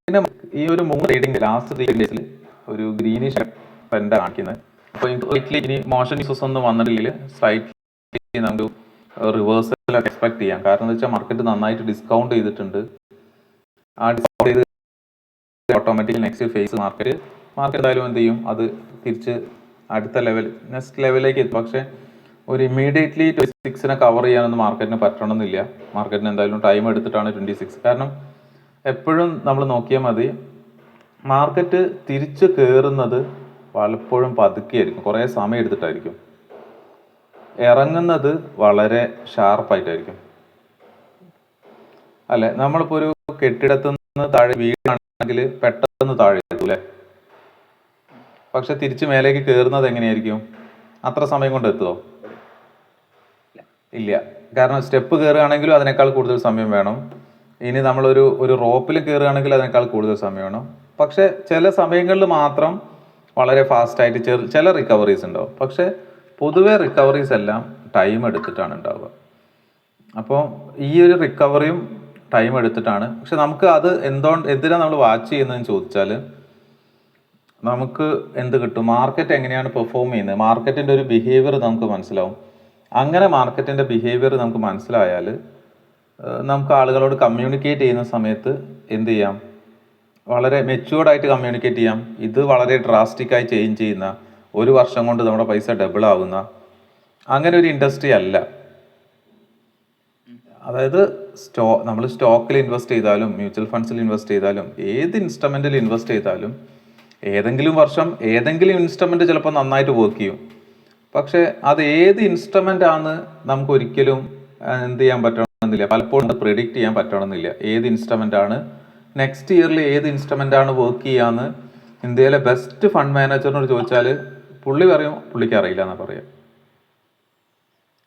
പിന്നെ ഈ ഒരു 3 റീഡിംഗ് ലാസ്റ്റ് 3 ഡേയ്സിൽ ഒരു ഗ്രീനിഷ് ട്രെൻഡാണ് കാണിക്കുന്നത്. അപ്പോൾ ഇനി മോശം ന്യൂസസ് ഒന്നും വന്നിട്ടില്ലെങ്കിൽ സ്ലൈറ്റ്ലി നമുക്ക് റിവേഴ്സൽ എക്സ്പെക്ട് ചെയ്യാം. കാരണം എന്താ വെച്ചാൽ മാർക്കറ്റ് നന്നായിട്ട് ഡിസ്കൗണ്ട് ചെയ്തിട്ടുണ്ട്. ആ ഡിസ്കൗണ്ട് ചെയ്ത് ഓട്ടോമാറ്റിക്കലി നെക്സ്റ്റ് ഫേസ് മാർക്കറ്റ് എന്തായാലും എന്ത് ചെയ്യും, അത് തിരിച്ച് അടുത്ത നെക്സ്റ്റ് ലെവലിലേക്ക് എത്തും. പക്ഷേ ഒരു ഇമ്മീഡിയറ്റ്ലി 26 കവർ ചെയ്യാനൊന്നും മാർക്കറ്റിന് പറ്റണമെന്നില്ല. മാർക്കറ്റിന് എന്തായാലും ടൈം എടുത്തിട്ടാണ് 26. കാരണം എപ്പോഴും നമ്മൾ നോക്കിയാൽ മതി, മാർക്കറ്റ് തിരിച്ച് കയറുന്നത് പലപ്പോഴും പതുക്കെയായിരിക്കും, കുറേ സമയം എടുത്തിട്ടായിരിക്കും. ഇറങ്ങുന്നത് വളരെ ഷാർപ്പായിട്ടായിരിക്കും അല്ലെ. നമ്മളിപ്പോൾ ഒരു കെട്ടിടത്തു നിന്ന് താഴെ വീടാണെങ്കിൽ പെട്ടെന്ന് താഴെ എത്തും അല്ലേ. പക്ഷെ തിരിച്ച് മേലേക്ക് കയറുന്നത് എങ്ങനെയായിരിക്കും? അത്ര സമയം കൊണ്ട് എത്തുമോ? ഇല്ല. കാരണം സ്റ്റെപ്പ് കയറുകയാണെങ്കിലും അതിനേക്കാൾ കൂടുതൽ സമയം വേണം. ഇനി നമ്മളൊരു റോപ്പിൽ കയറുകയാണെങ്കിൽ അതിനേക്കാൾ കൂടുതൽ സമയം വേണം. പക്ഷെ ചില സമയങ്ങളിൽ മാത്രം വളരെ ഫാസ്റ്റായിട്ട് ചില റിക്കവറീസ് ഉണ്ടാവും. പക്ഷെ പൊതുവെ റിക്കവറീസ് എല്ലാം ടൈം എടുത്തിട്ടാണ് ഉണ്ടാവുക. അപ്പോൾ ഈ ഒരു റിക്കവറിയും ടൈം എടുത്തിട്ടാണ്. പക്ഷെ നമുക്ക് അത് എന്തിനാണ് നമ്മൾ വാച്ച് ചെയ്യുന്നതെന്ന് ചോദിച്ചാൽ, നമുക്ക് എന്ത് കിട്ടും, മാർക്കറ്റ് എങ്ങനെയാണ് പെർഫോം ചെയ്യുന്നത്, മാർക്കറ്റിൻ്റെ ഒരു ബിഹേവിയർ നമുക്ക് മനസ്സിലാവും. അങ്ങനെ മാർക്കറ്റിൻ്റെ ബിഹേവിയർ നമുക്ക് മനസ്സിലായാൽ നമുക്ക് ആളുകളോട് കമ്മ്യൂണിക്കേറ്റ് ചെയ്യുന്ന സമയത്ത് എന്ത് ചെയ്യാം, വളരെ മെച്യൂർഡായിട്ട് കമ്മ്യൂണിക്കേറ്റ് ചെയ്യാം. ഇത് വളരെ ഡ്രാസ്റ്റിക്കായി ചേഞ്ച് ചെയ്യുന്ന, ഒരു വർഷം കൊണ്ട് നമ്മുടെ പൈസ ഡബിൾ ആവുന്ന അങ്ങനെ ഒരു ഇൻഡസ്ട്രി അല്ല. അതായത് നമ്മൾ സ്റ്റോക്കിൽ ഇൻവെസ്റ്റ് ചെയ്താലും മ്യൂച്വൽ ഫണ്ട്സിൽ ഇൻവെസ്റ്റ് ചെയ്താലും ഏത് ഇൻസ്ട്രുമെൻറ്റിൽ ഇൻവെസ്റ്റ് ചെയ്താലും ഏതെങ്കിലും വർഷം ഏതെങ്കിലും ഇൻസ്ട്രുമെൻറ്റ് ചിലപ്പോൾ നന്നായിട്ട് വർക്ക് ചെയ്യും. പക്ഷെ അത് ഏത് ഇൻസ്ട്രുമെൻ്റ് ആണ് നമുക്ക് ഒരിക്കലും എന്ത് ചെയ്യാൻ പറ്റണമെന്നില്ല, പലപ്പോഴും അത് പ്രെഡിക്റ്റ് ചെയ്യാൻ പറ്റണമെന്നില്ല. ഏത് ഇൻസ്ട്രുമെൻ്റ് ആണ് നെക്സ്റ്റ് ഇയറിൽ ഏത് ഇൻസ്ട്രുമെൻ്റ് ആണ് വർക്ക് ചെയ്യാന്ന് ഇന്ത്യയിലെ ബെസ്റ്റ് ഫണ്ട് മാനേജറിനോട് ചോദിച്ചാൽ പുള്ളി പറയും പുള്ളിക്ക് അറിയില്ല എന്നാണ് പറയാം.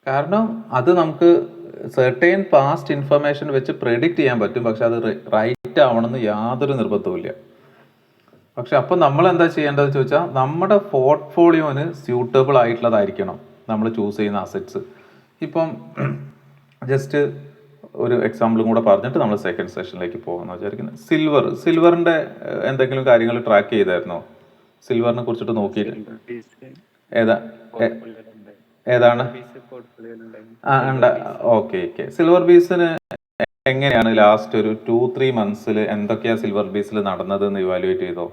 കാരണം അത് നമുക്ക് സെർട്ടൈൻ പാസ്റ്റ് ഇൻഫർമേഷൻ വെച്ച് പ്രെഡിക്റ്റ് ചെയ്യാൻ പറ്റും, പക്ഷെ അത് റൈറ്റ് ആവണമെന്ന് യാതൊരു നിർബന്ധവുമില്ല. പക്ഷെ അപ്പം നമ്മൾ എന്താ ചെയ്യേണ്ടതെന്ന് ചോദിച്ചാൽ, നമ്മുടെ പോർട്ട്ഫോളിയോന് സ്യൂട്ടബിൾ ആയിട്ടുള്ളതായിരിക്കണം നമ്മൾ ചൂസ് ചെയ്യുന്ന അസറ്റ്സ്. ഇപ്പം ജസ്റ്റ് ഒരു എക്സാമ്പിളും കൂടെ പറഞ്ഞിട്ട് നമ്മൾ സെക്കൻഡ് സെഷനിലേക്ക് പോകുമെന്ന് വിചാരിക്കുന്നത്. സിൽവറിൻ്റെ എന്തെങ്കിലും കാര്യങ്ങൾ ട്രാക്ക് ചെയ്തായിരുന്നോ? സിൽവറിനെ കുറിച്ചിട്ട് നോക്കിയിട്ട് ഏതാണ് ഓക്കെ. സിൽവർ ബീസിന് എങ്ങനെയാണ് ലാസ്റ്റ് ഒരു 2-3 മന്ത്സിൽ എന്തൊക്കെയാ സിൽവർ ബീസിൽ നടന്നത് എന്ന് ഇവാലുവേറ്റ് ചെയ്തോ?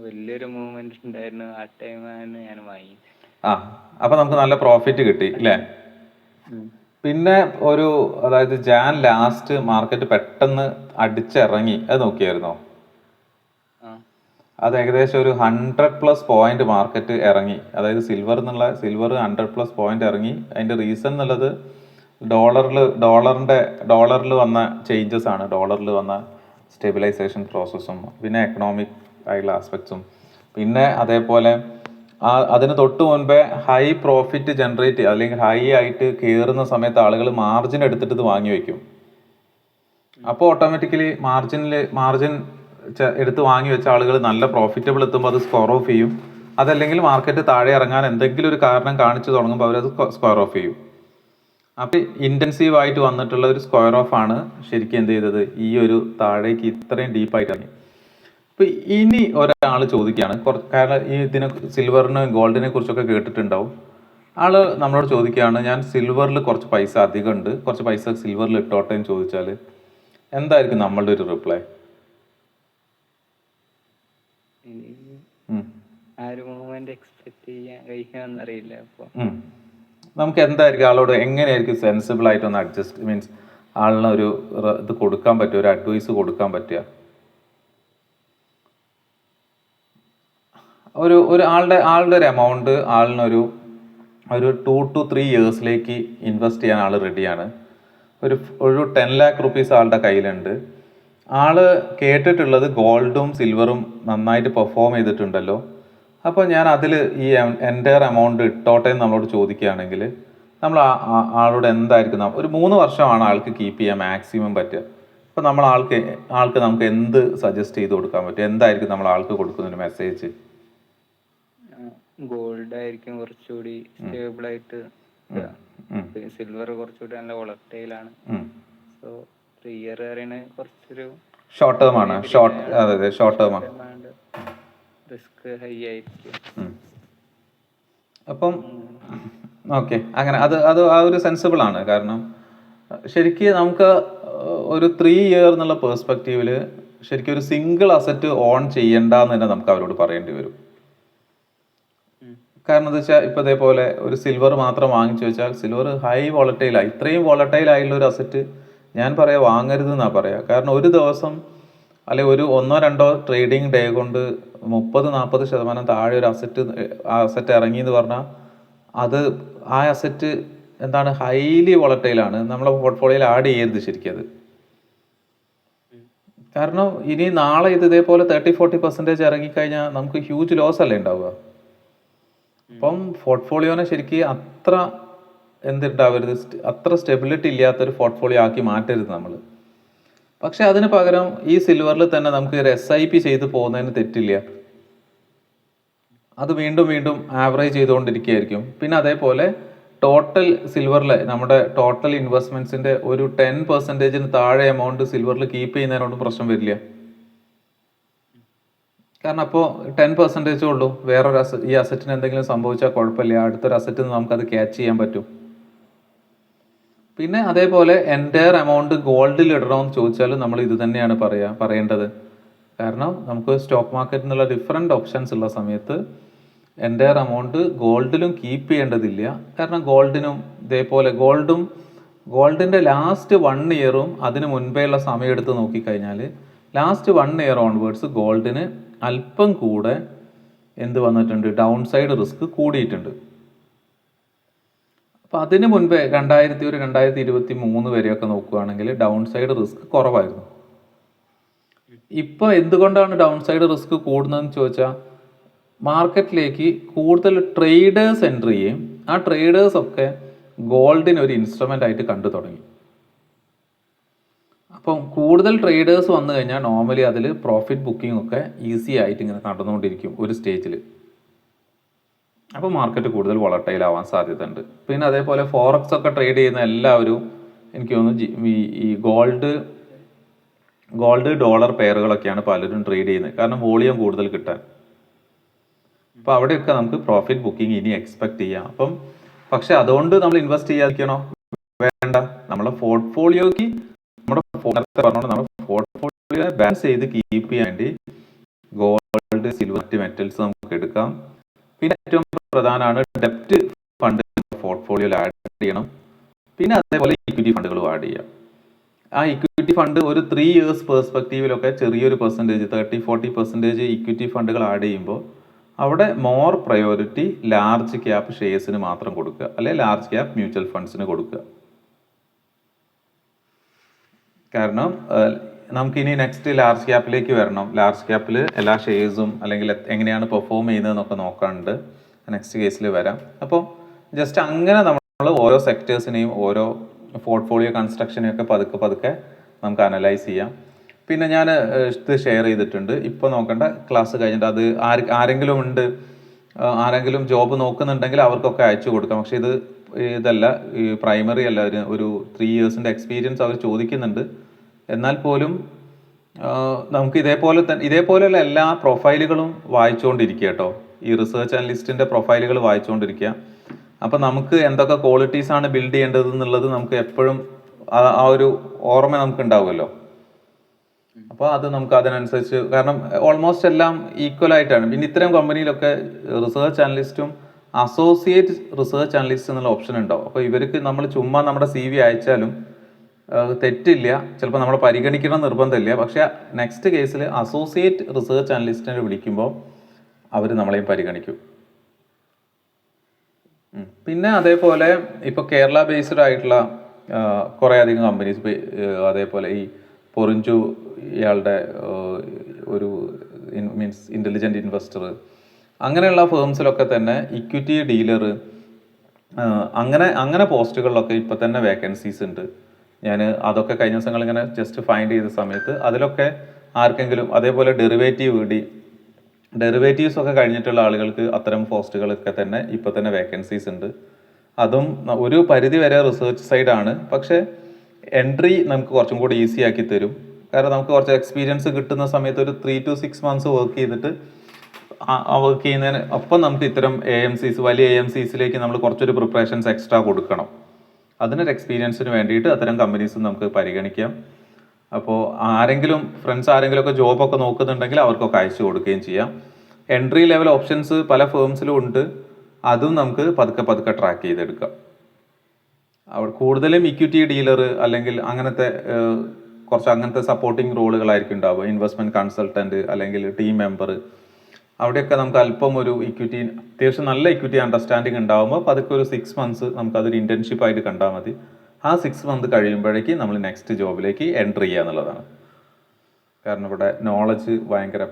വലിയൊരു മൂവ്മെന്റ് ഉണ്ടായിരുന്നു ആ ടൈമാണ് ഞാൻ വാങ്ങി. അപ്പൊ നമുക്ക് നല്ല പ്രോഫിറ്റ് കിട്ടി അല്ലേ. പിന്നെ അതായത് ജാൻ ലാസ്റ്റ് മാർക്കറ്റ് പെട്ടെന്ന് അടിച്ചിറങ്ങി, അത് നോക്കിയായിരുന്നോ? അത് ഏകദേശം ഒരു 100+ പോയിന്റ് മാർക്കറ്റ് ഇറങ്ങി. അതായത് സിൽവർ 100+ പോയിന്റ് ഇറങ്ങി. അതിന്റെ റീസൺ എന്നുള്ളത് ഡോളറിൽ വന്ന ചേഞ്ചസ് ആണ്, ഡോളറിൽ വന്ന സ്റ്റെബിലൈസേഷൻ പ്രോസസ്സും പിന്നെ എക്കണോമിക് ആയിട്ടുള്ള ആസ്പെക്ട്സും. പിന്നെ അതേപോലെ അതിന് തൊട്ട് മുൻപേ ഹൈ പ്രോഫിറ്റ് ജനറേറ്റ് അല്ലെങ്കിൽ ഹൈ ആയിട്ട് കയറുന്ന സമയത്ത് ആളുകൾ മാർജിൻ എടുത്തിട്ട് ഇത് വാങ്ങി വയ്ക്കും. അപ്പോൾ ഓട്ടോമാറ്റിക്കലി മാർജിൻ എടുത്ത് വാങ്ങി വെച്ച ആളുകൾ നല്ല പ്രോഫിറ്റബിൾ എത്തുമ്പോൾ അത് സ്ക്വയർ ഓഫ് ചെയ്യും. അതല്ലെങ്കിൽ മാർക്കറ്റ് താഴെ ഇറങ്ങാൻ എന്തെങ്കിലും ഒരു കാരണം കാണിച്ചു തുടങ്ങുമ്പോൾ അവരത് സ്ക്വയർ ഓഫ് ചെയ്യും. അപ്പം ഇൻറ്റൻസീവ് ആയിട്ട് വന്നിട്ടുള്ള ഒരു സ്ക്വയർ ഓഫ് ആണ് ശരിക്കും എന്ത് ചെയ്തത്, ഈ ഒരു താഴേക്ക് ഇത്രയും ഡീപ്പായിട്ട് ഇറങ്ങി. അപ്പം ഇനി ഒരാൾ ചോദിക്കുകയാണ്, കാരണം ഇതിനെ സിൽവറിന് ഗോൾഡിനെ കുറിച്ചൊക്കെ കേട്ടിട്ടുണ്ടാവും. ആള് നമ്മളോട് ചോദിക്കുകയാണ്, ഞാൻ സിൽവറിൽ കുറച്ച് പൈസ അധികം ഉണ്ട്, കുറച്ച് പൈസ സിൽവറിൽ ഇട്ടോട്ടെ എന്ന് ചോദിച്ചാൽ എന്തായിരിക്കും നമ്മളുടെ ഒരു റിപ്ലൈ? നമുക്ക് എന്തായിരിക്കും ആളോട് എങ്ങനെയായിരിക്കും സെൻസിബിൾ ആയിട്ട് ഒന്ന് അഡ്ജസ്റ്റ് മീൻസ് ആളിനൊരു ഇത് കൊടുക്കാൻ പറ്റുക, ഒരു അഡ്വൈസ് കൊടുക്കാൻ പറ്റുക? ഒരു ആളുടെ ഒരു എമൗണ്ട് ആളിനൊരു 2 to 3 ഇയേഴ്സിലേക്ക് ഇൻവെസ്റ്റ് ചെയ്യാൻ ആൾ റെഡിയാണ്. ഒരു 10 lakh റുപ്പീസ് ആളുടെ കയ്യിലുണ്ട്. ആള് കേട്ടിട്ടുള്ളത് ഗോൾഡും സിൽവറും നന്നായിട്ട് പെർഫോം ചെയ്തിട്ടുണ്ടല്ലോ, അപ്പോൾ ഞാൻ അതിൽ ഈ എൻ്റെ എമൗണ്ട് ഇട്ടോട്ടെ എന്ന് നമ്മളോട് ചോദിക്കുകയാണെങ്കിൽ നമ്മൾ ആളോട് എന്തായിരിക്കും, ഒരു 3 വർഷമാണ് ആൾക്ക് കീപ്പ് ചെയ്യാൻ മാക്സിമം പറ്റുക. അപ്പോൾ നമ്മൾ ആൾക്ക് നമുക്ക് എന്ത് സജസ്റ്റ് ചെയ്ത് കൊടുക്കാൻ പറ്റും? എന്തായിരിക്കും നമ്മൾ ആൾക്ക് കൊടുക്കുന്നൊരു മെസ്സേജ്? ഗോൾഡ് ആയിരിക്കും കുറച്ചുകൂടി സ്റ്റേബിൾ ആയിട്ട്, സിൽവർ കുറച്ചുകൂടി നല്ല വോളറ്റൈൽ ആണ്. സോ 3 ഇയർ പറയുന്നത് കുറച്ചൊരു ഷോർട്ട് ടേം ആണ്, അതെ ഷോർട്ട് ടേം ആണ്. റിസ്ക് ഹൈ ആയിരിക്കും. അപ്പം ഓക്കെ, അങ്ങനെ അത് അത് ആ ഒരു സെൻസിബിൾ ആണ്. കാരണം ശരിക്കും നമുക്ക് ഒരു 3 ഇയർ എന്നുള്ള പേഴ്സ്പെക്റ്റീവിൽ ശരിക്കും ഒരു സിംഗിൾ അസറ്റ് ഓൺ ചെയ്യണ്ടെന്ന് തന്നെ നമുക്ക് അവരോട് പറയേണ്ടി വരും. കാരണം എന്താ വെച്ചാൽ ഇപ്പം ഇതേപോലെ ഒരു സിൽവർ മാത്രം വാങ്ങിച്ചു വെച്ചാൽ സിൽവർ ഹൈ വോളറ്റൈലായി, ഇത്രയും വോളറ്റൈൽ ആയിട്ടുള്ള ഒരു അസറ്റ് ഞാൻ പറയാം വാങ്ങരുത് എന്നാണ് പറയാം. കാരണം ഒരു ദിവസം അല്ലെ ഒരു 1-2 ട്രേഡിംഗ് ഡേ കൊണ്ട് 30-40% താഴെ ഒരു അസറ്റ് ഇറങ്ങി എന്ന് പറഞ്ഞാൽ അത് ആ അസറ്റ് എന്താണ് ഹൈലി വോളറ്റൈലാണ്, നമ്മളെ പോർട്ട്ഫോളിയോയിൽ ആഡ് ചെയ്യരുത് ശരിക്കും അത്. കാരണം ഇനി നാളെ ഇത് ഇതേപോലെ 30-40% ഇറങ്ങിക്കഴിഞ്ഞാൽ നമുക്ക് ഹ്യൂജ് ലോസ് അല്ലേ ഉണ്ടാവുക. അപ്പം പോർട്ട്ഫോളിയോനെ ശരിക്കും അത്ര എന്തുണ്ടാവരുത്, അത്ര സ്റ്റെബിലിറ്റി ഇല്ലാത്തൊരു പോർട്ട്ഫോളിയോ ആക്കി മാറ്റരുത് നമ്മൾ. പക്ഷെ അതിന് പകരം ഈ സിൽവറിൽ തന്നെ നമുക്ക് ഒരു SIP ചെയ്ത് പോകുന്നതിന് തെറ്റില്ല. അത് വീണ്ടും വീണ്ടും ആവറേജ് ചെയ്തുകൊണ്ടിരിക്കുകയായിരിക്കും. പിന്നെ അതേപോലെ ടോട്ടൽ സിൽവറിൽ നമ്മുടെ ടോട്ടൽ ഇൻവെസ്റ്റ്മെന്റ്സിന്റെ ഒരു 10% താഴെ എമൗണ്ട് സിൽവറിൽ കീപ്പ് ചെയ്യുന്നതിനോടും പ്രശ്നം വരില്ല. കാരണം അപ്പോൾ 10% ഉള്ളൂ, വേറൊരു ഈ അസറ്റിന് എന്തെങ്കിലും സംഭവിച്ചാൽ കുഴപ്പമില്ല, അടുത്തൊരു അസറ്റിൽ നിന്ന് നമുക്കത് ക്യാച്ച് ചെയ്യാൻ പറ്റും. പിന്നെ അതേപോലെ എൻറ്റയർ എമൗണ്ട് ഗോൾഡിൽ ഇടണമെന്ന് ചോദിച്ചാൽ നമ്മൾ ഇത് തന്നെയാണ് പറയേണ്ടത്. കാരണം നമുക്ക് സ്റ്റോക്ക് മാർക്കറ്റിൽ നിന്നുള്ള ഡിഫറെൻറ്റ് ഓപ്ഷൻസ് ഉള്ള സമയത്ത് എൻറ്റയർ എമൗണ്ട് ഗോൾഡിലും കീപ്പ് ചെയ്യേണ്ടതില്ല. കാരണം ഗോൾഡിനും ഇതേപോലെ ഗോൾഡിൻ്റെ ലാസ്റ്റ് 1 ഇയറും അതിന് മുൻപേ ഉള്ള സമയം എടുത്ത് നോക്കിക്കഴിഞ്ഞാൽ ലാസ്റ്റ് 1 ഇയർ ഓൺവേർഡ്സ് ഗോൾഡിന് അല്പം കൂടെ എന്ത് വന്നിട്ടുണ്ട്, ഡൗൺ സൈഡ് റിസ്ക് കൂടിയിട്ടുണ്ട്. അപ്പം അതിന് മുൻപേ 2021-2023 വരെയൊക്കെ നോക്കുകയാണെങ്കിൽ ഡൗൺ സൈഡ് റിസ്ക് കുറവായിരുന്നു. ഇപ്പോൾ എന്തുകൊണ്ടാണ് ഡൗൺ സൈഡ് റിസ്ക് കൂടുന്നതെന്ന് ചോദിച്ചാൽ മാർക്കറ്റിലേക്ക് കൂടുതൽ ട്രേഡേഴ്സ് എൻ്റർ ചെയ്യും. ആ ട്രേഡേഴ്സ് ഒക്കെ ഗോൾഡിന് ഒരു ഇൻസ്ട്രുമെൻ്റ് ആയിട്ട് കണ്ടു തുടങ്ങി. അപ്പം കൂടുതൽ ട്രേഡേഴ്സ് വന്നു കഴിഞ്ഞാൽ നോർമലി അതിൽ പ്രോഫിറ്റ് ബുക്കിംഗ് ഒക്കെ ഈസി ആയിട്ട് ഇങ്ങനെ നടന്നുകൊണ്ടിരിക്കും ഒരു സ്റ്റേജിൽ. അപ്പോൾ മാർക്കറ്റ് കൂടുതൽ വോളറ്റൈൽ ആവാൻ സാധ്യതയുണ്ട്. പിന്നെ അതേപോലെ ഫോറക്സ് ഒക്കെ ട്രേഡ് ചെയ്യുന്ന എല്ലാവരും എനിക്ക് തോന്നുന്നു ഈ ഗോൾഡ് ഡോളർ പെയറുകളൊക്കെയാണ് പലരും ട്രേഡ് ചെയ്യുന്നത്, കാരണം വോളിയം കൂടുതൽ കിട്ടാൻ. അപ്പോൾ അവിടെയൊക്കെ നമുക്ക് പ്രോഫിറ്റ് ബുക്കിംഗ് ഇനി എക്സ്പെക്ട് ചെയ്യാം. പക്ഷെ അതുകൊണ്ട് നമ്മൾ ഇൻവെസ്റ്റ് ചെയ്യാതിരിക്കണോ? വേണ്ട. നമ്മുടെ പോർട്ട്ഫോളിയോയ്ക്ക് നമ്മുടെ പോർട്ട്ഫോളിയോ ബാലൻസ് ചെയ്ത് കീപ്പ് ചെയ്യാൻ വേണ്ടി ഗോൾഡ്, സിൽവർ, മെറ്റൽസ് നമുക്ക് എടുക്കാം. പിന്നെ ഏറ്റവും പ്രധാനമാണ് ഡെപ്റ്റ് ഫണ്ട് പോർട്ട്ഫോളിയോയിൽ ആഡ് ചെയ്യണം. പിന്നെ അതേപോലെ ഇക്വിറ്റി ഫണ്ടുകളും ആഡ് ചെയ്യാം. ആ ഇക്വിറ്റി ഫണ്ട് ഒരു 3 ഇയേഴ്സ് പേഴ്സ്പെക്റ്റീവിലൊക്കെ ചെറിയൊരു പെർസെൻറ്റേജ് 30-40% ഇക്വിറ്റി ഫണ്ടുകൾ ആഡ് ചെയ്യുമ്പോൾ അവിടെ മോർ പ്രയോറിറ്റി ലാർജ് ക്യാപ് ഷെയർസിന് മാത്രം കൊടുക്കുക, അല്ലെങ്കിൽ ലാർജ് ക്യാപ് മ്യൂച്വൽ ഫണ്ട്സിന് കൊടുക്കുക. കാരണം നമുക്കിനി നെക്സ്റ്റ് ലാർജ് ക്യാപ്പിലേക്ക് വരണം. ലാർജ് ക്യാപ്പിൽ എല്ലാ ഷെയർസും അല്ലെങ്കിൽ എങ്ങനെയാണ് പെർഫോം ചെയ്യുന്നതെന്നൊക്കെ നോക്കാനുണ്ട്. നെക്സ്റ്റ് കേസിൽ വരാം. അപ്പോൾ ജസ്റ്റ് അങ്ങനെ നമ്മൾ ഓരോ സെക്ടേഴ്സിനെയും ഓരോ പോർട്ട്ഫോളിയോ കൺസ്ട്രക്ഷനെയൊക്കെ പതുക്കെ നമുക്ക് അനലൈസ് ചെയ്യാം. പിന്നെ ഞാൻ ഇത് ഷെയർ ചെയ്തിട്ടുണ്ട്. ഇപ്പോൾ നോക്കേണ്ട, ക്ലാസ് കഴിഞ്ഞിട്ട് അത് ആരെങ്കിലും ജോബ് നോക്കുന്നുണ്ടെങ്കിൽ അവർക്കൊക്കെ അയച്ചു കൊടുക്കാം. പക്ഷെ ഇതല്ല, ഈ പ്രൈമറി അല്ല, ഒരു 3 ഇയേഴ്സിൻ്റെ എക്സ്പീരിയൻസ് അവർ ചോദിക്കുന്നുണ്ട്. എന്നാൽ പോലും നമുക്ക് ഇതേപോലെയുള്ള എല്ലാ പ്രൊഫൈലുകളും വായിച്ചുകൊണ്ടിരിക്കുക കേട്ടോ. ഈ റിസർച്ച് അനലിസ്റ്റിൻ്റെ പ്രൊഫൈലുകൾ വായിച്ചുകൊണ്ടിരിക്കുക. അപ്പം നമുക്ക് എന്തൊക്കെ ക്വാളിറ്റീസാണ് ബിൽഡ് ചെയ്യേണ്ടത് എന്നുള്ളത് നമുക്ക് എപ്പോഴും ആ ഒരു ഓർമ്മ നമുക്ക് ഉണ്ടാവുമല്ലോ. അപ്പോൾ അത് നമുക്ക് അതിനനുസരിച്ച്, കാരണം ഓൾമോസ്റ്റ് എല്ലാം ഈക്വൽ ആയിട്ടാണ്. പിന്നെ ഇത്തരം കമ്പനിയിലൊക്കെ റിസർച്ച് അനലിസ്റ്റും അസോസിയേറ്റ് റിസർച്ച് അനലിസ്റ്റ് എന്നുള്ള ഓപ്ഷൻ ഉണ്ടാവും. അപ്പോൾ ഇവർക്ക് നമ്മൾ ചുമ്മാ നമ്മുടെ CV അയച്ചാലും തെറ്റില്ല, ചിലപ്പോൾ നമ്മളെ പരിഗണിക്കണം നിർബന്ധമില്ല. പക്ഷേ നെക്സ്റ്റ് കേസിൽ അസോസിയേറ്റ് റിസർച്ച് അനലിസ്റ്റിനെ വിളിക്കുമ്പോൾ അവർ നമ്മളെയും പരിഗണിക്കും. പിന്നെ അതേപോലെ ഇപ്പോൾ കേരള ബേസ്ഡ് ആയിട്ടുള്ള കുറേ അധികം കമ്പനീസ്, അതേപോലെ ഈ പൊറിഞ്ചു ഇയാളുടെ ഒരു മീൻസ് ഇൻ്റലിജൻറ്റ് ഇൻവെസ്റ്റർ, അങ്ങനെയുള്ള ഫേംസിലൊക്കെ തന്നെ ഇക്വിറ്റി ഡീലർ, അങ്ങനെ പോസ്റ്റുകളിലൊക്കെ ഇപ്പോൾ തന്നെ വേക്കൻസീസ് ഉണ്ട്. ഞാൻ അതൊക്കെ കഴിഞ്ഞ ദിവസങ്ങൾ ഇങ്ങനെ ജസ്റ്റ് ഫൈൻഡ് ചെയ്ത സമയത്ത് അതിലൊക്കെ ആർക്കെങ്കിലും, അതേപോലെ ഡെറിവേറ്റീവ്സ് ഒക്കെ കഴിഞ്ഞിട്ടുള്ള ആളുകൾക്ക് അത്തരം പോസ്റ്റുകളൊക്കെ തന്നെ ഇപ്പോൾ തന്നെ വേക്കൻസീസ് ഉണ്ട്. അതും ഒരു പരിധി വരെ റിസർച്ച് സൈഡാണ്, പക്ഷേ എൻട്രി നമുക്ക് കുറച്ചും കൂടി ഈസി ആക്കി തരും. കാരണം നമുക്ക് കുറച്ച് എക്സ്പീരിയൻസ് കിട്ടുന്ന സമയത്ത് ഒരു 3 to 6 months വർക്ക് ചെയ്തിട്ട് വർക്ക് ചെയ്യുന്നതിന് ഒപ്പം നമുക്ക് ഇത്തരം AMCs വലിയ AMCസിലേക്ക് നമ്മൾ കുറച്ചൊരു പ്രിപ്പറേഷൻസ് എക്സ്ട്രാ കൊടുക്കണം. അതിനൊരു എക്സ്പീരിയൻസിന് വേണ്ടിയിട്ട് അത്തരം കമ്പനീസ് നമുക്ക് പരിഗണിക്കാം. അപ്പോൾ ഫ്രണ്ട്സ് ആരെങ്കിലുമൊക്കെ ജോബൊക്കെ നോക്കുന്നുണ്ടെങ്കിൽ അവർക്കൊക്കെ അയച്ചു കൊടുക്കുകയും ചെയ്യാം. എൻട്രി ലെവൽ ഓപ്ഷൻസ് പല ഫേംസിലും ഉണ്ട്, അതും നമുക്ക് പതുക്കെ ട്രാക്ക് ചെയ്തെടുക്കാം. അവിടെ കൂടുതലും ഇക്വിറ്റി ഡീലർ അല്ലെങ്കിൽ അങ്ങനത്തെ കുറച്ച് അങ്ങനത്തെ സപ്പോർട്ടിങ് റോളുകളായിരിക്കും ഉണ്ടാവുക. ഇൻവെസ്റ്റ്മെന്റ് കൺസൾട്ടന്റ് അല്ലെങ്കിൽ ടീം മെമ്പർ, അവിടെയൊക്കെ നമുക്ക് അല്പം ഒരു ഇക്വിറ്റി, അത്യാവശ്യം നല്ല ഇക്വിറ്റി അണ്ടർസ്റ്റാൻഡിങ് ഉണ്ടാകുമ്പോൾ പതുക്കെ ഒരു 6 months നമുക്കതൊരു ഇന്റേൺഷിപ്പ് ആയിട്ട് കണ്ടാൽ മതി. ആ 6 months കഴിയുമ്പോഴേക്കും നമ്മൾ നെക്സ്റ്റ് ജോബിലേക്ക് എൻട്രി ചെയ്യുക എന്നുള്ളതാണ്. കാരണം ഇവിടെ നോളജ് ഭയങ്കര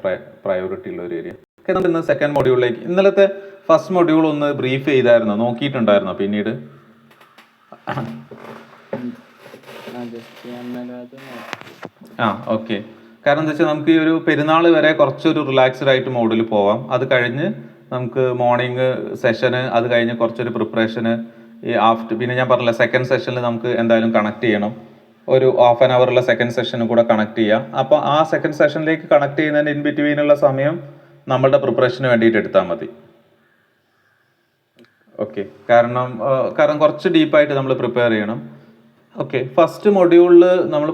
പ്രയോറിറ്റി ഉള്ള ഒരു ഏരിയ. ഓക്കെ, നമ്മൾ ഇന്ന് സെക്കൻഡ് മൊഡ്യൂളിലേക്ക്, ഇന്നലത്തെ ഫസ്റ്റ് മൊഡ്യൂൾ ഒന്ന് ബ്രീഫ് ചെയ്തായിരുന്നോ, നോക്കിയിട്ടുണ്ടായിരുന്നോ പിന്നീട്? ഓക്കെ. കാരണം എന്താ വെച്ചാൽ നമുക്ക് ഈ ഒരു പെരുന്നാൾ വരെ കുറച്ചൊരു റിലാക്സ്ഡ് ആയിട്ട് മോഡിൽ പോവാം. അത് കഴിഞ്ഞ് നമുക്ക് മോർണിംഗ് സെഷന്, അത് കഴിഞ്ഞ് കുറച്ചൊരു പ്രിപ്പറേഷന്, ഈ പിന്നെ ഞാൻ പറഞ്ഞില്ല സെക്കൻഡ് സെഷനിൽ നമുക്ക് എന്തായാലും കണക്ട് ചെയ്യണം. ഒരു ഹാഫ് ആൻ അവറുള്ള സെക്കൻഡ് സെഷനും കൂടെ കണക്ട് ചെയ്യാം. അപ്പോൾ ആ സെക്കൻഡ് സെഷനിലേക്ക് കണക്ട് ചെയ്യുന്നതിന് ഇൻ ബിറ്റ്വീനുള്ള സമയം നമ്മളുടെ പ്രിപ്പറേഷന് വേണ്ടിയിട്ട് എടുത്താൽ മതി. ഓക്കെ, കാരണം കുറച്ച് ഡീപ്പായിട്ട് നമ്മൾ പ്രിപ്പയർ ചെയ്യണം. ഓക്കെ, ഫസ്റ്റ് മൊഡ്യൂളിൽ നമ്മൾ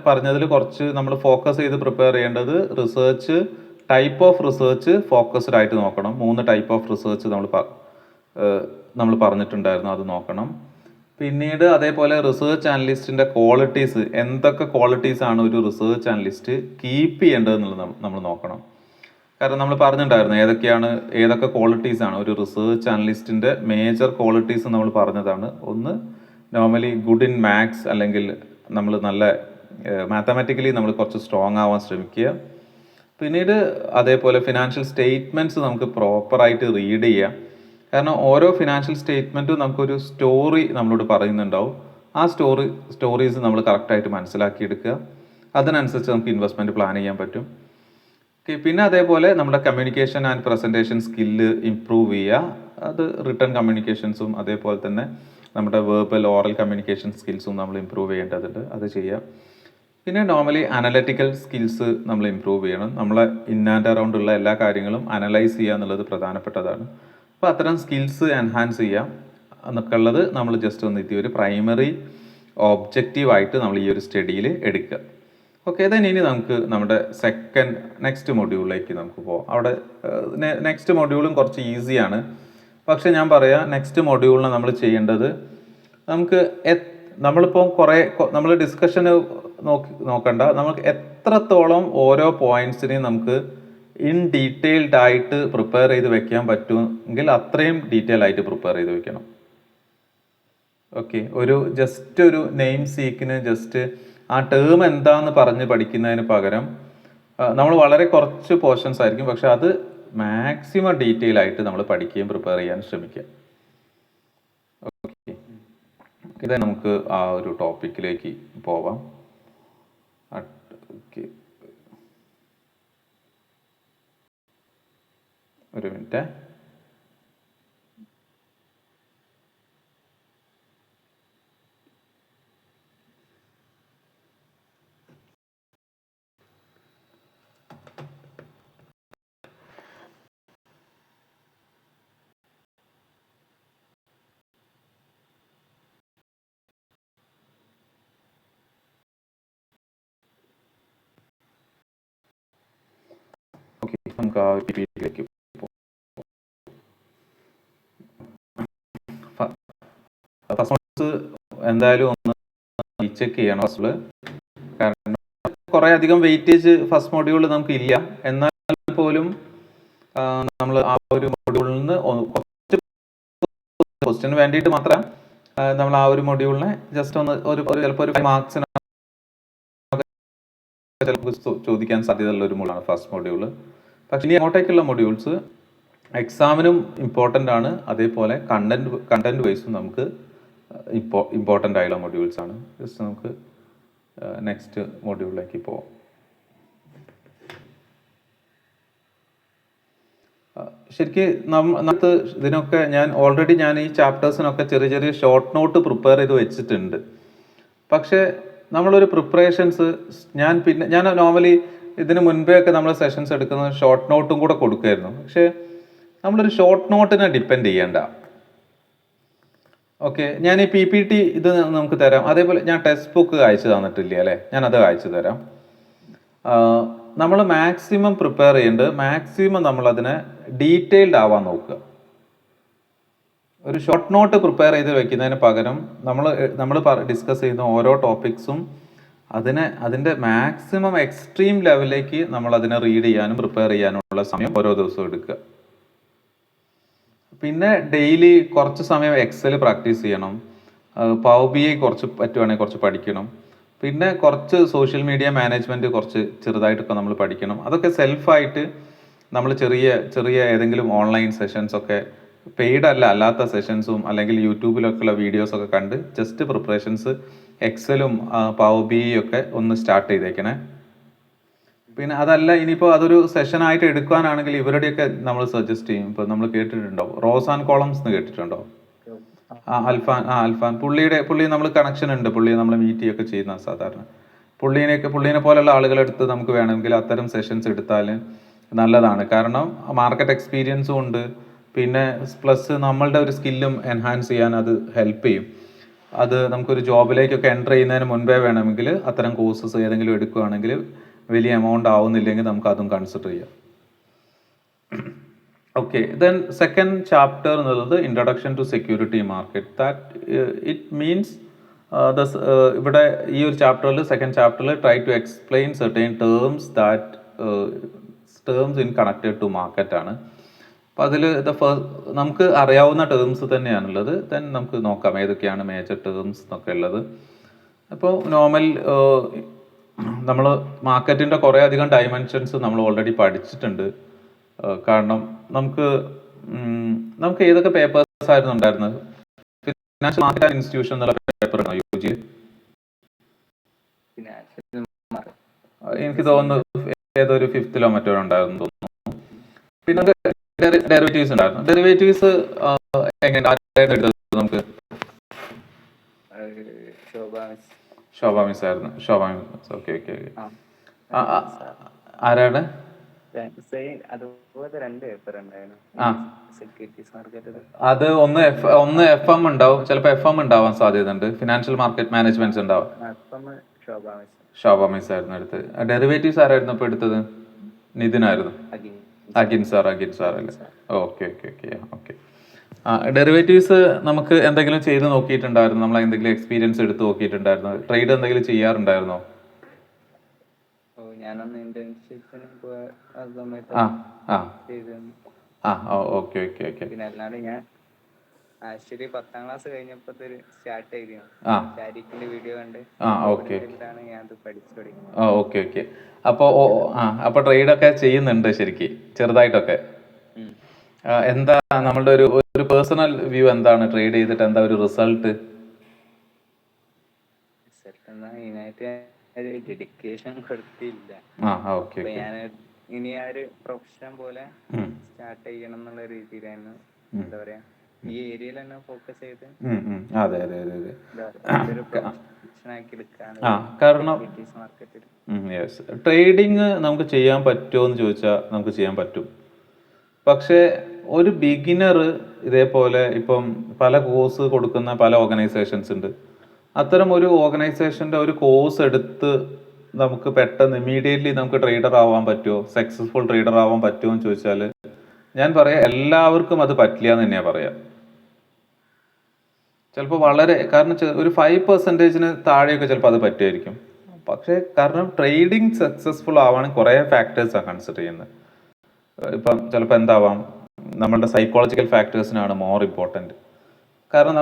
പറഞ്ഞതിൽ കുറച്ച് നമ്മൾ ഫോക്കസ് ചെയ്ത് പ്രിപ്പയർ ചെയ്യേണ്ടത് research, type of research focused ആയിട്ട് നോക്കണം. 3 ടൈപ്പ് ഓഫ് റിസർച്ച് നമ്മൾ പറഞ്ഞിട്ടുണ്ടായിരുന്നു, അത് നോക്കണം. പിന്നീട് അതേപോലെ റിസർച്ച് അനലിസ്റ്റിന്റെ ക്വാളിറ്റീസ്, എന്തൊക്കെ ക്വാളിറ്റീസ് ആണ് ഒരു റിസർച്ച് അനലിസ്റ്റ് കീപ്പ് ചെയ്യേണ്ടതെന്നുള്ളത് നമ്മൾ നോക്കണം. കാരണം നമ്മൾ പറഞ്ഞിട്ടുണ്ടായിരുന്നു ഏതൊക്കെ ക്വാളിറ്റീസ് ആണ് ഒരു റിസർച്ച് അനലിസ്റ്റിന്റെ മേജർ ക്വാളിറ്റീസ് നമ്മൾ പറഞ്ഞതാണ്. ഒന്ന്, നോർമലി ഗുഡ് ഇൻ മാത്സ്, അല്ലെങ്കിൽ നമ്മൾ നല്ല മാത്തമാറ്റിക്കലി നമ്മൾ കുറച്ച് സ്ട്രോങ് ആവാൻ ശ്രമിക്കുക. പിന്നീട് അതേപോലെ ഫിനാൻഷ്യൽ സ്റ്റേറ്റ്മെന്റ്സ് നമുക്ക് പ്രോപ്പറായിട്ട് റീഡ് ചെയ്യാം. കാരണം ഓരോ ഫിനാൻഷ്യൽ സ്റ്റേറ്റ്മെന്റും നമുക്കൊരു സ്റ്റോറി നമ്മളോട് പറയുന്നുണ്ടാവും. ആ സ്റ്റോറീസ് നമ്മൾ കറക്റ്റായിട്ട് മനസ്സിലാക്കിയെടുക്കുക. അതിനനുസരിച്ച് നമുക്ക് ഇൻവെസ്റ്റ്മെന്റ് പ്ലാൻ ചെയ്യാൻ പറ്റും. പിന്നെ അതേപോലെ നമ്മുടെ communication and presentation skill improve ചെയ്യുക. അത് റിട്ടേൺ കമ്മ്യൂണിക്കേഷൻസും അതേപോലെ തന്നെ നമ്മുടെ വേർബൽ ഓറൽ കമ്മ്യൂണിക്കേഷൻ സ്കിൽസും നമ്മൾ ഇംപ്രൂവ് ചെയ്യേണ്ടതുണ്ട്, അത് ചെയ്യാം. പിന്നെ നോർമലി അനലറ്റിക്കൽ സ്കിൽസ് നമ്മൾ ഇംപ്രൂവ് ചെയ്യണം. നമ്മളെ ഇൻ ആൻഡ് അറൗണ്ട് ഉള്ള എല്ലാ കാര്യങ്ങളും അനലൈസ് ചെയ്യുക എന്നുള്ളത് പ്രധാനപ്പെട്ടതാണ്. അപ്പോൾ അത്തരം സ്കിൽസ് എൻഹാൻസ് ചെയ്യാം എന്നൊക്കെ ഉള്ളത് നമ്മൾ ജസ്റ്റ് ഒന്ന് ഒരു പ്രൈമറി ഒബ്ജക്റ്റീവായിട്ട് നമ്മൾ ഈ ഒരു സ്റ്റഡിയിൽ എടുക്കുക. ഓക്കെ, ഇനി നമുക്ക് നമ്മുടെ നെക്സ്റ്റ് മൊഡ്യൂളിലേക്ക് നമുക്ക് പോകാം. അവിടെ നെക്സ്റ്റ് മൊഡ്യൂളും കുറച്ച് ഈസിയാണ്. പക്ഷെ ഞാൻ പറയാം, നെക്സ്റ്റ് മൊഡ്യൂളിന് നമ്മൾ ചെയ്യേണ്ടത്, നമ്മളിപ്പോൾ നമ്മൾ ഡിസ്കഷന് നോക്കണ്ട, നമുക്ക് എത്രത്തോളം ഓരോ പോയിന്റ്സിനെയും നമുക്ക് ഇൻ ഡീറ്റെയിൽഡ് ആയിട്ട് പ്രിപ്പയർ ചെയ്ത് വെക്കാൻ പറ്റുമെങ്കിൽ അത്രയും ഡീറ്റെയിൽ ആയിട്ട് പ്രിപ്പയർ ചെയ്ത് വെക്കണം. ഓക്കെ, ജസ്റ്റ് ഒരു നെയിം സീക്കിന് ജസ്റ്റ് ആ ടേം എന്താന്ന് പറഞ്ഞ് പഠിക്കുന്നതിന് പകരം നമ്മൾ വളരെ കുറച്ച് പോർഷൻസ് ആയിരിക്കും, പക്ഷെ അത് മാക്സിമം ഡീറ്റെയിൽ ആയിട്ട് നമ്മൾ പഠിക്കുകയും പ്രിപ്പയർ ചെയ്യാൻ ശ്രമിക്കുക. ഓക്കെ, ഇത് നമുക്ക് ആ ഒരു ടോപ്പിക്കിലേക്ക് പോവാം. ഓക്കെ, ഒരു മിനിറ്റ്. നമുക്ക് ആ PPT ഫസ്റ്റ് എന്തായാലും ഒന്ന് ചെക്ക് ചെയ്യണം ഫസ്റ്റില്. കാരണം കുറെ അധികം വെയിറ്റേജ് ഫസ്റ്റ് മൊഡ്യൂളിൽ നമുക്ക് ഇല്ല, എന്നാൽ പോലും നമ്മൾ ആ ഒരു മൊഡ്യൂളിൽ നിന്ന് കുറച്ച് ക്വസ്റ്റ്യന് വേണ്ടിയിട്ട് മാത്രം നമ്മൾ ആ ഒരു മൊഡ്യൂളിനെ ജസ്റ്റ് ഒന്ന് ചിലപ്പോൾ ഒരു 5 മാർക്സിന് ചോദിക്കാൻ സാധ്യതയുള്ള ഒരു മൊഡ്യൂളാണ് ഫസ്റ്റ് മൊഡ്യൂള്. പക്ഷെ ഇനി അങ്ങോട്ടേക്കുള്ള മൊഡ്യൂൾസ് എക്സാമിനും ഇമ്പോർട്ടൻ്റ് ആണ്, അതേപോലെ കണ്ടന്റ് വൈസും നമുക്ക് ഇമ്പോർട്ടൻ്റ് ആയുള്ള മൊഡ്യൂൾസ് ആണ്. ജസ്റ്റ് നമുക്ക് നെക്സ്റ്റ് മൊഡ്യൂളിലേക്ക് പോവാം. ശരിക്കും നമുക്ക് ഇതിനൊക്കെ ഞാൻ ഈ ചാപ്റ്റേഴ്സിനൊക്കെ ചെറിയ ഷോർട്ട് നോട്ട് പ്രിപ്പയർ ചെയ്ത് വെച്ചിട്ടുണ്ട്. പക്ഷേ നമ്മളൊരു പ്രിപ്പറേഷൻസ് ഞാൻ നോർമലി ഇതിന് മുൻപേ ഒക്കെ നമ്മൾ സെഷൻസ് എടുക്കുന്നത് ഷോർട്ട് നോട്ടും കൂടെ കൊടുക്കുമായിരുന്നു. പക്ഷേ നമ്മളൊരു ഷോർട്ട് നോട്ടിനെ ഡിപ്പെൻഡ് ചെയ്യേണ്ട. ഓക്കെ, ഞാൻ ഈ PPT ഇത് നമുക്ക് തരാം. അതേപോലെ ഞാൻ ടെക്സ്റ്റ് ബുക്ക് അയച്ചു തന്നിട്ടില്ല അല്ലേ, ഞാനത് അയച്ചു തരാം. നമ്മൾ മാക്സിമം പ്രിപ്പയർ ചെയ്യേണ്ടത് മാക്സിമം നമ്മളതിനെ ഡീറ്റെയിൽഡ് ആവാൻ നോക്കുക. ഒരു ഷോർട്ട് നോട്ട് പ്രിപ്പയർ ചെയ്ത് വെക്കുന്നതിന് പകരം നമ്മൾ ഡിസ്കസ് ചെയ്യുന്ന ഓരോ ടോപ്പിക്സും അതിൻ്റെ മാക്സിമം എക്സ്ട്രീം ലെവലിലേക്ക് നമ്മൾ അതിനെ റീഡ് ചെയ്യാനും പ്രിപ്പയർ ചെയ്യാനുമുള്ള സമയം ഓരോ ദിവസവും എടുക്കുക. പിന്നെ ഡെയിലി കുറച്ച് സമയം എക്സൽ പ്രാക്ടീസ് ചെയ്യണം. പവർ BI കുറച്ച് പറ്റുവാണെങ്കിൽ കുറച്ച് പഠിക്കണം. പിന്നെ കുറച്ച് സോഷ്യൽ മീഡിയ മാനേജ്മെൻറ്റ് കുറച്ച് ചെറുതായിട്ടൊക്കെ നമ്മൾ പഠിക്കണം. അതൊക്കെ സെൽഫായിട്ട് നമ്മൾ ചെറിയ ഏതെങ്കിലും ഓൺലൈൻ സെഷൻസൊക്കെ പെയ്ഡ് അല്ലാത്ത സെഷൻസും അല്ലെങ്കിൽ യൂട്യൂബിലൊക്കെയുള്ള വീഡിയോസൊക്കെ കണ്ട് ജസ്റ്റ് പ്രിപ്പറേഷൻസ് എക്സലും പവർ BI ഒക്കെ ഒന്ന് സ്റ്റാർട്ട് ചെയ്തേക്കണേ. പിന്നെ അതല്ല, ഇനിയിപ്പോൾ അതൊരു സെഷനായിട്ട് എടുക്കാനാണെങ്കിൽ ഇവരുടെയൊക്കെ നമ്മൾ സജസ്റ്റ് ചെയ്യും. ഇപ്പോൾ നമ്മൾ കേട്ടിട്ടുണ്ടോ റോസ് ആൻഡ് കോളംസ് എന്ന് കേട്ടിട്ടുണ്ടോ? അൽഫാൻ പുള്ളി നമ്മൾ കണക്ഷൻ ഉണ്ട്. പുള്ളിയെ നമ്മൾ മീറ്റ് ചെയ്യുകയൊക്കെ ചെയ്യുന്ന സാധാരണ. പുള്ളീനെ പോലുള്ള ആളുകളെടുത്ത് നമുക്ക് വേണമെങ്കിൽ അത്തരം സെഷൻസ് എടുത്താൽ നല്ലതാണ്. കാരണം മാർക്കറ്റ് എക്സ്പീരിയൻസും ഉണ്ട്. പിന്നെ പ്ലസ് നമ്മളുടെ ഒരു സ്കില്ലും എൻഹാൻസ് ചെയ്യാൻ അത് ഹെൽപ്പ് ചെയ്യും. അത് നമുക്കൊരു ജോബിലേക്കൊക്കെ എൻ്റർ ചെയ്യുന്നതിന് മുൻപേ വേണമെങ്കിൽ അത്തരം കോഴ്സസ് ഏതെങ്കിലും എടുക്കുകയാണെങ്കിൽ വലിയ എമൗണ്ട് ആവുന്നില്ലെങ്കിൽ നമുക്ക് അതും കൺസിഡർ ചെയ്യാം. ഓക്കെ, ദെൻ സെക്കൻഡ് ചാപ്റ്റർ എന്നുള്ളത് introduction to security market. It means ഇവിടെ ഈ ഒരു ചാപ്റ്ററിൽ സെക്കൻഡ് ചാപ്റ്ററിൽ try to explain certain terms in connected to market ആണ്. അപ്പോൾ അതിൽ നമുക്ക് അറിയാവുന്ന ടേംസ് തന്നെയാണുള്ളത്. ദെൻ നമുക്ക് നോക്കാം ഏതൊക്കെയാണ് മേജർ ടേംസ് എന്നൊക്കെ ഉള്ളത്. അപ്പോൾ നോർമൽ നമ്മൾ മാർക്കറ്റിൻ്റെ കുറേ അധികം ഡയമെൻഷൻസ് നമ്മൾ ഓൾറെഡി പഠിച്ചിട്ടുണ്ട്. കാരണം നമുക്ക് ഏതൊക്കെ പേപ്പേഴ്സ് ആയിരുന്നു ഉണ്ടായിരുന്നത്? ഫിനാൻഷ്യൽ മാർക്കറ്റ് ഇൻസ്റ്റിറ്റ്യൂഷൻ എന്നുള്ള പേപ്പർ ആണോ UG? എനിക്ക് തോന്നുന്നു ഏതൊരു 5th മറ്റോ ഉണ്ടായിരുന്നു തോന്നുന്നു. പിന്നെ ഡെറിവേറ്റീവ്സ് ഉണ്ടായിരുന്നു. ഡെറിവേറ്റീവ്സ് എങ്ങനെ നമുക്ക് ശോഭ മിസ് ആയിരുന്നു. ഓക്കെ. ആരാണ്? അത് ഒന്ന് FM ഉണ്ടാവും, ചിലപ്പോൾ FM ഉണ്ടാവാൻ സാധ്യത ഉണ്ട്. ഫിനാൻഷ്യൽ മാർക്കറ്റ് മാനേജ്മെന്റ് ഉണ്ടാവും. ശോഭ മിസ് ആയിരുന്നു എടുത്തത്. ഡെറിവേറ്റീവ്സ് ആരായിരുന്നു ഇപ്പൊ എടുത്തത്? നിതിനായിരുന്നു. അഗിൻ സാർ അല്ലേ? ഓക്കെ. ഡെറിവേറ്റീവ്സ് നമുക്ക് എന്തെങ്കിലും ചെയ്ത് നോക്കിയിട്ടുണ്ടായിരുന്നു? നമ്മൾ എന്തെങ്കിലും എക്സ്പീരിയൻസ് എടുത്ത് നോക്കിയിട്ടുണ്ടായിരുന്നു? ട്രേഡ് എന്തെങ്കിലും ചെയ്യാറുണ്ടായിരുന്നോ? ഓക്കെ. പിന്നെ അല്ലാണ്ട് ഞാൻ ആക്ച്വലി 10th ക്ലാസ് കഴിഞ്ഞപ്പോ സ്റ്റാർട്ട് ചെയ്തിരുന്നു. വീഡിയോ കണ്ട് ഞാൻ പഠിച്ചു തുടങ്ങി. ഓക്കെ. അപ്പൊ ട്രേഡ് ഒക്കെ ചെയ്യുന്നുണ്ട് ശരിക്കും, ചെറുതായിട്ടൊക്കെ. എന്താ നമ്മളുടെ ഒരു പേഴ്സണൽ വ്യൂ എന്താണ്? ട്രേഡ് ചെയ്തിട്ട് എന്താ ഒരു റിസൾട്ട്? ഡെഡിക്കേഷൻ കൊടുത്തില്ല. ഞാൻ ഇനി ആ ഒരു പ്രൊഫഷൻ പോലെ സ്റ്റാർട്ട് ചെയ്യണം എന്നുള്ള രീതിയിലായിരുന്നു. എന്താ പറയാ, ഈ ഏരിയയിൽ തന്നെ ഫോക്കസ് ചെയ്ത് കാരണം ട്രേഡിങ് നമുക്ക് ചെയ്യാൻ പറ്റുമോ എന്ന് ചോദിച്ചാൽ നമുക്ക് ചെയ്യാൻ പറ്റും. പക്ഷേ ഒരു ബിഗിനർ ഇതേപോലെ ഇപ്പം പല കോഴ്സ് കൊടുക്കുന്ന പല ഓർഗനൈസേഷൻസ് ഉണ്ട്. അത്തരം ഒരു ഓർഗനൈസേഷൻ്റെ ഒരു കോഴ്സ് എടുത്ത് നമുക്ക് പെട്ടെന്ന് ഇമ്മീഡിയറ്റ്ലി നമുക്ക് ട്രേഡർ ആവാൻ പറ്റുമോ, സക്സസ്ഫുൾ ട്രേഡർ ആവാൻ പറ്റുമോ എന്ന് ചോദിച്ചാൽ ഞാൻ പറയാം എല്ലാവർക്കും അത് പറ്റില്ല എന്ന് തന്നെയാണ് പറയാം. ചിലപ്പോൾ കാരണം ഒരു 5% താഴെയൊക്കെ ചിലപ്പോൾ അത് പറ്റുമായിരിക്കും. പക്ഷേ കാരണം ട്രേഡിങ് സക്സസ്ഫുൾ ആവാൻ കുറേ ഫാക്ടേഴ്സാണ് കൺസിഡർ ചെയ്യുന്നത്. ഇപ്പം ചിലപ്പോൾ എന്താവാം, നമ്മളുടെ സൈക്കോളജിക്കൽ ഫാക്ടേഴ്സിനാണ് മോർ ഇമ്പോർട്ടൻറ്റ്. കാരണം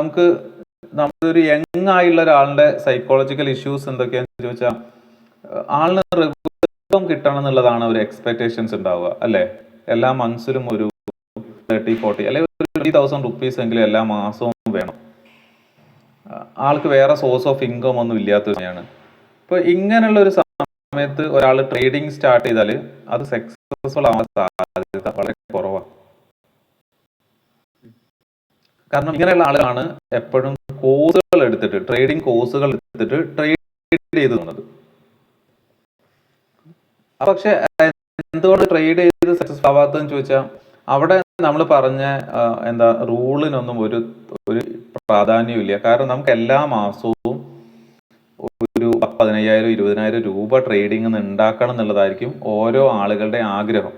നമ്മളൊരു യങ് ആയുള്ള ഒരാളുടെ സൈക്കോളജിക്കൽ ഇഷ്യൂസ് എന്തൊക്കെയാണെന്ന് ചോദിച്ചാൽ ആളിന് റിട്ടേൺ കിട്ടണം എന്നുള്ളതാണ് ഒരു എക്സ്പെക്ടേഷൻസ് ഉണ്ടാവുക അല്ലേ? എല്ലാ മന്ത്സിലും ഒരു 30-40 അല്ലെങ്കിൽ ഒരു 20,000 റുപ്പീസ് എങ്കിലും എല്ലാ മാസവും വേണം. ആൾക്ക് വേറെ സോഴ്സ് ഓഫ് ഇൻകം ഒന്നും ഇല്ലാത്തതാണ്. ഇപ്പോൾ ഇങ്ങനെയുള്ള ഒരു സമയത്ത് ഒരാൾ ട്രേഡിങ് സ്റ്റാർട്ട് ചെയ്താൽ അത് സക്സസ്ഫുൾ ആവാൻ സാധ്യത വളരെ കുറവാണ്. കാരണം ഇങ്ങനെയുള്ള ആളുകളാണ് എപ്പോഴും കോഴ്സുകൾ എടുത്തിട്ട് ട്രേഡിങ് കോഴ്സുകൾ എടുത്തിട്ട് ട്രേഡ് ചെയ്ത് തന്നത്. പക്ഷെ എന്തുകൊണ്ട് ട്രേഡ് ചെയ്ത് സക്സസ് ആവാത്തതെന്ന് ചോദിച്ചാൽ അവിടെ നമ്മൾ പറഞ്ഞ റൂളിനൊന്നും ഒരു പ്രാധാന്യമില്ല. കാരണം നമുക്ക് എല്ലാ മാസവും ഒരു 15,000 20,000 രൂപ ട്രേഡിംഗ് ഉണ്ടാക്കണം എന്നുള്ളതായിരിക്കും ഓരോ ആളുകളുടെ ആഗ്രഹം.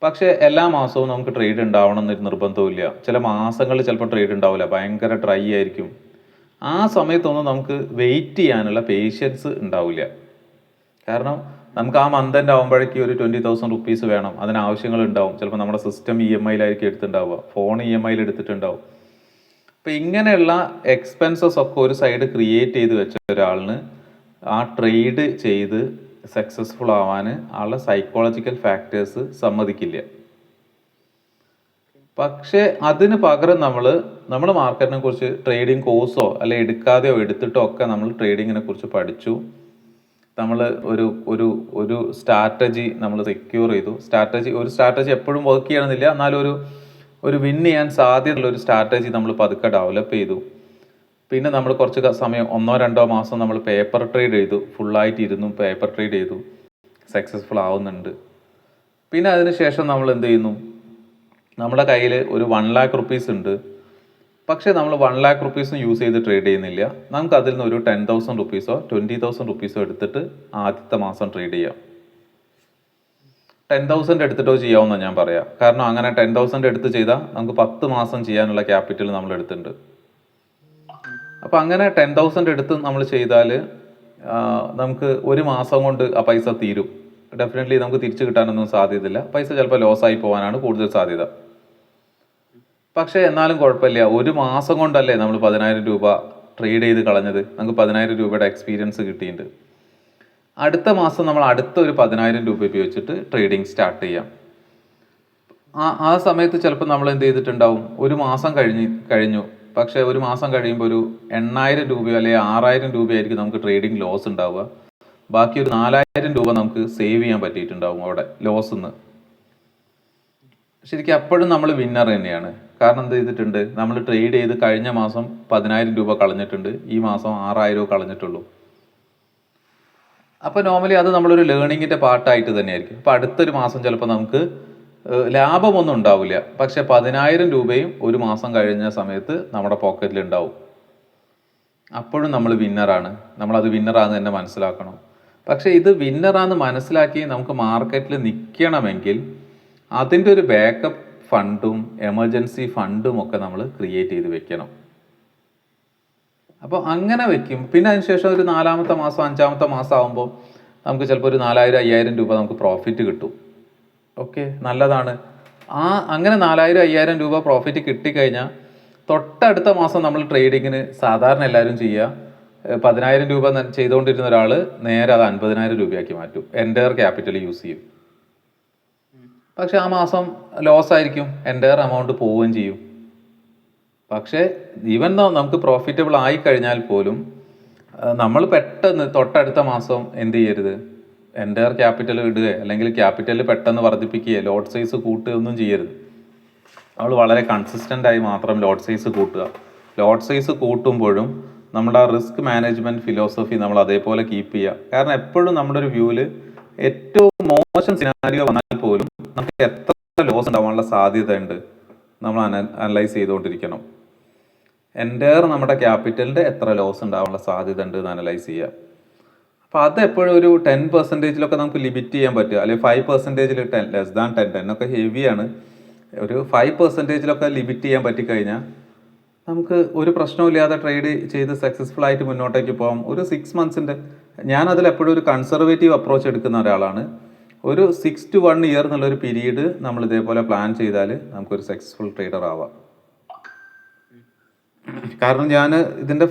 പക്ഷെ എല്ലാ മാസവും നമുക്ക് ട്രേഡ് ഉണ്ടാവണം എന്നൊരു നിർബന്ധമില്ല. ചില മാസങ്ങളിൽ ചിലപ്പോൾ ട്രേഡ് ഉണ്ടാവില്ല, ഭയങ്കര ഡ്രൈ ആയിരിക്കും. ആ സമയത്തൊന്നും നമുക്ക് വെയിറ്റ് ചെയ്യാനുള്ള പേഷ്യൻസ് ഉണ്ടാവില്ല. കാരണം നമുക്ക് ആ മന്ത് എൻഡ് ആകുമ്പോഴേക്കും ഒരു 20,000 റുപ്പീസ് വേണം, അതിന് ആവശ്യങ്ങൾ ഉണ്ടാവും. ചിലപ്പോൾ നമ്മുടെ സിസ്റ്റം EMI എടുത്തിട്ടുണ്ടാവുക, ഫോൺ EMI എടുത്തിട്ടുണ്ടാവും. അപ്പം ഇങ്ങനെയുള്ള എക്സ്പെൻസസ് ഒക്കെ ഒരു സൈഡ് ക്രിയേറ്റ് ചെയ്ത് വെച്ച ഒരാളിന് ആ ട്രേഡ് ചെയ്ത് സക്സസ്ഫുൾ ആവാൻ ആളുടെ സൈക്കോളജിക്കൽ ഫാക്ടേഴ്സ് സമ്മതിക്കില്ല. പക്ഷെ അതിന് പകരം നമ്മൾ മാർക്കറ്റിനെ കുറിച്ച് ട്രേഡിംഗ് കോഴ്സോ അല്ലെ എടുക്കാതെയോ എടുത്തിട്ടോ ഒക്കെ നമ്മൾ ട്രേഡിങ്ങിനെ കുറിച്ച് പഠിച്ചു. നമ്മൾ ഒരു സ്ട്രാറ്റജി നമ്മൾ സെക്യൂർ ചെയ്തു. ഒരു സ്ട്രാറ്റജി എപ്പോഴും വർക്ക് ചെയ്യണമെന്നില്ല, എന്നാലും ഒരു വിൻ ചെയ്യാൻ സാധ്യതയുള്ള ഒരു സ്ട്രാറ്റജി നമ്മൾ പതുക്കെ ഡെവലപ്പ് ചെയ്തു. പിന്നെ നമ്മൾ കുറച്ച് സമയം 1-2 മാസം നമ്മൾ പേപ്പർ ട്രേഡ് ചെയ്തു, ഫുള്ളായിട്ട് ഇരുന്നു പേപ്പർ ട്രേഡ് ചെയ്തു, സക്സസ്ഫുൾ ആവുന്നുണ്ട്. പിന്നെ അതിനുശേഷം നമ്മൾ എന്ത് ചെയ്യുന്നു, നമ്മുടെ കയ്യിൽ ഒരു 1 lakh റുപ്പീസ് ഉണ്ട്. പക്ഷേ നമ്മൾ 1 lakh റുപ്പീസും യൂസ് ചെയ്ത് ട്രേഡ് ചെയ്യുന്നില്ല. നമുക്ക് അതിൽ നിന്ന് ഒരു 10,000 റുപ്പീസോ 20,000 റുപ്പീസോ എടുത്തിട്ട് ആദ്യത്തെ മാസം ട്രേഡ് ചെയ്യാം. 10,000 എടുത്തിട്ടോ ചെയ്യാമെന്നാണ് ഞാൻ പറയാം. കാരണം അങ്ങനെ 10,000 എടുത്ത് ചെയ്താൽ നമുക്ക് 10 മാസം ചെയ്യാനുള്ള ക്യാപിറ്റൽ നമ്മൾ എടുത്തിട്ടുണ്ട്. അപ്പം അങ്ങനെ 10,000 എടുത്ത് നമ്മൾ ചെയ്താൽ നമുക്ക് ഒരു മാസം കൊണ്ട് ആ പൈസ തീരും. ഡെഫിനറ്റ്ലി നമുക്ക് തിരിച്ചു കിട്ടാനൊന്നും സാധ്യതയില്ല. പൈസ ചിലപ്പോൾ ലോസായി പോകാനാണ് കൂടുതൽ സാധ്യത. പക്ഷേ എന്നാലും കുഴപ്പമില്ല, ഒരു മാസം കൊണ്ടല്ലേ നമ്മൾ 10,000 രൂപ ട്രേഡ് ചെയ്ത് കളഞ്ഞത്. നമുക്ക് 10,000 രൂപയുടെ എക്സ്പീരിയൻസ് കിട്ടിയിട്ടുണ്ട്. അടുത്ത മാസം നമ്മൾ അടുത്ത ഒരു 10,000 രൂപ ഉപയോഗിച്ചിട്ട് ട്രേഡിങ് സ്റ്റാർട്ട് ചെയ്യാം. ആ സമയത്ത് ചിലപ്പോൾ നമ്മൾ എന്ത് ചെയ്തിട്ടുണ്ടാവും, ഒരു മാസം കഴിഞ്ഞു. പക്ഷേ ഒരു മാസം കഴിയുമ്പോൾ ഒരു 8,000 രൂപയോ അല്ലെങ്കിൽ 6,000 രൂപയായിരിക്കും നമുക്ക് ട്രേഡിംഗ് ലോസ് ഉണ്ടാവുക. ബാക്കി ഒരു 4,000 രൂപ നമുക്ക് സേവ് ചെയ്യാൻ പറ്റിയിട്ടുണ്ടാവും അവിടെ ലോസ് നിന്ന്. ശരിക്കും അപ്പോഴും നമ്മൾ വിന്നർ തന്നെയാണ്. കാരണം എന്ത് ചെയ്തിട്ടുണ്ട്, നമ്മൾ ട്രേഡ് ചെയ്ത് കഴിഞ്ഞ മാസം 10,000 രൂപ കളഞ്ഞിട്ടുണ്ട്, ഈ മാസം 6,000 കളഞ്ഞിട്ടുള്ളൂ. അപ്പോൾ നോർമലി അത് നമ്മളൊരു ലേണിങ്ങിൻ്റെ പാർട്ടായിട്ട് തന്നെയായിരിക്കും. അപ്പോൾ അടുത്തൊരു മാസം ചിലപ്പോൾ നമുക്ക് ലാഭമൊന്നും ഉണ്ടാവില്ല, പക്ഷെ 10,000 രൂപയും ഒരു മാസം കഴിഞ്ഞ സമയത്ത് നമ്മുടെ പോക്കറ്റിൽ ഉണ്ടാവും. അപ്പോഴും നമ്മൾ വിന്നറാണ്. നമ്മളത് വിന്നറാന്ന് തന്നെ മനസ്സിലാക്കണം. പക്ഷെ ഇത് വിന്നറാന്ന് മനസ്സിലാക്കി നമുക്ക് മാർക്കറ്റിൽ നിൽക്കണമെങ്കിൽ അതിൻ്റെ ഒരു ബാക്കപ്പ് ഫണ്ടും എമർജൻസി ഫണ്ടും ഒക്കെ നമ്മൾ ക്രിയേറ്റ് ചെയ്ത് വെക്കണം. അപ്പോൾ അങ്ങനെ വെക്കും. പിന്നെ അതിനുശേഷം ഒരു 4-ാമത്തെ മാസം 5-ാമത്തെ മാസം ആകുമ്പോൾ നമുക്ക് ചിലപ്പോൾ ഒരു 4,000-5,000 രൂപ നമുക്ക് പ്രോഫിറ്റ് കിട്ടും. ഓക്കെ, നല്ലതാണ്. അങ്ങനെ 4,000-5,000 രൂപ പ്രോഫിറ്റ് കിട്ടിക്കഴിഞ്ഞാൽ തൊട്ടടുത്ത മാസം നമ്മൾ ട്രേഡിങ്ങിന് സാധാരണ എല്ലാവരും ചെയ്യുക, 10,000 രൂപ ചെയ്തുകൊണ്ടിരുന്ന ഒരാൾ നേരെ അത് 50,000 രൂപയാക്കി മാറ്റും, എൻ്റയർ ക്യാപിറ്റൽ യൂസ് ചെയ്യും. പക്ഷെ ആ മാസം ലോസ് ആയിരിക്കും, എൻ്റയർ എമൗണ്ട് പോവുകയും ചെയ്യും. പക്ഷേ ഈവൻ ദോ നമുക്ക് പ്രോഫിറ്റബിൾ ആയി കഴിഞ്ഞാൽ പോലും നമ്മൾ പെട്ടെന്ന് തൊട്ടടുത്ത മാസം എന്ത് ചെയ്യരുത്, എൻ്റയർ ക്യാപിറ്റൽ ഇടുക അല്ലെങ്കിൽ ക്യാപിറ്റൽ പെട്ടെന്ന് വർദ്ധിപ്പിക്കുക, ലോട്ട് സൈസ് കൂട്ടുക ഒന്നും ചെയ്യരുത്. നമ്മൾ വളരെ കൺസിസ്റ്റൻ്റ് ആയി മാത്രം ലോട്ട് സൈസ് കൂട്ടുക. ലോട്ട് സൈസ് കൂട്ടുമ്പോഴും നമ്മുടെ ആ റിസ്ക് മാനേജ്മെൻറ്റ് ഫിലോസഫി നമ്മൾ അതേപോലെ കീപ്പ് ചെയ്യുക. കാരണം എപ്പോഴും നമ്മുടെ ഒരു വ്യൂവിൽ ഏറ്റവും മോശം സിനാരിയോ വന്നാൽ പോലും നമുക്ക് എത്ര ലോസ് ഉണ്ടാവാനുള്ള സാധ്യത ഉണ്ട് നമ്മൾ അനലൈസ് ചെയ്തുകൊണ്ടിരിക്കണം. എൻ്റയർ നമ്മുടെ ക്യാപിറ്റലിൻ്റെ എത്ര ലോസ് ഉണ്ടാവാനുള്ള സാധ്യത ഉണ്ട് എന്ന് അനലൈസ് ചെയ്യുക. അപ്പോൾ അത് എപ്പോഴും ഒരു 10% നമുക്ക് ലിമിറ്റ് ചെയ്യാൻ പറ്റുക, അല്ലെങ്കിൽ 5% ലെസ് ദാൻ 10 ഒക്കെ ഹെവിയാണ്. ഒരു 5% ലിമിറ്റ് ചെയ്യാൻ പറ്റിക്കഴിഞ്ഞാൽ നമുക്ക് ഒരു പ്രശ്നമില്ലാതെ ട്രേഡ് ചെയ്ത് സക്സസ്ഫുൾ ആയിട്ട് മുന്നോട്ടേക്ക് പോകാം. ഒരു 6 months ഞാനതിൽ എപ്പോഴും ഒരു കൺസർവേറ്റീവ് അപ്രോച്ച് എടുക്കുന്ന ഒരാളാണ്. ഒരു 6 to 1 year എന്നുള്ളൊരു പീരീഡ് നമ്മൾ ഇതേപോലെ പ്ലാൻ ചെയ്താൽ നമുക്കൊരു സക്സസ്ഫുൾ ട്രേഡർ ആവാം. കാരണം ഞാൻ ഇതിൻ്റെ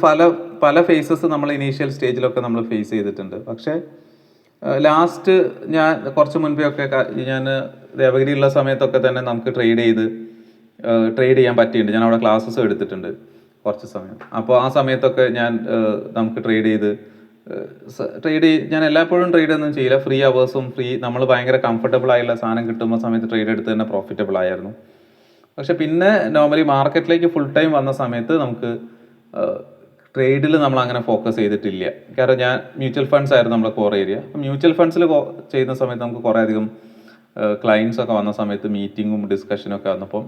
പല ഫേസസ് നമ്മൾ ഇനീഷ്യൽ സ്റ്റേജിലൊക്കെ നമ്മൾ ഫേസ് ചെയ്തിട്ടുണ്ട്. പക്ഷേ ലാസ്റ്റ് ഞാൻ കുറച്ച് മുൻപേ ഒക്കെ ഞാൻ ദേവഗിരിയുള്ള സമയത്തൊക്കെ തന്നെ നമുക്ക് ട്രേഡ് ചെയ്യാൻ പറ്റിയിട്ടുണ്ട്. ഞാൻ അവിടെ ക്ലാസ്സസ് എടുത്തിട്ടുണ്ട് കുറച്ച് സമയം. അപ്പോൾ ആ സമയത്തൊക്കെ നമുക്ക് ഞാൻ എല്ലായ്പ്പോഴും ട്രേഡ് ഒന്നും ചെയ്യില്ല. ഫ്രീ അവേഴ്സും നമ്മൾ ഭയങ്കര കംഫർട്ടബിൾ ആയുള്ള സാധനം കിട്ടുന്ന സമയത്ത് ട്രേഡ് എടുത്ത് തന്നെ പ്രോഫിറ്റബിൾ ആയിരുന്നു. പക്ഷെ പിന്നെ നോർമലി മാർക്കറ്റിലേക്ക് ഫുൾ ടൈം വന്ന സമയത്ത് നമുക്ക് ട്രേഡിൽ നമ്മൾ അങ്ങനെ ഫോക്കസ് ചെയ്തിട്ടില്ല. കാരണം ഞാൻ മ്യൂച്വൽ ഫണ്ട്സ് ആയിരുന്നു നമ്മുടെ കോർ ഏരിയ. അപ്പം മ്യൂച്വൽ ഫണ്ട്സിൽ ചെയ്യുന്ന സമയത്ത് നമുക്ക് കുറേ അധികം ക്ലയൻസ് ഒക്കെ വന്ന സമയത്ത് മീറ്റിങ്ങും ഡിസ്കഷനും ഒക്കെ വന്നപ്പം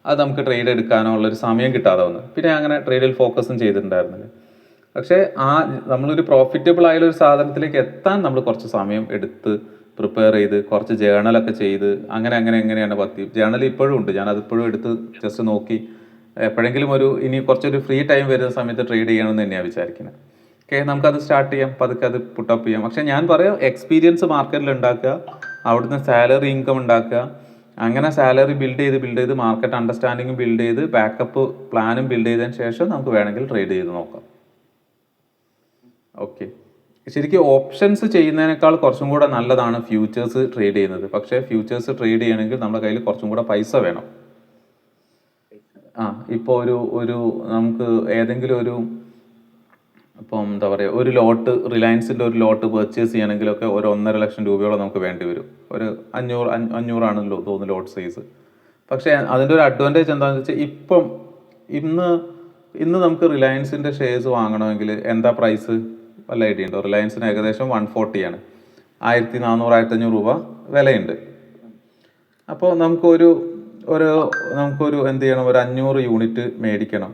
അത് നമുക്ക് ട്രേഡ് എടുക്കാനോ ഉള്ളൊരു സമയം കിട്ടാതെ വന്നു. പിന്നെ അങ്ങനെ ട്രേഡിൽ ഫോക്കസും ചെയ്തിട്ടുണ്ടായിരുന്നില്ല. പക്ഷേ നമ്മളൊരു പ്രോഫിറ്റബിൾ ആയൊരു സാധനത്തിലേക്ക് എത്താൻ നമ്മൾ കുറച്ച് സമയം എടുത്ത് പ്രിപ്പയർ ചെയ്ത് കുറച്ച് ജേണലൊക്കെ ചെയ്ത് എങ്ങനെയാണ് ജേണൽ ഇപ്പോഴും ഉണ്ട്. ഞാനതിപ്പോഴും എടുത്ത് ജസ്റ്റ് നോക്കി എപ്പോഴെങ്കിലും ഇനി കുറച്ചൊരു ഫ്രീ ടൈം വരുന്ന സമയത്ത് ട്രേഡ് ചെയ്യണമെന്ന് തന്നെയാണ് വിചാരിക്കുന്നത്. ഓക്കെ, നമുക്കത് സ്റ്റാർട്ട് ചെയ്യാം, പതുക്കെ അത് പുട്ടപ്പ് ചെയ്യാം. പക്ഷെ ഞാൻ പറയാം, എക്സ്പീരിയൻസ് മാർക്കറ്റിൽ ഉണ്ടാക്കുക, അവിടുന്ന് സാലറി ഇൻകം ഉണ്ടാക്കുക, അങ്ങനെ സാലറി ബിൽഡ് ചെയ്ത് മാർക്കറ്റ് അണ്ടർസ്റ്റാൻഡിങ്ങും ബിൽഡ് ചെയ്ത് ബാക്കപ്പ് പ്ലാനും ബിൽഡ് ചെയ്തതിന് ശേഷം നമുക്ക് വേണമെങ്കിൽ ട്രേഡ് ചെയ്ത് നോക്കാം. ഓക്കെ, ശരിക്കും ഓപ്ഷൻസ് ചെയ്യുന്നതിനേക്കാൾ കുറച്ചും കൂടെ നല്ലതാണ് ഫ്യൂച്ചേഴ്സ് ട്രേഡ് ചെയ്യുന്നത്. പക്ഷേ ഫ്യൂച്ചേഴ്സ് ട്രേഡ് ചെയ്യണമെങ്കിൽ നമ്മുടെ കയ്യിൽ കുറച്ചും കൂടെ പൈസ വേണം. ഇപ്പോൾ ഒരു നമുക്ക് ഏതെങ്കിലും ഇപ്പം എന്താ പറയുക, ഒരു ലോട്ട് റിലയൻസിൻ്റെ ഒരു ലോട്ട് പർച്ചേസ് ചെയ്യണമെങ്കിലൊക്കെ ഒരു 1.5 ലക്ഷം രൂപയോളം നമുക്ക് വേണ്ടി വരും. ഒരു 500 തോന്നുന്നു ലോട്ട് സൈസ്. പക്ഷേ അതിൻ്റെ ഒരു അഡ്വാൻറ്റേജ് എന്താണെന്ന് വെച്ചാൽ ഇന്ന് നമുക്ക് റിലയൻസിൻ്റെ ഷെയർസ് വാങ്ങണമെങ്കിൽ എന്താ പ്രൈസ് വല്ല ഐഡിയ ഉണ്ടോ? റിലയൻസിന് ഏകദേശം 140 ആണ്, 1400-1500 രൂപ വിലയുണ്ട്. അപ്പോൾ നമുക്കൊരു എന്ത് ചെയ്യണം, ഒരു 500 യൂണിറ്റ് മേടിക്കണം.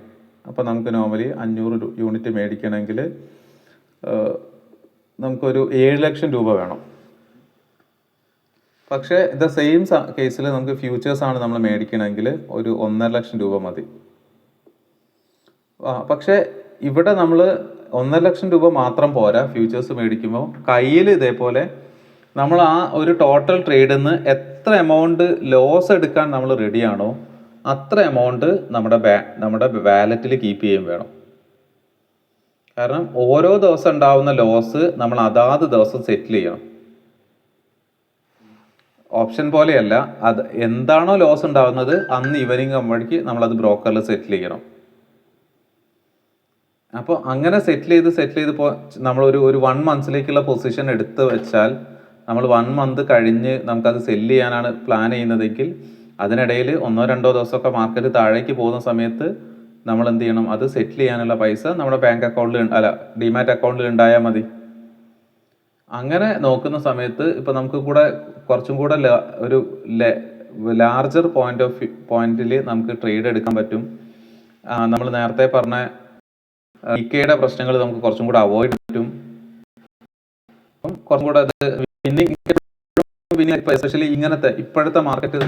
അപ്പോൾ നമുക്ക് നോർമലി 500 യൂണിറ്റ് മേടിക്കണമെങ്കിൽ നമുക്കൊരു 7 ലക്ഷം രൂപ വേണം. പക്ഷേ സെയിം കേസിൽ നമുക്ക് ഫ്യൂച്ചേഴ്സാണ് നമ്മൾ മേടിക്കണമെങ്കിൽ ഒരു 1.5 ലക്ഷം രൂപ മതി. പക്ഷേ ഇവിടെ നമ്മൾ 1.5 ലക്ഷം രൂപ മാത്രം പോരാ. ഫ്യൂച്ചേഴ്സ് മേടിക്കുമ്പോൾ കയ്യിൽ ഇതേപോലെ നമ്മൾ ഒരു ടോട്ടൽ ട്രേഡിൽ നിന്ന് എത്ര എമൗണ്ട് ലോസ് എടുക്കാൻ നമ്മൾ റെഡിയാണോ അത്ര എമൗണ്ട് നമ്മുടെ വാലറ്റിൽ കീപ്പ് ചെയ്യുകയും വേണം. കാരണം ഓരോ ദിവസം ഉണ്ടാവുന്ന ലോസ് നമ്മൾ അതാത് ദിവസം സെറ്റിൽ ചെയ്യണം. ഓപ്ഷൻ പോലെയല്ല, അത് എന്താണോ ലോസ് ഉണ്ടാവുന്നത് അന്ന് ഈവനിങ് ആകുമ്പോഴേക്ക് നമ്മളത് ബ്രോക്കറിൽ സെറ്റിൽ ചെയ്യണം. അപ്പോൾ അങ്ങനെ സെറ്റിൽ ചെയ്ത് നമ്മളൊരു 1 മന്ത്സിലേക്കുള്ള പൊസിഷൻ എടുത്ത് വെച്ചാൽ നമ്മൾ 1 മന്ത് കഴിഞ്ഞ് നമുക്കത് സെല്ല് ചെയ്യാനാണ് പ്ലാൻ ചെയ്യുന്നതെങ്കിൽ അതിനിടയിൽ 1-2 ദിവസമൊക്കെ മാർക്കറ്റ് താഴേക്ക് പോകുന്ന സമയത്ത് നമ്മൾ എന്ത് ചെയ്യണം, അത് സെറ്റിൽ ചെയ്യാനുള്ള പൈസ നമ്മുടെ ബാങ്ക് അക്കൗണ്ടിൽ ഡിമാറ്റ് അക്കൗണ്ടിൽ ഉണ്ടായാൽ മതി. അങ്ങനെ നോക്കുന്ന സമയത്ത് ഇപ്പം നമുക്ക് കുറച്ചും കൂടെ ഒരു ലാർജർ പോയിന്റിൽ നമുക്ക് ട്രേഡ് എടുക്കാൻ പറ്റും. നമ്മൾ നേരത്തെ പറഞ്ഞ ഇക്കയുടെ പ്രശ്നങ്ങൾ നമുക്ക് കുറച്ചും കൂടെ അവോയ്ഡ് പറ്റും. കുറച്ചും കൂടെ എസ്പെഷ്യലി ഇങ്ങനത്തെ ഇപ്പോഴത്തെ മാർക്കറ്റിലെ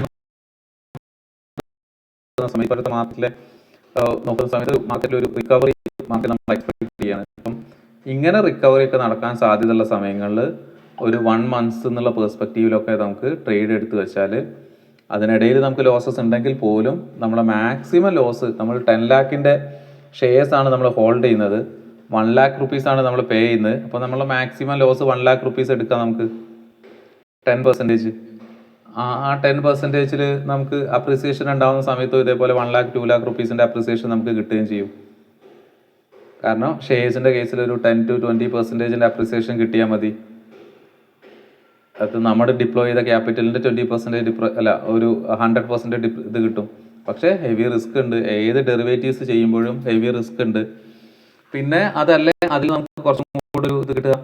നോക്കുന്ന സമയത്ത് മാർക്കറ്റിൽ ഒരു റിക്കവറി നമ്മൾ എക്സ്പെക്ട് ചെയ്യാണ്. അപ്പം ഇങ്ങനെ റിക്കവറി ഒക്കെ നടക്കാൻ സാധ്യതയുള്ള സമയങ്ങളിൽ ഒരു 1 മന്ത്സ് എന്നുള്ള പെർസ്പെക്റ്റീവിലൊക്കെ നമുക്ക് ട്രേഡ് എടുത്ത് വെച്ചാൽ അതിനിടയിൽ നമുക്ക് ലോസസ് ഉണ്ടെങ്കിൽ പോലും നമ്മളെ മാക്സിമം ലോസ്, നമ്മൾ 10 ലാഖിൻ്റെ ഷെയർസ് ആണ് നമ്മൾ ഹോൾഡ് ചെയ്യുന്നത്, 1 ലാഖ് റുപ്പീസ് നമ്മൾ പേ ചെയ്യുന്നത്. അപ്പോൾ നമ്മളെ മാക്സിമം ലോസ് 1 ലാഖ് റുപ്പീസ് എടുക്കാം നമുക്ക് 10%. ആ 10%-ൽ നമുക്ക് അപ്രിസിയേഷൻ ഉണ്ടാകുന്ന സമയത്തും ഇതേപോലെ 1 ലാഖ് 2 ലാഖ് റുപ്പീസിൻ്റെ അപ്രിസിയേഷൻ നമുക്ക് കിട്ടുകയും ചെയ്യും. കാരണം ഷെയർസിൻ്റെ കേസിൽ ഒരു 10-20% അപ്രിസിയേഷൻ കിട്ടിയാൽ മതി. അത് നമ്മുടെ ഡിപ്ലോയ് ചെയ്ത ക്യാപിറ്റലിൻ്റെ 20% ഒരു 100% ഇത് കിട്ടും. പക്ഷേ ഹെവി റിസ്ക് ഉണ്ട്. ഏത് ഡെറിവേറ്റീവ്സ് ചെയ്യുമ്പോഴും ഹെവി റിസ്ക് ഉണ്ട്. പിന്നെ അതിൽ നമുക്ക് കുറച്ചും കൂടെ ഇത് കിട്ടുക,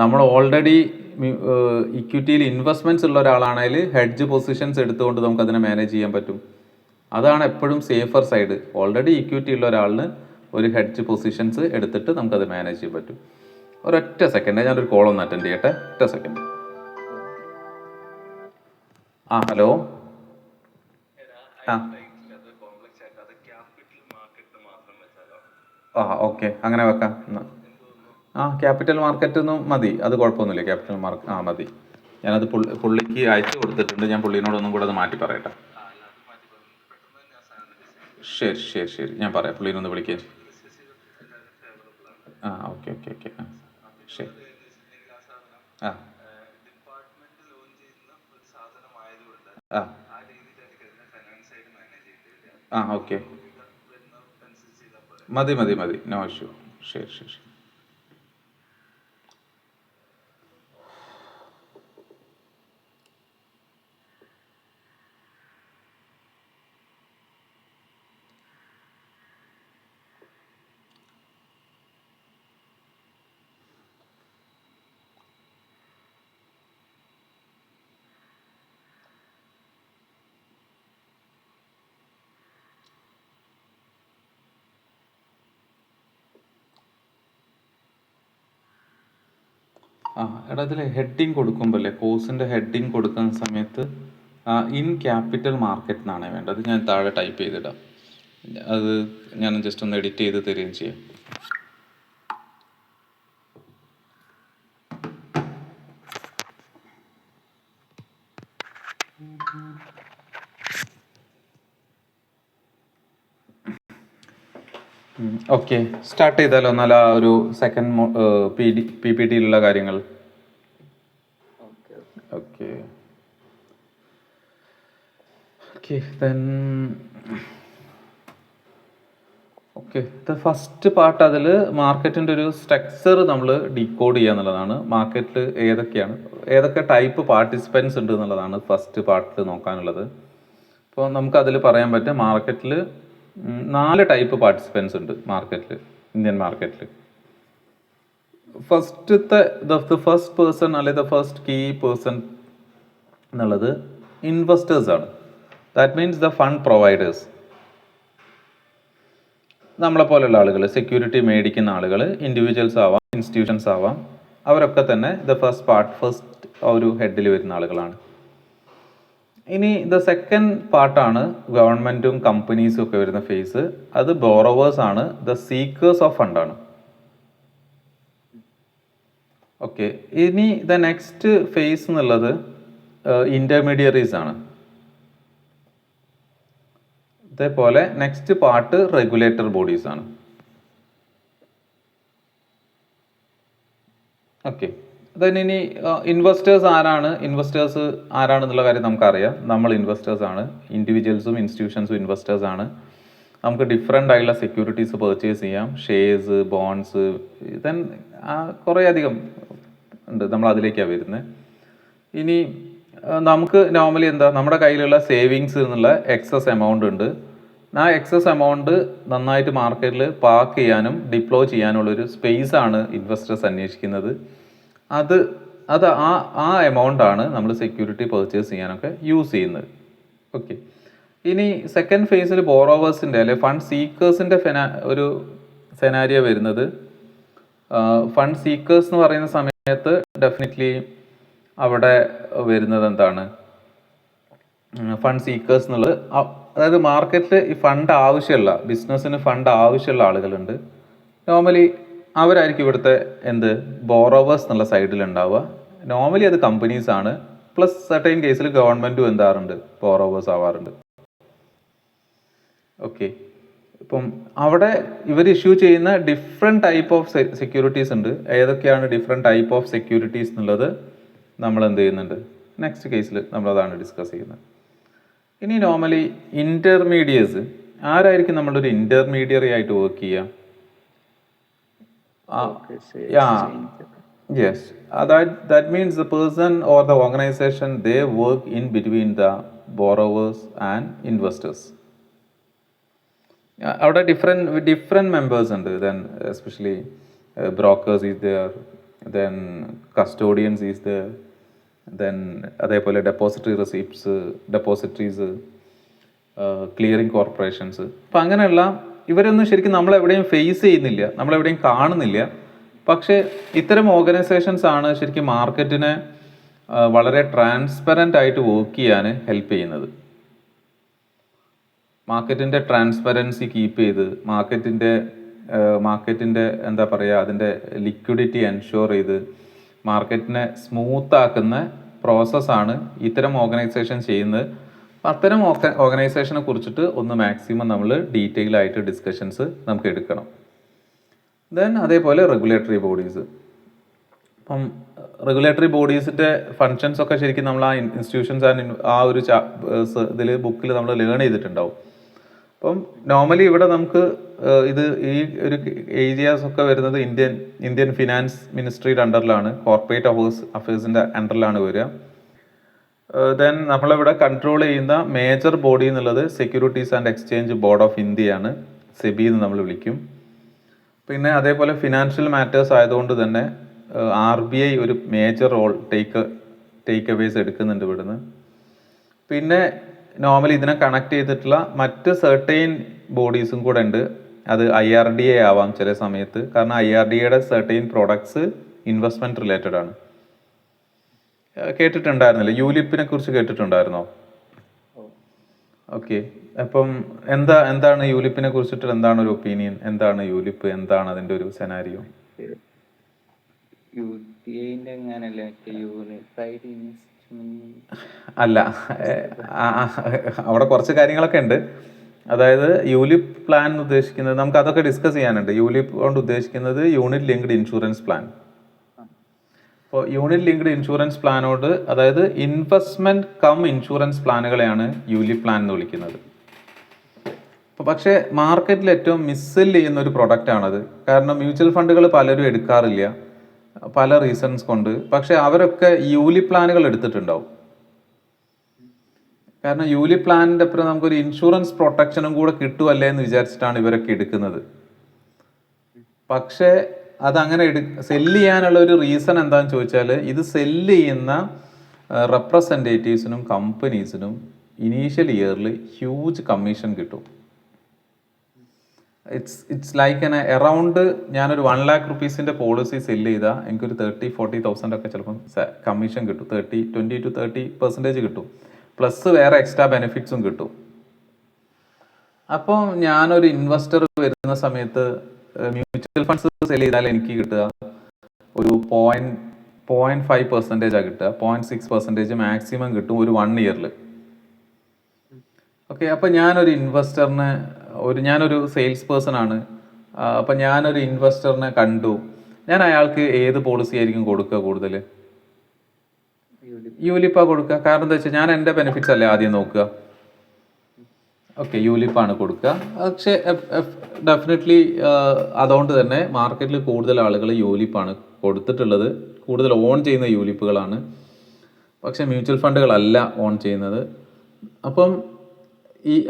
നമ്മൾ ഓൾറെഡി ഇക്വിറ്റിയിൽ ഇൻവെസ്റ്റ്മെന്റ്സ് ഉള്ള ഒരാളാണെങ്കിൽ ഹെഡ്ജ് പൊസിഷൻസ് എടുത്തുകൊണ്ട് നമുക്ക് അതിനെ മാനേജ് ചെയ്യാൻ പറ്റും. അതാണ് എപ്പോഴും സേഫർ സൈഡ്. ഓൾറെഡി ഇക്വിറ്റി ഉള്ള ഒരാളിന് ഒരു ഹെഡ്ജ് പൊസിഷൻസ് എടുത്തിട്ട് നമുക്കത് മാനേജ് ചെയ്യാൻ പറ്റും. ഒരൊറ്റ സെക്കൻഡ്, ഞാനൊരു കോൾ ഒന്ന് അറ്റൻഡ് ചെയ്യട്ടെ. ഒറ്റ സെക്കൻഡ്. ഹലോ. ഓക്കെ, അങ്ങനെ വെക്കാം. ക്യാപിറ്റൽ മാർക്കറ്റ് ഒന്നും മതി, അത് കുഴപ്പമൊന്നുമില്ല. ക്യാപിറ്റൽ മാർക്കറ്റ് മതി. ഞാനത് പുള്ളിക്ക് അയച്ചു കൊടുത്തിട്ടുണ്ട്. ഞാൻ പുള്ളിനോടൊന്നും കൂടെ അത് മാറ്റി പറയട്ടെ. ശരി, ഞാൻ പറയാം. പുള്ളിനൊന്ന് വിളിക്കാൻ. ഓക്കെ. ശരി. ഓക്കെ, മതി. No issue. ശരി. എടാ ഇതിൽ ഹെഡിങ് കൊടുക്കുമ്പോൾ അല്ലേ, കോഴ്സിൻ്റെ ഹെഡിങ് കൊടുക്കുന്ന സമയത്ത് ഇൻ ക്യാപിറ്റൽ മാർക്കറ്റ് എന്നാണ് വേണ്ടത്. ഞാൻ താഴെ ടൈപ്പ് ചെയ്തിടാം. അത് ഞാൻ ജസ്റ്റ് ഒന്ന് എഡിറ്റ് ചെയ്ത് തരികയും ചെയ്യാം. ഓക്കെ, സ്റ്റാർട്ട് ചെയ്താലോ എന്നാൽ ആ ഒരു സെക്കൻഡ് പി പി ടിയിലുള്ള കാര്യങ്ങൾ. ഓക്കെ ദെൻ ഫസ്റ്റ് പാർട്ട് അതിൽ മാർക്കറ്റിൻ്റെ ഒരു സ്ട്രക്ചർ നമ്മൾ ഡീകോഡ് ചെയ്യുക എന്നുള്ളതാണ്. മാർക്കറ്റിൽ ഏതൊക്കെ ടൈപ്പ് പാർട്ടിസിപ്പൻസ് ഉണ്ട് എന്നുള്ളതാണ് ഫസ്റ്റ് പാർട്ടിൽ നോക്കാനുള്ളത്. അപ്പോൾ നമുക്കതിൽ പറയാൻ പറ്റും മാർക്കറ്റിൽ 4 ടൈപ്പ് പാർട്ടിസിപ്പൻസ് ഉണ്ട് ഇന്ത്യൻ മാർക്കറ്റിൽ. ഫസ്റ്റ് പേഴ്സൺ അല്ലെങ്കിൽ ഫസ്റ്റ് കീ പേഴ്സൺ എന്നുള്ളത് ഇൻവെസ്റ്റേഴ്സ് ആണ്. That means the fund providers. നമ്മളെ പോലെയുള്ള ആളുകൾ, സെക്യൂരിറ്റി മേടിക്കുന്ന ആളുകൾ, ഇൻഡിവിജ്വൽസ് ആവാം, ഇൻസ്റ്റിറ്റ്യൂഷൻസ് ആവാം, അവരൊക്കെ തന്നെ ഫസ്റ്റ് ഒരു ഹെഡിൽ വരുന്ന ആളുകളാണ്. ഇനി സെക്കൻഡ് പാർട്ടാണ് ഗവൺമെൻറ്റും കമ്പനീസും ഒക്കെ വരുന്ന ഫേസ്. അത് ബോറോവേഴ്സ് ആണ്, സീക്കേഴ്സ് ഓഫ് ഫണ്ടാണ്. ഓക്കെ, ഇനി നെക്സ്റ്റ് ഫേസ് എന്നുള്ളത് ഇൻ്റർമീഡിയറീസ് ആണ്. അതേപോലെ നെക്സ്റ്റ് പാർട്ട് റെഗുലേറ്റർ ബോഡീസ് ആണ്. ഓക്കെ, ഇനി ഇൻവെസ്റ്റേഴ്സ് ആരാണെന്നുള്ള കാര്യം നമുക്കറിയാം. നമ്മൾ ഇൻവെസ്റ്റേഴ്സ് ആണ്, ഇൻഡിവിജ്വൽസും ഇൻസ്റ്റിറ്റ്യൂഷൻസും ഇൻവെസ്റ്റേഴ്സ് ആണ്. നമുക്ക് ഡിഫറെൻ്റ് ആയിട്ടുള്ള സെക്യൂരിറ്റീസ് പർച്ചേസ് ചെയ്യാം, ഷെയർസ്, ബോൺഡ്സ്, കുറേ അധികം ഉണ്ട്. നമ്മൾ അതിലേക്കാണ് വരുന്നത്. ഇനി നമുക്ക് നോർമലി നമ്മുടെ കയ്യിലുള്ള സേവിങ്സ് എന്നുള്ള എക്സസ് എമൗണ്ട് ഉണ്ട്. ആ എക്സസ് എമൗണ്ട് നന്നായിട്ട് മാർക്കറ്റിൽ പാർക്ക് ചെയ്യാനും ഡിപ്ലോയ് ചെയ്യാനുള്ളൊരു സ്പേസ് ആണ് ഇൻവെസ്റ്റേഴ്സ് അന്വേഷിക്കുന്നത്. അത് ആ എമൗണ്ട് ആണ് നമ്മൾ സെക്യൂരിറ്റി പർച്ചേസ് ചെയ്യാനൊക്കെ യൂസ് ചെയ്യുന്നത്. ഓക്കെ, ഇനി സെക്കൻഡ് ഫേസിൽ ബോറോവേഴ്സിൻ്റെ അല്ലെങ്കിൽ ഫണ്ട് സീക്കേഴ്സിൻ്റെ ഒരു സെനാരിയോ വരുന്നത്. ഫണ്ട് സീക്കേഴ്സ് എന്ന് പറയുന്ന സമയത്ത് ഡെഫിനറ്റ്ലി അവിടെ വരുന്നത് എന്താണ്, ഫണ്ട് സീക്കേഴ്സ് എന്നുള്ളത് അതായത് മാർക്കറ്റിൽ ഈ ഫണ്ട് ആവശ്യമുള്ള, ബിസിനസ്സിന് ഫണ്ട് ആവശ്യമുള്ള ആളുകളുണ്ട്. നോർമലി അവരായിരിക്കും ഇവിടുത്തെ ബോറോവേഴ്സ് എന്നുള്ള സൈഡിൽ ഉണ്ടാവുക. നോർമലി അത് കമ്പനീസ് ആണ്, പ്ലസ് സർട്ടൈൻ കേസിൽ ഗവൺമെൻറ്റും എന്താറുണ്ട്, ബോറോവേഴ്സ് ആവാറുണ്ട്. ഓക്കെ, ഇപ്പം അവിടെ ഇവർ ഇഷ്യൂ ചെയ്യുന്ന ഡിഫറെൻറ്റ് ടൈപ്പ് ഓഫ് സെക്യൂരിറ്റീസ് ഉണ്ട്. ഏതൊക്കെയാണ് ഡിഫറെൻറ്റ് ടൈപ്പ് ഓഫ് സെക്യൂരിറ്റീസ് എന്നുള്ളത് നമ്മൾ ചെയ്യുന്നുണ്ട് നെക്സ്റ്റ് കേസിൽ നമ്മളതാണ് ഡിസ്കസ് ചെയ്യുന്നത്. ഇനി നോർമലി ഇൻ്റർമീഡിയേറ്റ്സ് ആരായിരിക്കും നമ്മളൊരു ഇൻ്റർമീഡിയറി ആയിട്ട് വർക്ക് ചെയ്യുക? Yes, that means the person or the organization, they work in between the borrowers and investors. അവിടെ different members ഉണ്ട്. Then especially brokers is there, then custodians is there, then അതേപോലെ depository receipts, depositories, clearing corporations. അപ്പം അങ്ങനെയുള്ള ഇവരൊന്നും ശരിക്കും നമ്മളെവിടെയും face ചെയ്യുന്നില്ല, നമ്മളെവിടെയും കാണുന്നില്ല. പക്ഷേ ഇത്തരം ഓർഗനൈസേഷൻസ് ആണ് ശരിക്കും മാർക്കറ്റിനെ വളരെ ട്രാൻസ്പെറൻ്റ് ആയിട്ട് വർക്ക് ചെയ്യാൻ ഹെൽപ്പ് ചെയ്യുന്നത്. മാർക്കറ്റിൻ്റെ ട്രാൻസ്പെറൻസി കീപ്പ് ചെയ്ത് മാർക്കറ്റിൻ്റെ എന്താ പറയുക, അതിൻ്റെ ലിക്വിഡിറ്റി എൻഷുർ ചെയ്ത് മാർക്കറ്റിനെ സ്മൂത്ത് ആക്കുന്ന പ്രോസസ്സാണ് ഇത്തരം ഓർഗനൈസേഷൻ ചെയ്യുന്നത്. അത്തരം ഓർഗനൈസേഷനെ കുറിച്ചിട്ട് ഒന്ന് മാക്സിമം നമ്മൾ ഡീറ്റെയിൽ ആയിട്ട് ഡിസ്കഷൻസ് നമുക്ക് എടുക്കണം. ദെൻ അതേപോലെ റെഗുലേറ്ററി ബോഡീസ്. അപ്പം റെഗുലേറ്ററി ബോഡീസിൻ്റെ ഫങ്ഷൻസ് ഒക്കെ ശരിക്കും നമ്മൾ ആ ഇൻസ്റ്റിറ്റ്യൂഷൻസ് ആൻഡ് ആ ഒരു ഇതിൽ ബുക്കിൽ നമ്മൾ ലേൺ ചെയ്തിട്ടുണ്ടാവും. അപ്പം നോർമലി ഇവിടെ നമുക്ക് ഈ ഒരു ഏരിയാസ് ഒക്കെ വരുന്നത് ഇന്ത്യൻ ഫിനാൻസ് മിനിസ്ട്രിയുടെ അണ്ടറിലാണ്, കോർപ്പറേറ്റ് അഫയേഴ്സിൻ്റെ അണ്ടറിലാണ് വരിക. ദെൻ നമ്മളിവിടെ കൺട്രോൾ ചെയ്യുന്ന മേജർ ബോഡി എന്നുള്ളത് securities and exchange board of ഇന്ത്യയാണ്, സെബി എന്ന് നമ്മൾ വിളിക്കും. പിന്നെ അതേപോലെ ഫിനാൻഷ്യൽ മാറ്റേഴ്സ് ആയതുകൊണ്ട് തന്നെ RBI ഒരു മേജർ റോൾ ടേക്ക് അവേസ് എടുക്കുന്നുണ്ട് ഇവിടുന്ന്. പിന്നെ നോർമലി ഇതിനെ കണക്ട് ചെയ്തിട്ടുള്ള മറ്റ് സെർട്ടൈൻ ബോഡീസും കൂടെ ഉണ്ട്. അത് IRDA ആവാം ചില സമയത്ത്, കാരണം IRDAയുടെ സെർട്ടൈൻ പ്രോഡക്ട്സ് ഇൻവെസ്റ്റ്മെൻറ്റ് റിലേറ്റഡ് ആണ്. കേട്ടിട്ടുണ്ടായിരുന്നില്ല, യൂലിപ്പിനെ കുറിച്ച് കേട്ടിട്ടുണ്ടായിരുന്നോ? ഓക്കെ. അപ്പം എന്താണ് യൂലിപ്പിനെ കുറിച്ചിട്ട് എന്താണ് ഒരു ഒപ്പീനിയൻ? എന്താണ് യൂലിപ്പ്? എന്താണ് അതിന്റെ ഒരു സെനാരിയോ? അല്ല, അവിടെ കുറച്ച് കാര്യങ്ങളൊക്കെ ഉണ്ട്. അതായത് യൂലിപ്പ് പ്ലാൻ ഉദ്ദേശിക്കുന്നത്, നമുക്ക് അതൊക്കെ ഡിസ്കസ് ചെയ്യാനുണ്ട്. യൂലിപ്പ് കൊണ്ട് ഉദ്ദേശിക്കുന്നത് യൂണിറ്റ് ലിങ്ക്ഡ് ഇൻഷുറൻസ് പ്ലാൻ. അപ്പോൾ യൂണിറ്റ് ലിങ്ക്ഡ് ഇൻഷുറൻസ് പ്ലാനോട്, അതായത് ഇൻവെസ്റ്റ്മെന്റ് കം ഇൻഷുറൻസ് പ്ലാനുകളെയാണ് യൂലിപ്പ് പ്ലാൻ എന്ന് വിളിക്കുന്നത്. അപ്പോൾ പക്ഷേ മാർക്കറ്റിൽ ഏറ്റവും മിസ്സെല് ചെയ്യുന്ന ഒരു പ്രൊഡക്റ്റ് ആണത്. കാരണം മ്യൂച്വൽ ഫണ്ടുകൾ പലരും എടുക്കാറില്ല, പല റീസൺസ് കൊണ്ട്. പക്ഷെ അവരൊക്കെ യൂലിപ്പ് പ്ലാനുകൾ എടുത്തിട്ടുണ്ടാവും. കാരണം യൂലിപ്പ് പ്ലാനിന്റെ അപ്പുറം നമുക്കൊരു ഇൻഷുറൻസ് പ്രൊട്ടക്ഷനും കൂടെ കിട്ടുമല്ലേ എന്ന് വിചാരിച്ചിട്ടാണ് ഇവരൊക്കെ എടുക്കുന്നത്. പക്ഷേ അതങ്ങനെ സെല്ല് ചെയ്യാനുള്ള ഒരു റീസൺ എന്താണെന്ന് ചോദിച്ചാൽ, ഇത് സെല്ല് ചെയ്യുന്ന റെപ്രസെൻറ്റേറ്റീവ്സിനും കമ്പനീസിനും ഇനീഷ്യൽ ഇയറിൽ ഹ്യൂജ് കമ്മീഷൻ കിട്ടും. ഇറ്റ്സ് ലൈക്ക് അറൗണ്ട്, ഞാനൊരു 1 lakh rupees പോളിസി സെല്ല് ചെയ്താൽ എനിക്കൊരു 30,000-40,000 ഒക്കെ ചിലപ്പം കമ്മീഷൻ കിട്ടും. 20-30% കിട്ടും. പ്ലസ് വേറെ എക്സ്ട്രാ ബെനിഫിറ്റ്സും കിട്ടും. അപ്പോൾ ഞാനൊരു ഇൻവെസ്റ്റർ വരുന്ന സമയത്ത് മ്യൂച്വൽ ഫണ്ട്സ് സെല് ചെയ്താൽ എനിക്ക് കിട്ടുക ഒരു 0.5% കിട്ടുക. 0.6% മാക്സിമം കിട്ടും ഒരു 1 year. ഓക്കെ. അപ്പം ഞാനൊരു ഇൻവെസ്റ്ററിനെ, ഞാനൊരു സെയിൽസ് പേഴ്സൺ ആണ്. അപ്പം ഞാനൊരു ഇൻവെസ്റ്ററിനെ കണ്ടു. ഞാൻ അയാൾക്ക് ഏത് പോളിസി ആയിരിക്കും കൊടുക്കുക? കൂടുതൽ യൂലിപ്പാ കൊടുക്കുക. കാരണം എന്താ വെച്ചാൽ ഞാൻ എൻ്റെ ബെനിഫിറ്റ്സ് അല്ലേ ആദ്യം നോക്കുക. ഓക്കെ, യൂലിപ്പാണ് കൊടുക്കുക. പക്ഷേ ഡെഫിനറ്റ്ലി അതുകൊണ്ട് തന്നെ മാർക്കറ്റിൽ കൂടുതൽ ആളുകൾ യൂലിപ്പാണ് കൊടുത്തിട്ടുള്ളത്. കൂടുതൽ ഓൺ ചെയ്യുന്ന യൂലിപ്പുകളാണ്. പക്ഷേ മ്യൂച്വൽ ഫണ്ടുകളല്ല ഓൺ ചെയ്യുന്നത്.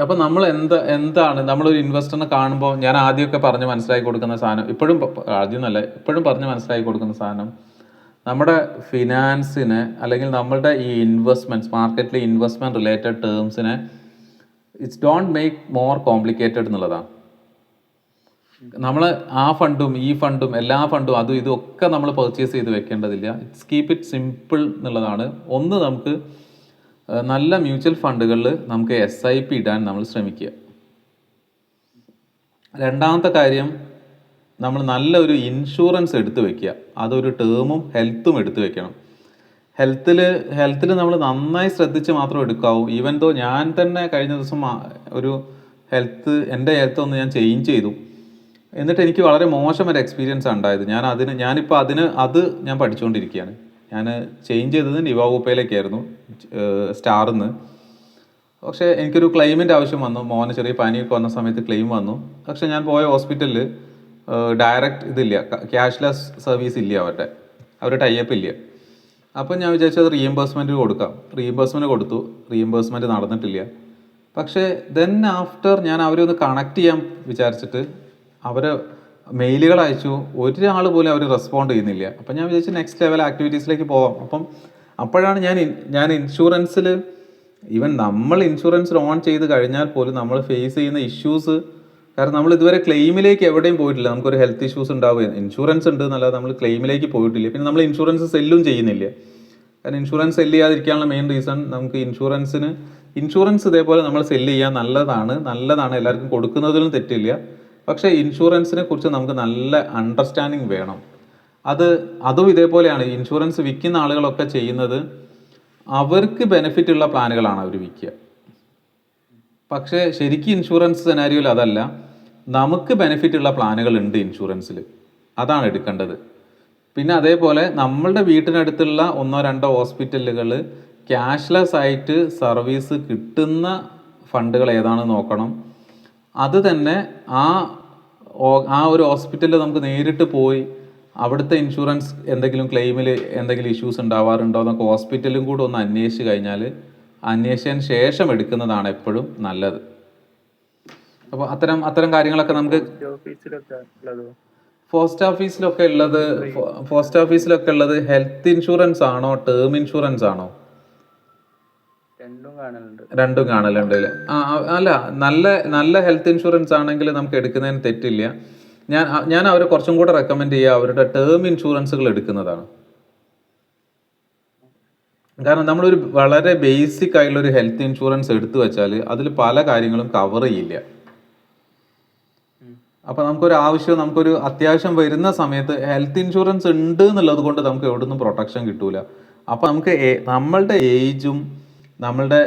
അപ്പം നമ്മൾ എന്താണ് നമ്മളൊരു ഇൻവെസ്റ്ററിനെ കാണുമ്പോൾ, ഞാൻ ആദ്യമൊക്കെ പറഞ്ഞ് മനസ്സിലാക്കി കൊടുക്കുന്ന സാധനം, എപ്പോഴും പറഞ്ഞ് മനസ്സിലാക്കി കൊടുക്കുന്ന സാധനം, നമ്മുടെ ഫിനാൻസിനെ അല്ലെങ്കിൽ നമ്മളുടെ ഈ ഇൻവെസ്റ്റ്മെൻറ്റ്സ്, മാർക്കറ്റിലെ ഇൻവെസ്റ്റ്മെൻറ്റ് റിലേറ്റഡ് ടേംസിനെ it's don't make more complicated എന്നുള്ളതാണ്. നമ്മൾ ആ ഫണ്ടും ഈ ഫണ്ടും എല്ലാ ഫണ്ടും അതും ഇതും ഒക്കെ നമ്മൾ പർച്ചേസ് ചെയ്ത് വെക്കേണ്ടതില്ല. ഇറ്റ്സ് കീപ്പ് ഇറ്റ് സിമ്പിൾ എന്നുള്ളതാണ്. ഒന്ന്, നമുക്ക് നല്ല മ്യൂച്വൽ ഫണ്ടുകളിൽ നമുക്ക് SIP ഇടാൻ നമ്മൾ ശ്രമിക്കുക. രണ്ടാമത്തെ കാര്യം, നമ്മൾ നല്ലൊരു ഇൻഷുറൻസ് എടുത്തു വെക്കുക. അതൊരു ടേമും ഹെൽത്തും എടുത്തു വെക്കണം. ഹെൽത്തിൽ നമ്മൾ നന്നായി ശ്രദ്ധിച്ച് മാത്രം എടുക്കാവൂ. ഈവൻ ദോ ഞാൻ തന്നെ കഴിഞ്ഞ ദിവസം ഒരു എൻ്റെ ഹെൽത്ത് ഒന്ന് ഞാൻ ചേഞ്ച് ചെയ്തു. എന്നിട്ട് എനിക്ക് വളരെ മോശം ഒരു എക്സ്പീരിയൻസ് ഉണ്ടായത്. ഞാനിപ്പോൾ ഞാൻ പഠിച്ചുകൊണ്ടിരിക്കുകയാണ്. ഞാൻ ചേഞ്ച് ചെയ്തത് നിവാവൂപ്പയിലേക്കായിരുന്നു, സ്റ്റാറിൽ നിന്ന്. പക്ഷേ എനിക്കൊരു ക്ലെയിമിൻ്റെ ആവശ്യം വന്നു. മോന് ചെറിയ പനിയൊക്കെ വന്ന സമയത്ത് ക്ലെയിം വന്നു. പക്ഷേ ഞാൻ പോയ ഹോസ്പിറ്റലിൽ ഡയറക്റ്റ് ഇതില്ല, ക്യാഷ്ലെസ് സർവീസ് ഇല്ല, അവർ ടൈപ്പ് ഇല്ല. അപ്പം ഞാൻ വിചാരിച്ചത് റീഎംബേഴ്സ്മെൻറ്റ് കൊടുക്കാം. റീഎംബേഴ്സ്മെൻറ്റ് കൊടുത്തു. റീഎംബേഴ്സ്മെൻറ്റ് നടന്നിട്ടില്ല. പക്ഷേ ദെൻ ആഫ്റ്റർ ഞാൻ അവരെ ഒന്ന് കണക്ട് ചെയ്യാൻ വിചാരിച്ചിട്ട് അവരെ മെയിലുകൾ അയച്ചു. ഒരാൾ പോലും അവർ റെസ്പോണ്ട് ചെയ്യുന്നില്ല. അപ്പം ഞാൻ വിചാരിച്ചു നെക്സ്റ്റ് ലെവൽ ആക്ടിവിറ്റീസിലേക്ക് പോവാം. അപ്പോഴാണ് ഞാൻ ഇൻഷുറൻസിൽ, ഈവൻ നമ്മൾ ഇൻഷുറൻസിൽ ഓൺ ചെയ്ത് കഴിഞ്ഞാൽ പോലും നമ്മൾ ഫേസ് ചെയ്യുന്ന ഇഷ്യൂസ്, കാരണം നമ്മൾ ഇതുവരെ ക്ലെയിമിലേക്ക് എവിടെയും പോയിട്ടില്ല. നമുക്കൊരു ഹെൽത്ത് ഇഷ്യൂസ് ഉണ്ടാവുക, ഇൻഷുറൻസ് ഉണ്ട് എന്നല്ലാതെ നമ്മൾ ക്ലെയിമിലേക്ക് പോയിട്ടില്ല. പിന്നെ നമ്മൾ ഇൻഷുറൻസ് സെല്ലും ചെയ്യുന്നില്ല. കാരണം ഇൻഷുറൻസ് സെല്ല് ചെയ്യാതിരിക്കാനുള്ള മെയിൻ റീസൺ, നമുക്ക് ഇൻഷുറൻസ് ഇതേപോലെ നമ്മൾ സെല്ല് ചെയ്യാൻ നല്ലതാണ്, എല്ലാവർക്കും കൊടുക്കുന്നതിലും തെറ്റില്ല. പക്ഷേ ഇൻഷുറൻസിനെ കുറിച്ച് നമുക്ക് നല്ല അണ്ടർസ്റ്റാൻഡിങ് വേണം. അതും ഇതേപോലെയാണ്. ഇൻഷുറൻസ് വിൽക്കുന്ന ആളുകളൊക്കെ ചെയ്യുന്നത്, അവർക്ക് ബെനിഫിറ്റ് ഉള്ള പ്ലാനുകളാണ് അവർ വിൽക്കുക. പക്ഷേ ശരിക്കും ഇൻഷുറൻസ് സെനാരിയോയിൽ അതല്ല. നമുക്ക് ബെനിഫിറ്റ് ഉള്ള പ്ലാനുകൾ ഉണ്ട് ഇൻഷുറൻസിൽ, അതാണ് എടുക്കേണ്ടത്. പിന്നെ അതേപോലെ നമ്മളുടെ വീട്ടിനടുത്തുള്ള 1-2 ഹോസ്പിറ്റലുകൾ ക്യാഷ്ലെസ് ആയിട്ട് സർവീസ് കിട്ടുന്ന ഫണ്ടുകൾ ഏതാണെന്ന് നോക്കണം. അത് തന്നെ ആ ഒരു ഹോസ്പിറ്റലിൽ നമുക്ക് നേരിട്ട് പോയി അവിടുത്തെ ഇൻഷുറൻസ് എന്തെങ്കിലും ക്ലെയിമിൽ എന്തെങ്കിലും ഇഷ്യൂസ് ഉണ്ടാവാറുണ്ടോ എന്നൊക്കെ ഹോസ്പിറ്റലും കൂടെ ഒന്ന് അന്വേഷിച്ചതിന് ശേഷം എടുക്കുന്നതാണ് എപ്പോഴും നല്ലത്. അപ്പോൾ അത്തരം കാര്യങ്ങളൊക്കെ നമുക്ക് പോസ്റ്റ് ഓഫീസിലൊക്കെ ഉള്ളത് ഹെൽത്ത് ഇൻഷുറൻസ് ആണോ ടേം ഇൻഷുറൻസ് ആണോ? രണ്ടും കാണലുണ്ട് അല്ലേ? അല്ല, നല്ല ഹെൽത്ത് ഇൻഷുറൻസ് ആണെങ്കിൽ നമുക്ക് എടുക്കുന്നതിന് തെറ്റില്ല. ഞാൻ അവരെ കുറച്ചും കൂടെ റെക്കമെൻഡ് ചെയ്യുക അവരുടെ ടേം ഇൻഷുറൻസുകൾ എടുക്കുന്നതാണ്. കാരണം നമ്മളൊരു വളരെ ബേസിക് ആയിട്ടുള്ള ഒരു ഹെൽത്ത് ഇൻഷുറൻസ് എടുത്തു വെച്ചാൽ അതിൽ പല കാര്യങ്ങളും കവർ ചെയ്യില്ല. അപ്പോൾ നമുക്കൊരു ആവശ്യം, നമുക്കൊരു അത്യാവശ്യം വരുന്ന സമയത്ത് ഹെൽത്ത് ഇൻഷുറൻസ് ഉണ്ട് എന്നുള്ളത് കൊണ്ട് നമുക്ക് എവിടെ നിന്നും പ്രൊട്ടക്ഷൻ കിട്ടൂല. അപ്പോൾ നമുക്ക് നമ്മളുടെ ഏജും നമ്മളുടെ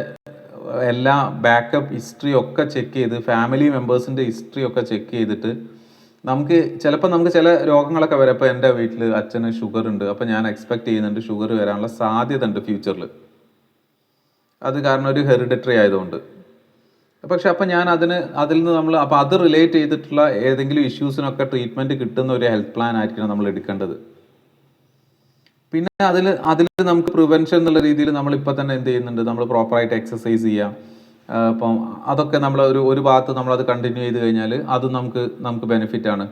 എല്ലാ ബാക്കപ്പ് ഹിസ്റ്ററി ഒക്കെ ചെക്ക് ചെയ്ത്, ഫാമിലി മെമ്പേഴ്സിൻ്റെ ഹിസ്റ്ററി ഒക്കെ ചെക്ക് ചെയ്തിട്ട് നമുക്ക് ചിലപ്പോൾ നമുക്ക് ചില രോഗങ്ങളൊക്കെ വരാം. ഇപ്പോൾ എൻ്റെ വീട്ടിൽ അച്ഛന് ഷുഗർ ഉണ്ട്, അപ്പോൾ ഞാൻ എക്സ്പെക്ട് ചെയ്യുന്നുണ്ട് ഷുഗർ വരാനുള്ള സാധ്യത ഉണ്ട് ഫ്യൂച്ചറിൽ, അത് കാരണം ഒരു ഹെറിഡിറ്ററി ആയതുകൊണ്ട്. പക്ഷെ അപ്പം ഞാൻ അതിൽ നിന്ന് നമ്മൾ അപ്പോൾ അത് റിലേറ്റ് ചെയ്തിട്ടുള്ള ഏതെങ്കിലും ഇഷ്യൂസിനൊക്കെ ട്രീറ്റ്മെൻറ്റ് കിട്ടുന്ന ഒരു ഹെൽത്ത് പ്ലാൻ ആയിരിക്കണം നമ്മൾ എടുക്കേണ്ടത്. പിന്നെ അതിൽ നമുക്ക് പ്രിവെൻഷൻ എന്നുള്ള രീതിയിൽ നമ്മളിപ്പോൾ തന്നെ എന്ത് ചെയ്യുന്നുണ്ട്, നമ്മൾ പ്രോപ്പറായിട്ട് എക്സസൈസ് ചെയ്യാം. അപ്പം അതൊക്കെ നമ്മൾ ഒരു ഭാഗത്ത് നമ്മളത് കണ്ടിന്യൂ ചെയ്ത് കഴിഞ്ഞാൽ അത് നമുക്ക് ബെനിഫിറ്റാണ്.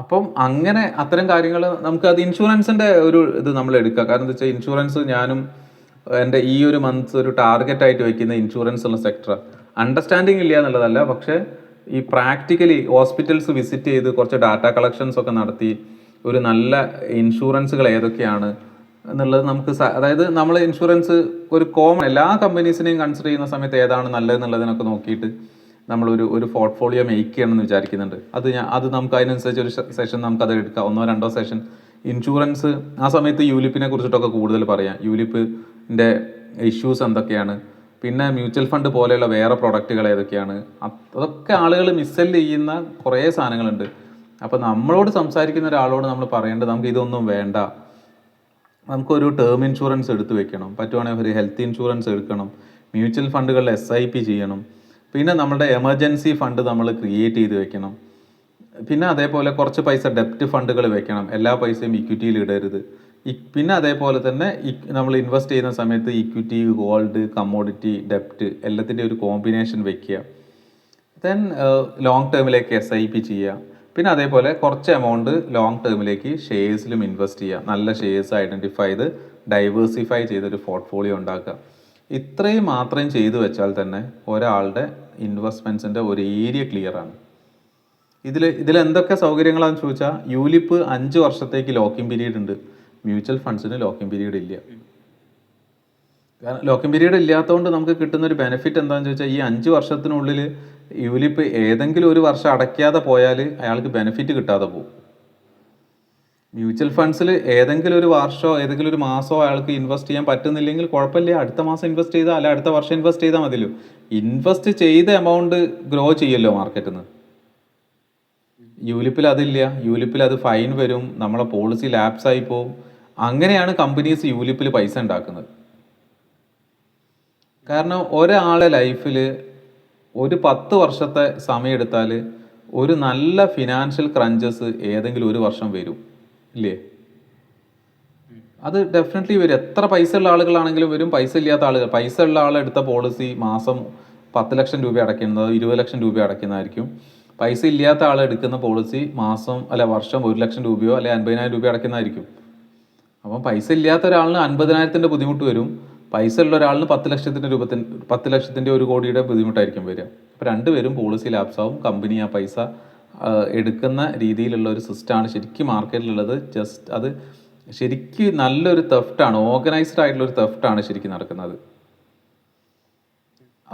അപ്പം അങ്ങനെ അത്തരം കാര്യങ്ങൾ നമുക്ക് അത് ഇൻഷുറൻസിൻ്റെ ഒരു ഇത് നമ്മൾ എടുക്കുക. കാരണം എന്താ വെച്ചാൽ ഇൻഷുറൻസ് ഞാനും എൻ്റെ ഈ ഒരു മന്ത്സ് ഒരു ടാർഗറ്റ് ആയിട്ട് വെക്കുന്ന ഇൻഷുറൻസ് ഉള്ള സെക്ടർ. അണ്ടർസ്റ്റാൻഡിങ് ഇല്ല എന്നുള്ളതല്ല, പക്ഷേ ഈ പ്രാക്ടിക്കലി ഹോസ്പിറ്റൽസ് വിസിറ്റ് ചെയ്ത് കുറച്ച് ഡാറ്റ കളക്ഷൻസ് ഒക്കെ നടത്തി ഒരു നല്ല ഇൻഷുറൻസുകൾ ഏതൊക്കെയാണ് എന്നുള്ളത് നമുക്ക് അതായത് നമ്മൾ ഇൻഷുറൻസ് ഒരു കോമൺ എല്ലാ കമ്പനീസിനെയും കൺസിഡർ ചെയ്യുന്ന സമയത്ത് ഏതാണ് നല്ലതെന്നുള്ളതിനൊക്കെ നോക്കിയിട്ട് നമ്മളൊരു പോർട്ട്ഫോളിയോ മേക്ക് ചെയ്യണമെന്ന് വിചാരിക്കുന്നുണ്ട്. അത് നമുക്ക് അതിനനുസരിച്ച് ഒരു സെഷൻ നമുക്കത് എടുക്കാം, 1-2 സെഷൻ. ഇൻഷുറൻസ് ആ സമയത്ത് യൂലിപ്പിനെ കുറിച്ചിട്ടൊക്കെ കൂടുതൽ പറയാം, യൂലിപ്പിൻ്റെ ഇഷ്യൂസ് എന്തൊക്കെയാണ്, പിന്നെ മ്യൂച്വൽ ഫണ്ട് പോലെയുള്ള വേറെ പ്രൊഡക്റ്റുകൾ ഏതൊക്കെയാണ്, അതൊക്കെ ആളുകൾ മിസ്സെല് ചെയ്യുന്ന കുറേ സാധനങ്ങളുണ്ട്. അപ്പോൾ നമ്മളോട് സംസാരിക്കുന്ന ഒരാളോട് നമ്മൾ പറയേണ്ടത് നമുക്ക് ഇതൊന്നും വേണ്ട, നമുക്കൊരു ടേം ഇൻഷുറൻസ് എടുത്ത് വെക്കണം, പറ്റുവാണെങ്കിൽ ഒരു ഹെൽത്ത് ഇൻഷുറൻസ് എടുക്കണം, മ്യൂച്വൽ ഫണ്ടുകളിൽ SIP ചെയ്യണം, പിന്നെ നമ്മുടെ എമർജൻസി ഫണ്ട് നമ്മൾ ക്രിയേറ്റ് ചെയ്ത് വെക്കണം, പിന്നെ അതേപോലെ കുറച്ച് പൈസ ഡെപ്റ്റ് ഫണ്ടുകൾ വെക്കണം, എല്ലാ പൈസയും ഇക്വിറ്റിയിൽ ഇടരുത്. പിന്നെ അതേപോലെ തന്നെ നമ്മൾ ഇൻവെസ്റ്റ് ചെയ്യുന്ന സമയത്ത് ഇക്വിറ്റി, ഗോൾഡ്, കമ്മോഡിറ്റി, ഡെപ്റ്റ് എല്ലാത്തിൻ്റെ ഒരു കോമ്പിനേഷൻ വെക്കുക. ദെൻ ലോങ് ടേമിലേക്ക് SIP ചെയ്യുക. പിന്നെ അതേപോലെ കുറച്ച് എമൗണ്ട് ലോങ് ടേമിലേക്ക് ഷെയർസിലും ഇൻവെസ്റ്റ് ചെയ്യുക. നല്ല ഷെയർസ് ഐഡൻറ്റിഫൈ ചെയ്ത് ഡൈവേഴ്സിഫൈ ചെയ്തൊരു പോർട്ട്ഫോളിയോ ഉണ്ടാക്കുക. ഇത്രയും മാത്രം ചെയ്തു വെച്ചാൽ തന്നെ ഒരാളുടെ ഇൻവെസ്റ്റ്മെൻറ്റ്സിൻ്റെ ഒരു ഏരിയ ക്ലിയർ ആണ്. ഇതിൽ എന്തൊക്കെ സൗകര്യങ്ങളാണെന്ന് ചോദിച്ചാൽ, യൂലിപ്പ് 5 വർഷത്തേക്ക് ലോക്കിംഗ് പീരീഡ് ഉണ്ട്, മ്യൂച്വൽ ഫണ്ട്സിന് ലോക്കിംഗ് പീരീഡ് ഇല്ല. കാരണം ലോക്കിംഗ് പീരീഡ് ഇല്ലാത്തതുകൊണ്ട് നമുക്ക് കിട്ടുന്ന ഒരു ബെനിഫിറ്റ് എന്താണെന്ന് ചോദിച്ചാൽ, ഈ 5 വർഷത്തിനുള്ളിൽ യൂലിപ്പ് ഏതെങ്കിലും ഒരു വർഷം അടയ്ക്കാതെ പോയാൽ അയാൾക്ക് ബെനിഫിറ്റ് കിട്ടാതെ പോകും. മ്യൂച്വൽ ഫണ്ട്സിൽ ഏതെങ്കിലും ഒരു വർഷമോ ഏതെങ്കിലും ഒരു മാസമോ അയാൾക്ക് ഇൻവെസ്റ്റ് ചെയ്യാൻ പറ്റുന്നില്ലെങ്കിൽ കുഴപ്പമില്ല, അടുത്ത മാസം ഇൻവെസ്റ്റ് ചെയ്താൽ അല്ല അടുത്ത വർഷം ഇൻവെസ്റ്റ് ചെയ്താൽ മതിയല്ലോ. ഇൻവെസ്റ്റ് ചെയ്ത എമൗണ്ട് ഗ്രോ ചെയ്യല്ലോ മാർക്കറ്റിൽ നിന്ന്. യൂലിപ്പിൽ അതില്ല, യൂലിപ്പിൽ അത് ഫൈൻ വരും, നമ്മളെ പോളിസി ലാപ്സ് ആയി പോവും. അങ്ങനെയാണ് കമ്പനീസ് യൂലിപ്പിൽ പൈസ ഉണ്ടാക്കുന്നത്. കാരണം ഒരാളുടെ ലൈഫിൽ ഒരു 10 വർഷത്തെ സമയം എടുത്താൽ ഒരു നല്ല ഫിനാൻഷ്യൽ ക്രഞ്ചസ് ഏതെങ്കിലും ഒരു വർഷം വരും, ഇല്ലേ? അത് ഡെഫിനറ്റ്ലി വരും. എത്ര പൈസ ഉള്ള ആളുകളാണെങ്കിലും വരും, പൈസ ഇല്ലാത്ത ആളുകൾ. പൈസ ഉള്ള ആളെടുത്ത പോളിസി മാസം 10 ലക്ഷം രൂപ അടയ്ക്കുന്നത് 20 ലക്ഷം രൂപ അടയ്ക്കുന്നതായിരിക്കും. പൈസ ഇല്ലാത്ത ആളെടുക്കുന്ന പോളിസി വർഷം 1 ലക്ഷം രൂപയോ അല്ലെ 50,000 രൂപ അടയ്ക്കുന്നതായിരിക്കും. അപ്പം പൈസ ഇല്ലാത്ത ഒരാളിന് 50,000-ന്റെ ബുദ്ധിമുട്ട് വരും, പൈസ ഉള്ള ഒരാളിന് 10 ലക്ഷത്തിൻ്റെ 1 കോടിയുടെ ബുദ്ധിമുട്ടായിരിക്കും വരിക. അപ്പോൾ രണ്ടുപേരും പോളിസി ലാപ്സാവും, കമ്പനി ആ പൈസ എടുക്കുന്ന രീതിയിലുള്ള ഒരു സിസ്റ്റമാണ് ശരിക്കും മാർക്കറ്റിലുള്ളത്. ജസ്റ്റ് അത് ശരിക്കും നല്ലൊരു തെഫ്റ്റാണ്, ഓർഗനൈസ്ഡ് ആയിട്ടുള്ളൊരു തെഫ്റ്റാണ് ശരിക്കും നടക്കുന്നത്.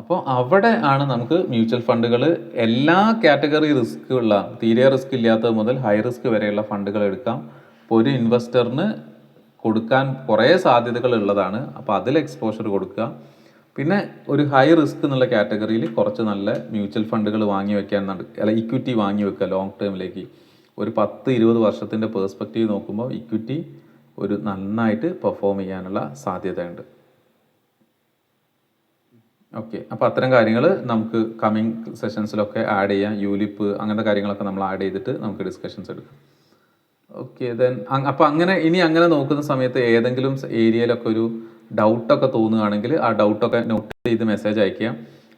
അപ്പോൾ അവിടെ ആണ് നമുക്ക് മ്യൂച്വൽ ഫണ്ടുകൾ എല്ലാ കാറ്റഗറി റിസ്ക് ഉള്ള, തീരെ റിസ്ക് ഇല്ലാത്തത് മുതൽ ഹൈ റിസ്ക് വരെയുള്ള ഫണ്ടുകൾ എടുക്കാം. ഇപ്പോൾ ഒരു ഇൻവെസ്റ്ററിന് കൊടുക്കാൻ കുറേ സാധ്യതകൾ ഉള്ളതാണ്. അപ്പോൾ അതിൽ എക്സ്പോഷർ കൊടുക്കുക. പിന്നെ ഒരു ഹൈ റിസ്ക് എന്നുള്ള കാറ്റഗറിയിൽ കുറച്ച് നല്ല മ്യൂച്വൽ ഫണ്ടുകൾ വാങ്ങി വെക്കാൻ, അല്ല ഇക്വിറ്റി വാങ്ങി വെക്കുക ലോങ് ടേമിലേക്ക്. ഒരു 10-20 വർഷത്തിൻ്റെ പേഴ്സ്പെക്റ്റീവ് നോക്കുമ്പോൾ ഇക്വിറ്റി ഒരു നന്നായിട്ട് പെർഫോം ചെയ്യാനുള്ള സാധ്യതയുണ്ട്. ഓക്കെ, അപ്പോൾ അത്തരം കാര്യങ്ങൾ നമുക്ക് കമ്മിങ് സെഷൻസിലൊക്കെ ആഡ് ചെയ്യാം. യൂലിപ്പ് അങ്ങനത്തെ കാര്യങ്ങളൊക്കെ നമ്മൾ ആഡ് ചെയ്തിട്ട് നമുക്ക് ഡിസ്കഷൻസ് എടുക്കാം. ഓക്കെ, ദെൻ അപ്പോൾ അങ്ങനെ നോക്കുന്ന സമയത്ത് ഏതെങ്കിലും ഏരിയയിലൊക്കെ ഒരു ഡൗട്ടൊക്കെ തോന്നുകയാണെങ്കിൽ ആ ഡൗട്ടൊക്കെ നോട്ട് ചെയ്ത് മെസ്സേജ് അയക്കുക.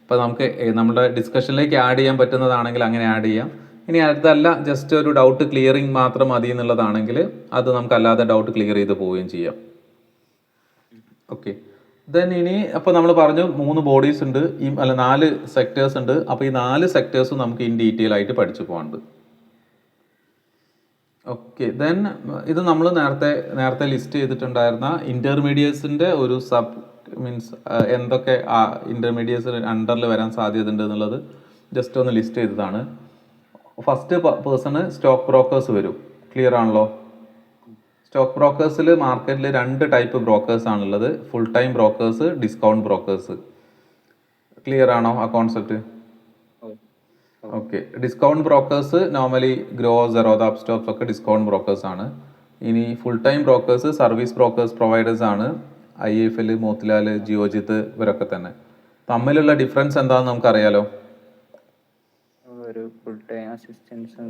അപ്പോൾ നമുക്ക് നമ്മുടെ ഡിസ്കഷനിലേക്ക് ആഡ് ചെയ്യാൻ പറ്റുന്നതാണെങ്കിൽ അങ്ങനെ ആഡ് ചെയ്യാം. ഇനി അതല്ല ജസ്റ്റ് ഒരു ഡൗട്ട് ക്ലിയറിങ് മാത്രം മതി എന്നുള്ളതാണെങ്കിൽ അത് നമുക്കല്ലാതെ ഡൗട്ട് ക്ലിയർ ചെയ്ത് പോവുകയും ചെയ്യാം. ഓക്കെ, ദെൻ ഇനി അപ്പോൾ നമ്മൾ പറഞ്ഞു 3 ബോഡീസ് ഉണ്ട്, 4 സെക്ടേഴ്സ് ഉണ്ട്. അപ്പോൾ ഈ 4 സെക്ടേഴ്സും നമുക്ക് ഇൻ ഡീറ്റെയിൽ ആയിട്ട് പഠിച്ചു പോകാനുണ്ട്. ഓക്കെ ദെൻ ഇത് നമ്മൾ നേരത്തെ ലിസ്റ്റ് ചെയ്തിട്ടുണ്ടായിരുന്ന ഇൻ്റർമീഡിയറ്റ്സിൻ്റെ ഒരു സബ് മീൻസ് എന്തൊക്കെ ഇൻ്റർമീഡിയറ്റ്സ് അണ്ടറിൽ വരാൻ സാധ്യതയുണ്ട് എന്നുള്ളത് ജസ്റ്റ് ഒന്ന് ലിസ്റ്റ് ചെയ്തതാണ്. ഫസ്റ്റ് പേഴ്സണ് സ്റ്റോക്ക് ബ്രോക്കേഴ്സ് വരും. ക്ലിയർ ആണല്ലോ? സ്റ്റോക്ക് ബ്രോക്കേഴ്സിൽ മാർക്കറ്റിൽ 2 ടൈപ്പ് ബ്രോക്കേഴ്സ് ആണുള്ളത്. Full time brokers, discount brokers. Clear ആണോ ആ concept? Okay. Discount brokers normally grow, Zerodha, Upstox ഒക്കെ ഡിസ്കൗണ്ട് ബ്രോക്കേഴ്സ് ആണ്. ഇനി full time brokers service brokers providers ആണ്. IIFL, മോത്തിലാൽ, ജിയോജിത്ത് ഇവരൊക്കെ തന്നെ. തമ്മിലുള്ള ഡിഫറൻസ് എന്താണെന്ന് നമുക്കറിയാലോ. ഒരു ഫുൾ ടൈം അസിസ്റ്റൻസും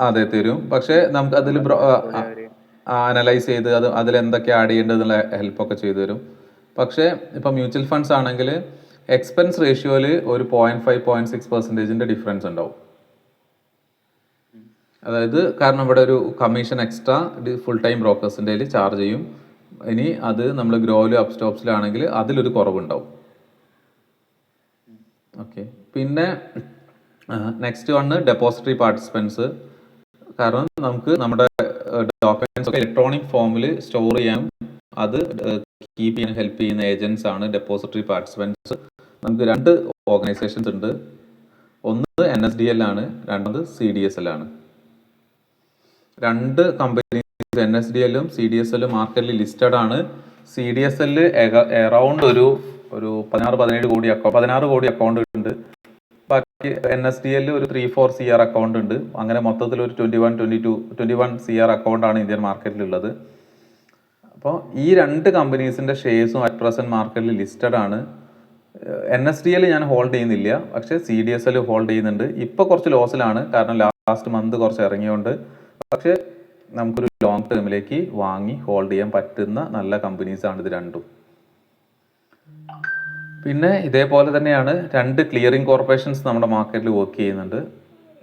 അതെ തരും. പക്ഷേ നമുക്ക് അതിൽ അനലൈസ് ചെയ്ത് അതിൽ എന്തൊക്കെ ആഡ് ചെയ്യേണ്ടതെന്നുള്ള ഹെൽപ്പൊക്കെ ചെയ്തു തരും. പക്ഷേ ഇപ്പം മ്യൂച്വൽ ഫണ്ട്സ് ആണെങ്കിൽ എക്സ്പെൻസ് റേഷ്യോയിൽ ഒരു 0.5-0.6% ഡിഫറൻസ് ഉണ്ടാവും. അതായത് കാരണം ഇവിടെ ഒരു കമ്മീഷൻ എക്സ്ട്രാ ഫുൾ ടൈം ബ്രോക്കേഴ്സിൻ്റെ ചാർജ് ചെയ്യും. ഇനി അത് നമ്മൾ ഗ്രോയിലും അപ്സ്റ്റോപ്സിലാണെങ്കിൽ അതിലൊരു കുറവുണ്ടാവും. ഓക്കെ. പിന്നെ നെക്സ്റ്റ് വണ് ഡെപ്പോസിറ്ററി പാർട്ടിസിപ്പൻസ്. കാരണം നമുക്ക് നമ്മുടെ ഡോക്യുമെന്റ്സ് ഒക്കെ ഇലക്ട്രോണിക് ഫോമിൽ സ്റ്റോർ ചെയ്യാനും അത് കീപ്പ് ചെയ്യാൻ ഹെൽപ്പ് ചെയ്യുന്ന ഏജൻസ് ആണ് ഡെപ്പോസിറ്ററി പാർട്ടിസിപ്പൻസ്. നമുക്ക് 2 ഓർഗനൈസേഷൻസ് ഉണ്ട്. ഒന്ന് NSDL ആണ്, രണ്ടാമത് CDSL ആണ്. 2 കമ്പനീസ് NSDLും CDSLും മാർക്കറ്റിൽ ലിസ്റ്റഡ് ആണ്. CDSL അറൗണ്ട് ഒരു 16 കോടി അക്കൗണ്ട് ഉണ്ട്. ബാക്കി NSDL ഒരു 3-4 CR അക്കൗണ്ട് ഉണ്ട്. അങ്ങനെ മൊത്തത്തിൽ ഒരു 21 CR അക്കൗണ്ടാണ് ഇന്ത്യൻ മാർക്കറ്റിലുള്ളത്. അപ്പോൾ ഈ 2 കമ്പനീസിൻ്റെ ഷെയർസും അറ്റ് പ്രസന്റ് മാർക്കറ്റിൽ ലിസ്റ്റഡ് ആണ്. NSDL ഞാൻ ഹോൾഡ് ചെയ്യുന്നില്ല, പക്ഷേ CDSL ഹോൾഡ് ചെയ്യുന്നുണ്ട്. ഇപ്പോൾ കുറച്ച് ലോസിലാണ്, കാരണം ലാസ്റ്റ് മന്ത് കുറച്ച് ഇറങ്ങിയോണ്ട്. പക്ഷേ നമുക്കൊരു ലോങ് ടേമിലേക്ക് വാങ്ങി ഹോൾഡ് ചെയ്യാൻ പറ്റുന്ന നല്ല കമ്പനീസാണ് ഇത് രണ്ടും. പിന്നെ ഇതേപോലെ തന്നെയാണ് 2 ക്ലിയറിംഗ് കോർപ്പറേഷൻസ് നമ്മുടെ മാർക്കറ്റിൽ വർക്ക് ചെയ്യുന്നുണ്ട്.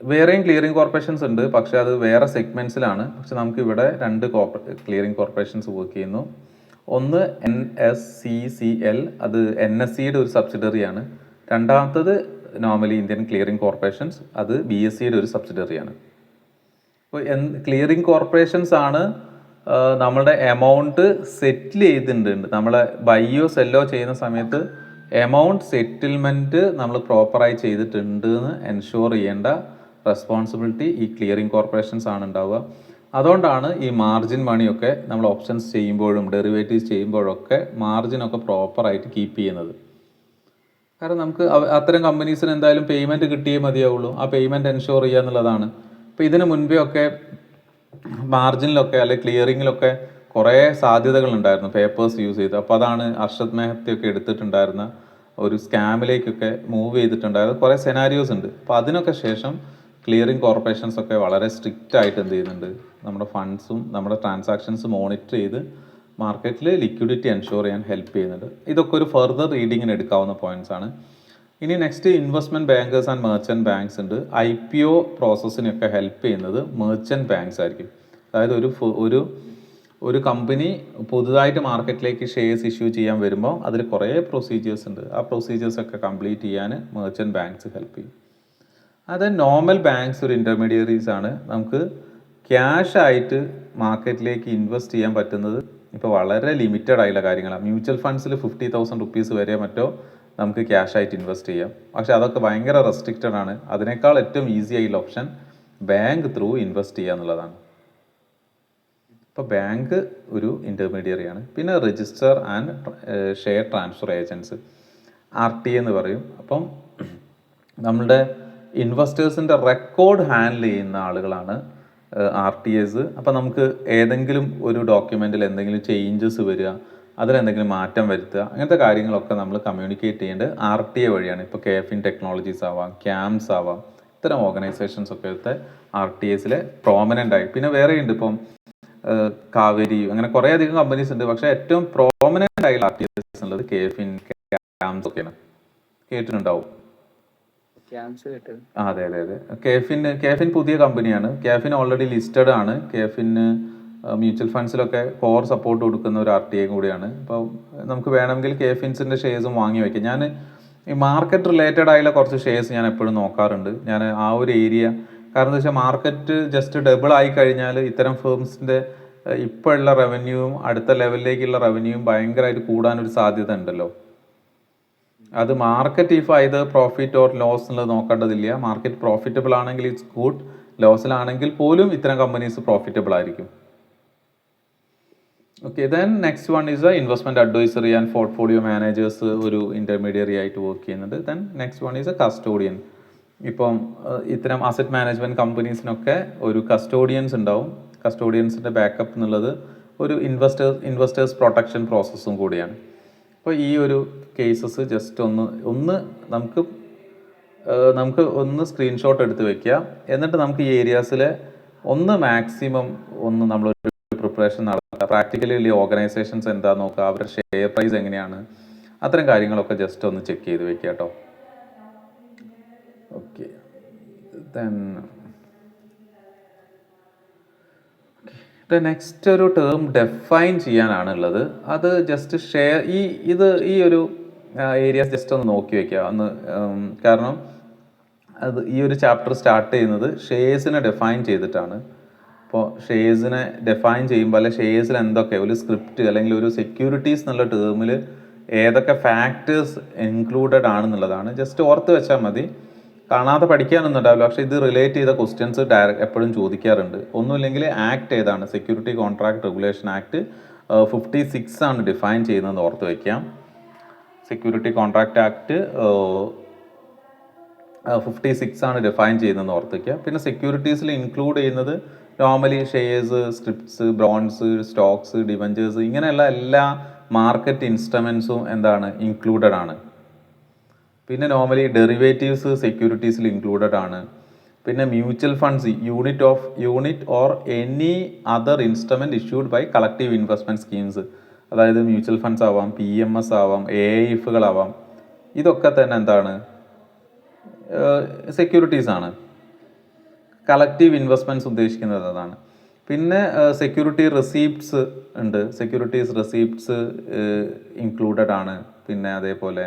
വേറെയും ക്ലിയറിംഗ് കോർപ്പറേഷൻസ് ഉണ്ട്, പക്ഷേ അത് വേറെ സെഗ്മെന്റ്സിലാണ്. പക്ഷെ നമുക്ക് ഇവിടെ 2 ക്ലിയറിംഗ് കോർപ്പറേഷൻസ് വർക്ക് ചെയ്യുന്നു. ഒന്ന് NSCCL, അത് NSEയുടെ ഒരു സബ്സിഡറിയാണ്. രണ്ടാമത്തത് നോർമലി ഇന്ത്യൻ ക്ലിയറിംഗ് കോർപ്പറേഷൻസ്, അത് BSEയുടെ ഒരു സബ്സിഡറിയാണ്. അപ്പോൾ ക്ലിയറിംഗ് കോർപ്പറേഷൻസ് ആണ് നമ്മളുടെ എമൗണ്ട് സെറ്റിൽ ചെയ്തിട്ടുണ്ട്. നമ്മളെ ബൈയോ സെല്ലോ ചെയ്യുന്ന സമയത്ത് എമൗണ്ട് സെറ്റിൽമെൻറ്റ് നമ്മൾ പ്രോപ്പറായി ചെയ്തിട്ടുണ്ട് എന്ന് എൻഷുർ ചെയ്യേണ്ട റെസ്പോൺസിബിലിറ്റി ഈ ക്ലിയറിംഗ് കോർപ്പറേഷൻസ് ആണ് ഉണ്ടാവുക. അതുകൊണ്ടാണ് ഈ മാർജിൻ മണിയൊക്കെ നമ്മൾ ഓപ്ഷൻസ് ചെയ്യുമ്പോഴും ഡെറിവേറ്റീവ്സ് ചെയ്യുമ്പോഴൊക്കെ മാർജിനൊക്കെ പ്രോപ്പറായിട്ട് കീപ്പ് ചെയ്യുന്നത്. കാരണം നമുക്ക് അത്തരം കമ്പനീസിന് എന്തായാലും പേയ്മെൻറ്റ് കിട്ടിയേ മതിയാവുള്ളൂ. ആ പേയ്മെൻറ്റ് എൻഷുർ ചെയ്യുക എന്നുള്ളതാണ്. അപ്പോൾ ഇതിന് മുൻപേ ഒക്കെ മാർജിനിലൊക്കെ അല്ലെങ്കിൽ ക്ലിയറിങ്ങിലൊക്കെ കുറേ സാധ്യതകളുണ്ടായിരുന്നു പേപ്പേഴ്സ് യൂസ് ചെയ്ത്. അപ്പോൾ അതാണ് അർഷദ് മെഹ്ത്തിയൊക്കെ എടുത്തിട്ടുണ്ടായിരുന്ന ഒരു സ്കാമിലേക്കൊക്കെ മൂവ് ചെയ്തിട്ടുണ്ടായിരുന്ന കുറേ സെനാരിയോസ് ഉണ്ട്. അപ്പോൾ അതിനൊക്കെ ശേഷം ക്ലിയറിംഗ് കോർപ്പറേഷൻസ് ഒക്കെ വളരെ സ്ട്രിക്റ്റ് ആയിട്ട് എന്ത് ചെയ്യുന്നുണ്ട്, നമ്മുടെ ഫണ്ട്സും നമ്മുടെ ട്രാൻസാക്ഷൻസ് മോണിറ്റർ ചെയ്ത് മാർക്കറ്റിൽ ലിക്വിഡിറ്റി എൻഷുർ ചെയ്യാൻ ഹെൽപ്പ് ചെയ്യുന്നുണ്ട്. ഇതൊക്കെ ഒരു ഫർദർ റീഡിങ്ങിന് എടുക്കാവുന്ന പോയിന്റ്സ് ആണ്. ഇനി next investment bankers and merchant banks ഉണ്ട്. IPO പ്രോസസ്സിനൊക്കെ ഹെൽപ്പ് ചെയ്യുന്നത് മെർച്ചൻറ്റ് ബാങ്ക്സ് ആയിരിക്കും. അതായത് ഒരു കമ്പനി പുതുതായിട്ട് മാർക്കറ്റിലേക്ക് ഷെയർസ് ഇഷ്യൂ ചെയ്യാൻ വരുമ്പോൾ അതിൽ കുറേ പ്രൊസീജിയേഴ്സ് ഉണ്ട്. ആ പ്രൊസീജിയേഴ്സൊക്കെ കംപ്ലീറ്റ് ചെയ്യാൻ മെർച്ചൻറ്റ് ബാങ്ക്സ് ഹെൽപ്പ് ചെയ്യും. അത് നോർമൽ ബാങ്ക്സ് ഒരു ഇൻ്റർമീഡിയറീസ് ആണ്. നമുക്ക് ക്യാഷ് ആയിട്ട് മാർക്കറ്റിലേക്ക് ഇൻവെസ്റ്റ് ചെയ്യാൻ പറ്റുന്നത് ഇപ്പോൾ വളരെ ലിമിറ്റഡ് ആയിട്ടുള്ള കാര്യങ്ങളാണ്. മ്യൂച്വൽ ഫണ്ട്സിൽ 50,000 റുപ്പീസ് വരെ മറ്റോ നമുക്ക് ക്യാഷ് ആയിട്ട് ഇൻവെസ്റ്റ് ചെയ്യാം. പക്ഷെ അതൊക്കെ ഭയങ്കര റെസ്ട്രിക്റ്റഡ് ആണ്. അതിനേക്കാൾ ഏറ്റവും ഈസി ആയിട്ടുള്ള ഓപ്ഷൻ ബാങ്ക് ത്രൂ ഇൻവെസ്റ്റ് ചെയ്യുക എന്നുള്ളതാണ്. ഇപ്പോൾ ബാങ്ക് ഒരു ഇൻ്റർമീഡിയറിയാണ്. പിന്നെ register and share transfer agents, RTA എന്ന് പറയും. അപ്പം നമ്മളുടെ ഇൻവെസ്റ്റേഴ്സിൻ്റെ റെക്കോർഡ് ഹാൻഡിൽ ചെയ്യുന്ന ആളുകളാണ് RTAs. അപ്പോൾ നമുക്ക് ഏതെങ്കിലും ഒരു ഡോക്യുമെൻറ്റിൽ എന്തെങ്കിലും ചേഞ്ചസ് വരിക, അതിലെന്തെങ്കിലും മാറ്റം വരുത്തുക, അങ്ങനത്തെ കാര്യങ്ങളൊക്കെ നമ്മൾ കമ്മ്യൂണിക്കേറ്റ് ചെയ്യേണ്ടത് RTA വഴിയാണ്. ഇപ്പോൾ KFin ടെക്നോളജീസ് ആവാം, CAMS ആവാം, ഇത്തരം ഓർഗനൈസേഷൻസ് ഒക്കെ RTAസിലെ പ്രോമിനൻ്റ് ആയി. പിന്നെ വേറെയുണ്ട്, ഇപ്പം കാവേരി, അങ്ങനെ കുറേ അധികം കമ്പനീസ് ഉണ്ട്. പക്ഷേ ഏറ്റവും പ്രോമിനൻ്റ് ആയിട്ടുള്ള RTAs ഉള്ളത് KFin, CAMS ഒക്കെയാണ്. കേട്ടിട്ടുണ്ടാവും. അതെ. KFin പുതിയ കമ്പനിയാണ്. KFin ഓൾറെഡി ലിസ്റ്റഡ് ആണ്. KFin മ്യൂച്വൽ ഫണ്ട്സിലൊക്കെ കോർ സപ്പോർട്ട് കൊടുക്കുന്ന ഒരു RTA കൂടിയാണ്. അപ്പോൾ നമുക്ക് വേണമെങ്കിൽ KFinസിൻ്റെ ഷെയർസും വാങ്ങി വയ്ക്കാം. ഞാൻ ഈ മാർക്കറ്റ് റിലേറ്റഡ് ആയുള്ള കുറച്ച് ഷെയർസ് ഞാൻ എപ്പോഴും നോക്കാറുണ്ട്. ഞാൻ ആ ഒരു ഏരിയ, കാരണം എന്താ വെച്ചാൽ മാർക്കറ്റ് ജസ്റ്റ് ഡബിൾ ആയി കഴിഞ്ഞാൽ ഇത്തരം ഫേംസിൻ്റെ ഇപ്പോഴുള്ള റവന്യൂവും അടുത്ത ലെവലിലേക്കുള്ള റവന്യൂവും ഭയങ്കരമായിട്ട് കൂടാനൊരു സാധ്യത ഉണ്ടല്ലോ. അത് മാർക്കറ്റ് ഇഫ് ഇത് പ്രോഫിറ്റ് ഓർ ലോസ് എന്നുള്ളത് നോക്കേണ്ടതില്ല. മാർക്കറ്റ് പ്രോഫിറ്റബിൾ ആണെങ്കിൽ ഇറ്റ്സ് ഗുഡ്, ലോസിലാണെങ്കിൽ പോലും ഇത്തരം കമ്പനീസ് പ്രോഫിറ്റബിൾ ആയിരിക്കും. Okay, then next one is investment advisory and portfolio managers ഒരു ഇൻ്റർമീഡിയറി ആയിട്ട് വർക്ക് ചെയ്യുന്നുണ്ട്. Then next one is A custodian. ഇപ്പം ഇത്തരം അസറ്റ് മാനേജ്മെൻറ്റ് കമ്പനീസിനൊക്കെ ഒരു കസ്റ്റോഡിയൻസ് ഉണ്ടാവും. കസ്റ്റോഡിയൻസിൻ്റെ ബാക്കപ്പ് എന്നുള്ളത് ഒരു ഇൻവെസ്റ്റേഴ്സ് പ്രൊട്ടക്ഷൻ പ്രോസസ്സും കൂടിയാണ്. അപ്പോൾ ഈ ഒരു കേസസ് ജസ്റ്റ് ഒന്ന് നമുക്ക് ഒന്ന് സ്ക്രീൻഷോട്ട് എടുത്ത് വെക്കുക. എന്നിട്ട് നമുക്ക് ഈ ഏരിയാസിൽ മാക്സിമം നമ്മളൊരു പ്രിപ്പറേഷൻ നടത്തുക. പ്രാക്ടിക്കലി ഓർഗനൈസേഷൻസ് എന്താ നോക്കുക, അവരുടെ ഷെയർ പ്രൈസ് എങ്ങനെയാണ്, അത്തരം കാര്യങ്ങളൊക്കെ ജസ്റ്റ് ഒന്ന് ചെക്ക് ചെയ്ത് വെക്കുക കേട്ടോ. ഓക്കെ, ദെൻ നെക്സ്റ്റ് ഒരു ടേം ഡെഫൈൻ ചെയ്യാനാണ് ഉള്ളത്. അത് ജസ്റ്റ് ഷെയർ ഈ ഒരു ഏരിയാസ് ജസ്റ്റ് ഒന്ന് നോക്കി വയ്ക്കുക കാരണം ഈ ഒരു ചാപ്റ്റർ സ്റ്റാർട്ട് ചെയ്യുന്നത് ഷെയർസിനെ ഡെഫൈൻ ചെയ്തിട്ടാണ്. അപ്പോൾ ഷെയർസിനെ ഡെഫൈൻ ചെയ്യുമ്പോൾ അല്ലെ ഷെയർസിൽ എന്തൊക്കെ ഒരു സ്ക്രിപ്റ്റ് അല്ലെങ്കിൽ ഒരു സെക്യൂരിറ്റീസ് എന്നുള്ള ടേമിൽ ഏതൊക്കെ ഫാക്ടേഴ്സ് ഇൻക്ലൂഡഡ് ആണെന്നുള്ളതാണ്. ജസ്റ്റ് ഓർത്ത് വെച്ചാൽ മതി, കാണാതെ പഠിക്കാനൊന്നും ഉണ്ടാവില്ല. പക്ഷേ ഇത് റിലേറ്റ് ചെയ്ത ക്വസ്റ്റ്യൻസ് എപ്പോഴും ചോദിക്കാറുണ്ട്. ഒന്നുമില്ലെങ്കിൽ ആക്ട് ഏതാണ്, സെക്യൂരിറ്റി കോൺട്രാക്ട് റെഗുലേഷൻ ആക്ട് 56 ആണ് ഡിഫൈൻ ചെയ്യുന്നത് ഓർത്ത് വയ്ക്കാം. സെക്യൂരിറ്റി കോൺട്രാക്ട് ആക്ട് 56 ആണ് ഡിഫൈൻ ചെയ്യുന്നതെന്ന് ഓർത്ത് വയ്ക്കുക. പിന്നെ സെക്യൂരിറ്റീസിൽ ഇൻക്ലൂഡ് ചെയ്യുന്നത് normally shares, scripts, bonds, stocks, debentures, ഇങ്ങനെയുള്ള എല്ലാ മാർക്കറ്റ് ഇൻസ്ട്രുമെൻസും എന്താണ് ഇൻക്ലൂഡഡ് ആണ്. പിന്നെ നോർമലി ഡെറിവേറ്റീവ്സ് സെക്യൂരിറ്റീസിൽ ഇൻക്ലൂഡഡ് ആണ്. പിന്നെ mutual funds, unit or any other instrument issued by collective investment schemes, അതായത് മ്യൂച്വൽ ഫണ്ട്സ് ആവാം, PMS ആവാം, AIFകളാവാം, ഇതൊക്കെ തന്നെ എന്താണ് സെക്യൂരിറ്റീസ് ആണ്. കളക്റ്റീവ് ഇൻവെസ്റ്റ്മെൻറ്റ്സ് ഉദ്ദേശിക്കുന്നത് അതാണ്. പിന്നെ സെക്യൂരിറ്റി റെസീപ്റ്റ്സ് ഉണ്ട്, സെക്യൂരിറ്റീസ് റെസീപ്റ്റ്സ് ഇൻക്ലൂഡഡ് ആണ്. പിന്നെ അതേപോലെ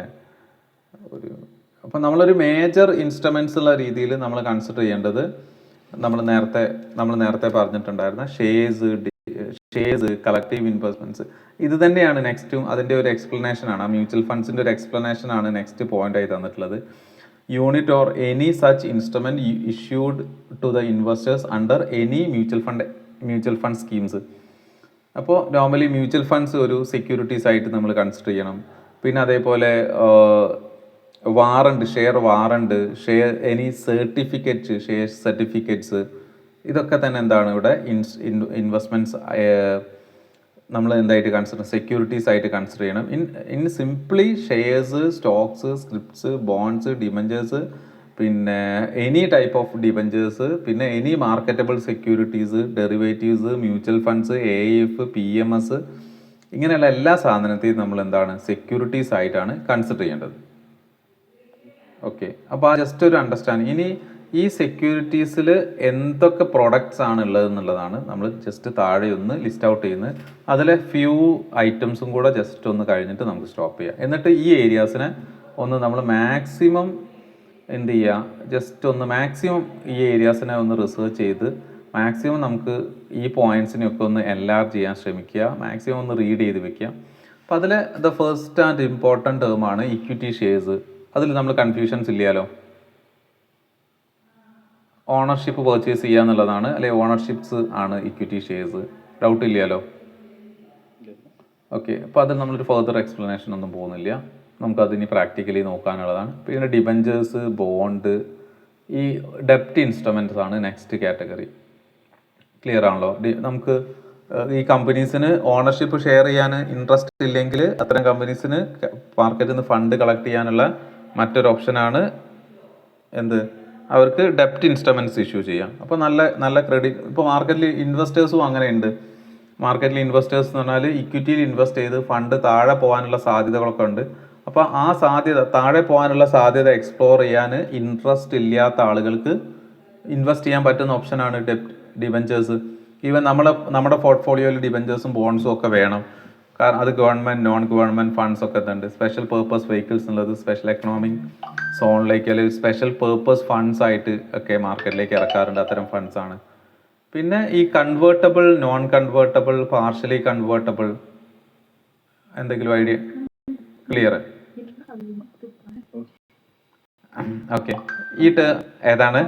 അപ്പം നമ്മളൊരു മേജർ ഇൻസ്ട്രുമെൻറ്റ്സ് ഉള്ള രീതിയിൽ നമ്മൾ കൺസിഡർ ചെയ്യേണ്ടത് നമ്മൾ നേരത്തെ പറഞ്ഞിട്ടുണ്ടായിരുന്ന ഷെയർസ്, കളക്റ്റീവ് ഇൻവെസ്റ്റ്മെൻറ്റ്സ്, ഇത് തന്നെയാണ് നെക്സ്റ്റും അതിൻ്റെ ഒരു എക്സ്പ്ലനേഷനാണ്. ആ മ്യൂച്വൽ ഫണ്ട്സിൻ്റെ ഒരു എക്സ്പ്ലനേഷനാണ് നെക്സ്റ്റ് പോയിൻ്റായി തന്നിട്ടുള്ളത്. Unit or any such instrument issued to the investors under any mutual fund schemes. അപ്പോൾ നോർമലി മ്യൂച്വൽ ഫണ്ട്സ് ഒരു സെക്യൂരിറ്റീസ് ആയിട്ട് നമ്മൾ കൺസിഡർ ചെയ്യണം. പിന്നെ അതേപോലെ warrant, share warrant, any certificate, share certificates, ഇതൊക്കെ തന്നെ എന്താണ് ഇവിടെ ഇൻവെസ്റ്റ്മെൻറ്റ്സ് നമ്മൾ എന്തായിട്ട് കൺസിഡർ സെക്യൂരിറ്റീസ് ആയിട്ട് കൺസിഡർ ചെയ്യണം. In simply shares, stocks, scripts, bonds, debentures, പിന്നെ എനി ടൈപ്പ് ഓഫ് ഡിബഞ്ചേഴ്സ്, പിന്നെ any marketable securities, derivatives, mutual funds, AIF, PMS, ഇങ്ങനെയുള്ള എല്ലാ സാധനത്തെയും നമ്മൾ എന്താണ് സെക്യൂരിറ്റീസ് ആയിട്ടാണ് കൺസിഡർ ചെയ്യേണ്ടത്. ഓക്കെ, അപ്പോൾ ആ ജസ്റ്റ് ഒരു അണ്ടർസ്റ്റാൻഡിങ്. ഇനി ഈ സെക്യൂരിറ്റീസിൽ എന്തൊക്കെ പ്രൊഡക്ട്സ് ആണ് ഉള്ളത് എന്നുള്ളതാണ് നമ്മൾ ജസ്റ്റ് താഴെ ഒന്ന് ലിസ്റ്റ് ഔട്ട് ചെയ്യുന്നത്. അതിലെ ഫ്യൂ ഐറ്റംസും കൂടെ ജസ്റ്റ് ഒന്ന് കഴിഞ്ഞിട്ട് നമുക്ക് സ്റ്റോപ്പ് ചെയ്യാം. എന്നിട്ട് ഈ ഏരിയാസിനെ നമ്മൾ മാക്സിമം എന്ത് ചെയ്യുക, ജസ്റ്റ് മാക്സിമം ഈ ഏരിയാസിനെ റിസർച്ച് ചെയ്ത് മാക്സിമം നമുക്ക് ഈ പോയിന്റ്സിനെയൊക്കെ എൻലാർജ് ചെയ്യാൻ ശ്രമിക്കുക, മാക്സിമം റീഡ് ചെയ്ത് വെക്കുക. അപ്പോൾ അതിൽ ദ ഫസ്റ്റ് ആൻഡ് ഇമ്പോർട്ടൻറ്റ് ടേമാണ് ഇക്വിറ്റി ഷെയർസ്. അതിൽ നമ്മൾ കൺഫ്യൂഷൻസ് ഇല്ലല്ലോ. ഓണർഷിപ്പ് പർച്ചേസ് ചെയ്യുക എന്നുള്ളതാണ്, അല്ലെങ്കിൽ ഓണർഷിപ്സ് ആണ് ഇക്വിറ്റി ഷെയർസ്. ഡൗട്ട് ഇല്ലല്ലോ. ഓക്കെ, അപ്പോൾ അതിൽ നമ്മളൊരു ഫർദർ എക്സ്പ്ലനേഷൻ ഒന്നും പോകുന്നില്ല, നമുക്കതിനി പ്രാക്ടിക്കലി നോക്കാനുള്ളതാണ്. പിന്നെ ഡിബഞ്ചേഴ്സ്, ബോണ്ട്, ഈ ഡെപ്റ്റ് ഇൻസ്ട്രുമെൻറ്റ്സ് ആണ് നെക്സ്റ്റ് കാറ്റഗറി. ക്ലിയർ ആണല്ലോ. നമുക്ക് ഈ കമ്പനീസിന് ഓണർഷിപ്പ് ഷെയർ ചെയ്യാൻ ഇൻട്രസ്റ്റ് ഇല്ലെങ്കിൽ അത്തരം കമ്പനീസിന് മാർക്കറ്റിൽ നിന്ന് ഫണ്ട് കളക്ട് ചെയ്യാനുള്ള മറ്റൊരു ഓപ്ഷനാണ് അവർക്ക് ഡെപ്റ്റ് ഇൻസ്ട്രുമെൻറ്റ്സ് ഇഷ്യൂ ചെയ്യാം. അപ്പോൾ നല്ല ക്രെഡിറ്റ്, ഇപ്പോൾ മാർക്കറ്റിൽ ഇൻവെസ്റ്റേഴ്സും അങ്ങനെയുണ്ട്. മാർക്കറ്റിൽ ഇൻവെസ്റ്റേഴ്സ് എന്ന് പറഞ്ഞാൽ ഇക്വിറ്റിയിൽ ഇൻവെസ്റ്റ് ചെയ്ത് ഫണ്ട് താഴെ പോകാനുള്ള സാധ്യതകളൊക്കെ ഉണ്ട്. അപ്പോൾ ആ താഴെ പോകാനുള്ള സാധ്യത എക്സ്പ്ലോർ ചെയ്യാൻ ഇൻട്രസ്റ്റ് ഇല്ലാത്ത ആളുകൾക്ക് ഇൻവെസ്റ്റ് ചെയ്യാൻ പറ്റുന്ന ഓപ്ഷനാണ് ഡിബഞ്ചേഴ്സ്. ഈവൻ നമ്മുടെ പോർട്ട്ഫോളിയോയിൽ ഡിബഞ്ചേഴ്സും ബോൺസും ഒക്കെ വേണം. കാരണം അത് ഗവൺമെൻറ് നോൺ ഗവൺമെൻറ് ഫണ്ട്സ് ഒക്കെ ഉണ്ട്. സ്പെഷ്യൽ പേർപ്പസ് വെഹിക്കിൾസ് എന്നുള്ളത് സ്പെഷ്യൽ എക്കണോമിക് സോണിലേക്ക് അല്ലെങ്കിൽ സ്പെഷ്യൽ പേർപ്പസ് ഫണ്ട്സ് ആയിട്ട് ഒക്കെ മാർക്കറ്റിലേക്ക് ഇറക്കാറുണ്ട്. അത്തരം ഫണ്ട്സ് ആണ്. പിന്നെ ഈ convertible, non convertible, partially convertible, എന്തെങ്കിലും ഐഡിയ? ക്ലിയർ? ഓക്കെ. ഈ ഏതാണ്?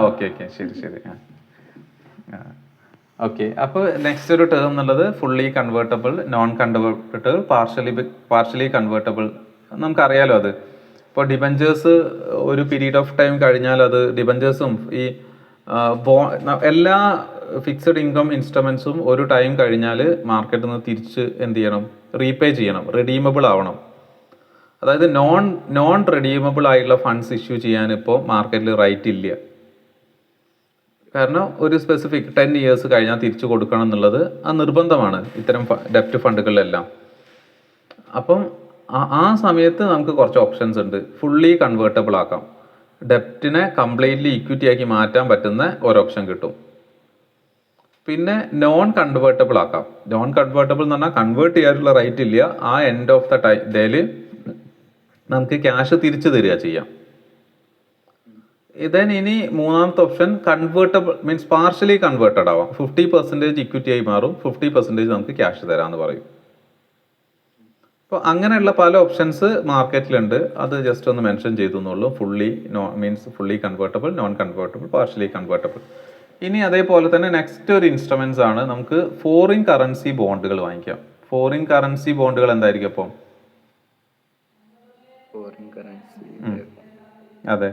ഓക്കെ ഓക്കെ, ശരി ശരി. ഓക്കെ. അപ്പോൾ നെക്സ്റ്റ് ഒരു ടേം എന്നുള്ളത് fully convertible, non convertible, partially convertible. നമുക്കറിയാലോ അത്. ഇപ്പോൾ ഡിബഞ്ചേഴ്സ് ഒരു പീരീഡ് ഓഫ് ടൈം കഴിഞ്ഞാൽ അത് ഡിബഞ്ചേഴ്സും ഈ എല്ലാ ഫിക്സഡ് ഇൻകം ഇൻസ്ട്രുമെന്റ്സും ഒരു ടൈം കഴിഞ്ഞാൽ മാർക്കറ്റിൽ നിന്ന് തിരിച്ച് എന്ത് ചെയ്യണം? റീപേ ചെയ്യണം, റിഡീമബിൾ ആവണം. അതായത് നോൺ റിഡീമബിൾ ആയിട്ടുള്ള ഫണ്ട്സ് ഇഷ്യൂ ചെയ്യാൻ ഇപ്പോൾ മാർക്കറ്റിൽ റൈറ്റ് ഇല്ല. കാരണം ഒരു സ്പെസിഫിക് 10 years കഴിഞ്ഞാൽ തിരിച്ചു കൊടുക്കണം എന്നുള്ളത് അത് നിർബന്ധമാണ് ഇത്തരം ഡെപ്റ്റ് ഫണ്ടുകളിലെല്ലാം. അപ്പം ആ സമയത്ത് നമുക്ക് കുറച്ച് ഓപ്ഷൻസ് ഉണ്ട്. ഫുള്ളി കൺവേർട്ടബിൾ ആക്കാം, ഡെപ്റ്റിനെ കംപ്ലീറ്റ്ലി ഇക്വിറ്റി ആക്കി മാറ്റാൻ പറ്റുന്ന ഒരു ഓപ്ഷൻ കിട്ടും. പിന്നെ നോൺ കൺവേർട്ടബിൾ ആക്കാം. നോൺ കൺവേർട്ടബിൾ എന്ന് പറഞ്ഞാൽ കൺവേർട്ട് ചെയ്യാനുള്ള റൈറ്റ് ഇല്ല. ആ എൻഡ് ഓഫ് ദ ഡേയിൽ നമുക്ക് ക്യാഷ് തിരിച്ചു തരിക ചെയ്യാം. ഇനി മൂന്നാമത്തെ option convertible means partially converted ആവാം. 50% ഇക്വിറ്റി ആയി മാറും, 50% നമുക്ക് ക്യാഷ് തരാമെന്ന് പറയും. അപ്പോൾ അങ്ങനെയുള്ള പല ഓപ്ഷൻസ് മാർക്കറ്റിലുണ്ട്. അത് ജസ്റ്റ് ഒന്ന് മെൻഷൻ ചെയ്തു എന്നുള്ളൂ. Fully convertible, non convertible, partially convertible. ഇനി അതേപോലെ തന്നെ നെക്സ്റ്റ് ഒരു ഇൻസ്ട്രുമെന്റ്സ് ആണ് നമുക്ക് ഫോറിൻ കറൻസി ബോണ്ടുകൾ വാങ്ങിക്കാം. ഫോറിൻ കറൻസി ബോണ്ടുകൾ എന്തായിരിക്കും അപ്പം? അതെ.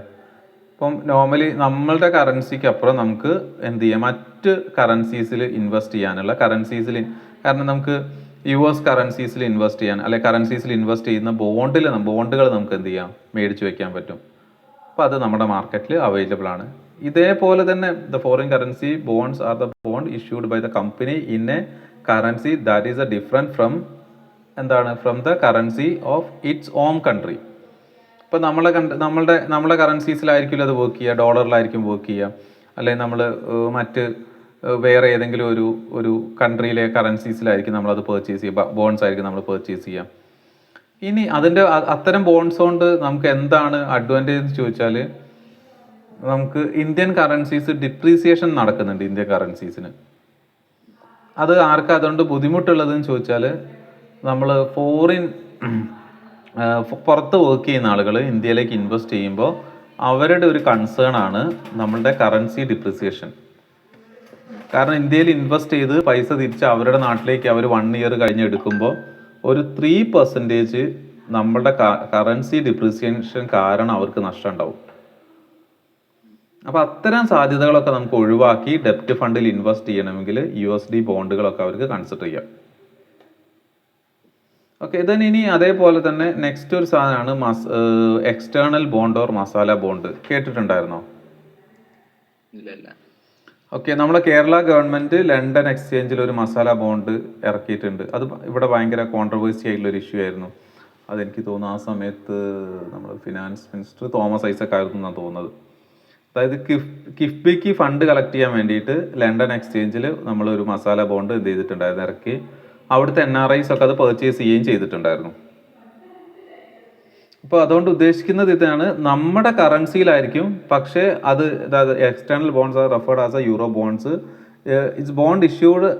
ഇപ്പം നോർമലി നമ്മളുടെ കറൻസിക്ക് അപ്പുറം നമുക്ക് എന്ത് ചെയ്യാം? മറ്റ് കറൻസീസിൽ ഇൻവെസ്റ്റ് ചെയ്യാനുള്ള കാരണം നമുക്ക് US കറൻസീസിൽ ഇൻവെസ്റ്റ് ചെയ്യാൻ, അല്ലെ കറൻസീസിൽ ഇൻവെസ്റ്റ് ചെയ്യുന്ന ബോണ്ടുകൾ നമുക്ക് എന്ത് ചെയ്യാം? മേടിച്ചു വെക്കാൻ പറ്റും. അപ്പോൾ അത് നമ്മുടെ മാർക്കറ്റിൽ അവൈലബിൾ ആണ്. ഇതേപോലെ തന്നെ the foreign currency bonds are the bond issued by the company in a currency that is different from the currency of its own country. ഇപ്പോൾ നമ്മളെ കറൻസീസിലായിരിക്കില്ല അത് വർക്ക് ചെയ്യുക, ഡോളറിലായിരിക്കും വർക്ക് ചെയ്യുക, അല്ലെങ്കിൽ നമ്മൾ മറ്റ് വേറെ ഏതെങ്കിലും ഒരു കൺട്രിയിലെ കറൻസീസിലായിരിക്കും നമ്മളത് പർച്ചേസ് ചെയ്യുക, ബോണ്ട്സ് ആയിരിക്കും നമ്മൾ പർച്ചേസ് ചെയ്യുക. ഇനി അത്തരം ബോണ്ട്സ് കൊണ്ട് നമുക്ക് എന്താണ് അഡ്വാൻറ്റേജ് എന്ന് ചോദിച്ചാൽ, നമുക്ക് ഇന്ത്യൻ കറൻസീസ് ഡിപ്രീസിയേഷൻ നടക്കുന്നുണ്ട്. ഇന്ത്യൻ കറൻസീസിന് അത് അതുകൊണ്ട് ബുദ്ധിമുട്ടുള്ളതെന്ന് ചോദിച്ചാൽ, നമ്മൾ പുറത്ത് വർക്ക് ചെയ്യുന്ന ആളുകൾ ഇന്ത്യയിലേക്ക് ഇൻവെസ്റ്റ് ചെയ്യുമ്പോൾ അവരുടെ ഒരു കൺസേൺ ആണ് നമ്മളുടെ കറൻസി ഡിപ്രിസിയേഷൻ. കാരണം ഇന്ത്യയിൽ ഇൻവെസ്റ്റ് ചെയ്ത് പൈസ തിരിച്ച് അവരുടെ നാട്ടിലേക്ക് അവർ 1 year കഴിഞ്ഞ് എടുക്കുമ്പോൾ ഒരു 3% നമ്മളുടെ കറൻസി ഡിപ്രിസിയേഷൻ കാരണം അവർക്ക് നഷ്ടം ഉണ്ടാവും. അപ്പോൾ അത്തരം സാധ്യതകളൊക്കെ നമുക്ക് ഒഴിവാക്കി ഡെപ്റ്റ് ഫണ്ടിൽ ഇൻവെസ്റ്റ് ചെയ്യണമെങ്കിൽ USD ബോണ്ടുകളൊക്കെ അവർക്ക് കൺസിഡർ ചെയ്യാം. ഓക്കെ. ഇനി അതേപോലെ തന്നെ നെക്സ്റ്റ് ഒരു സാധനമാണ് external bond or masala bond. കേട്ടിട്ടുണ്ടായിരുന്നോ? ഓക്കെ. നമ്മുടെ കേരള ഗവൺമെന്റ് ലണ്ടൻ എക്സ്ചേഞ്ചിൽ ഒരു മസാല ബോണ്ട് ഇറക്കിയിട്ടുണ്ട്. അത് ഇവിടെ ഭയങ്കര കോൺട്രവേഴ്സി ആയിട്ടുള്ള ഒരു ഇഷ്യൂ ആയിരുന്നു. അതെനിക്ക് തോന്നുന്നു ആ സമയത്ത് നമ്മുടെ ഫിനാൻസ് മിനിസ്റ്റർ തോമസ് ഐസക് ആയിരുന്നു എന്നാണ് തോന്നുന്നത്. അതായത് കിഫ്ബിക്ക് ഫണ്ട് കളക്ട് ചെയ്യാൻ വേണ്ടിയിട്ട് ലണ്ടൻ എക്സ്ചേഞ്ചിൽ നമ്മളൊരു മസാല ബോണ്ട് എന്ത് ചെയ്തിട്ടുണ്ടായിരുന്നു? ഇറക്കി. അവിടുത്തെ NRIs ഒക്കെ അത് പർച്ചേസ് ചെയ്യുകയും ചെയ്തിട്ടുണ്ടായിരുന്നു. അപ്പോൾ അതുകൊണ്ട് ഉദ്ദേശിക്കുന്നത് ഇതാണ്, നമ്മുടെ കറൻസിയിലായിരിക്കും, പക്ഷേ അതായത് external bonds R referred as A euro bonds. It's bond issued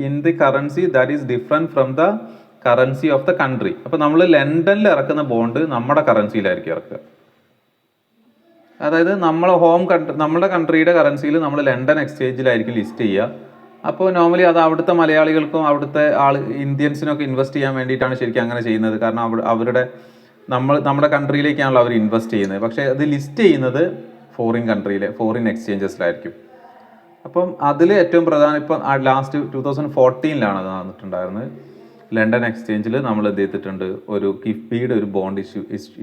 in the currency that is different from the currency of the country. അപ്പോൾ നമ്മൾ ലണ്ടനിൽ ഇറക്കുന്ന ബോണ്ട് നമ്മുടെ കറൻസിയിലായിരിക്കും ഇറക്കുക. അതായത് നമ്മുടെ കൺട്രിയുടെ കറൻസിയിൽ നമ്മൾ ലണ്ടൻ എക്സ്ചേഞ്ചിലായിരിക്കും ലിസ്റ്റ് ചെയ്യുക. അപ്പോൾ നോർമലി അത് അവിടുത്തെ മലയാളികൾക്കും അവിടുത്തെ ഇന്ത്യൻസിനൊക്കെ ഇൻവെസ്റ്റ് ചെയ്യാൻ വേണ്ടിയിട്ടാണ് ശരിക്കും അങ്ങനെ ചെയ്യുന്നത്. കാരണം നമ്മുടെ കൺട്രിയിലേക്കാണല്ലോ അവർ ഇൻവെസ്റ്റ് ചെയ്യുന്നത്. പക്ഷേ അത് ലിസ്റ്റ് ചെയ്യുന്നത് ഫോറിൻ എക്സ്ചേഞ്ചസിലായിരിക്കും. അപ്പം അതിൽ ഏറ്റവും പ്രധാനം ഇപ്പം ലാസ്റ്റ് 2014 അത് നടന്നിട്ടുണ്ടായിരുന്നത്. ലണ്ടൻ എക്സ്ചേഞ്ചിൽ നമ്മൾ എന്ത് ചെയ്തിട്ടുണ്ട്? ഒരു കിഫ്ബിയുടെ ഒരു ബോണ്ട്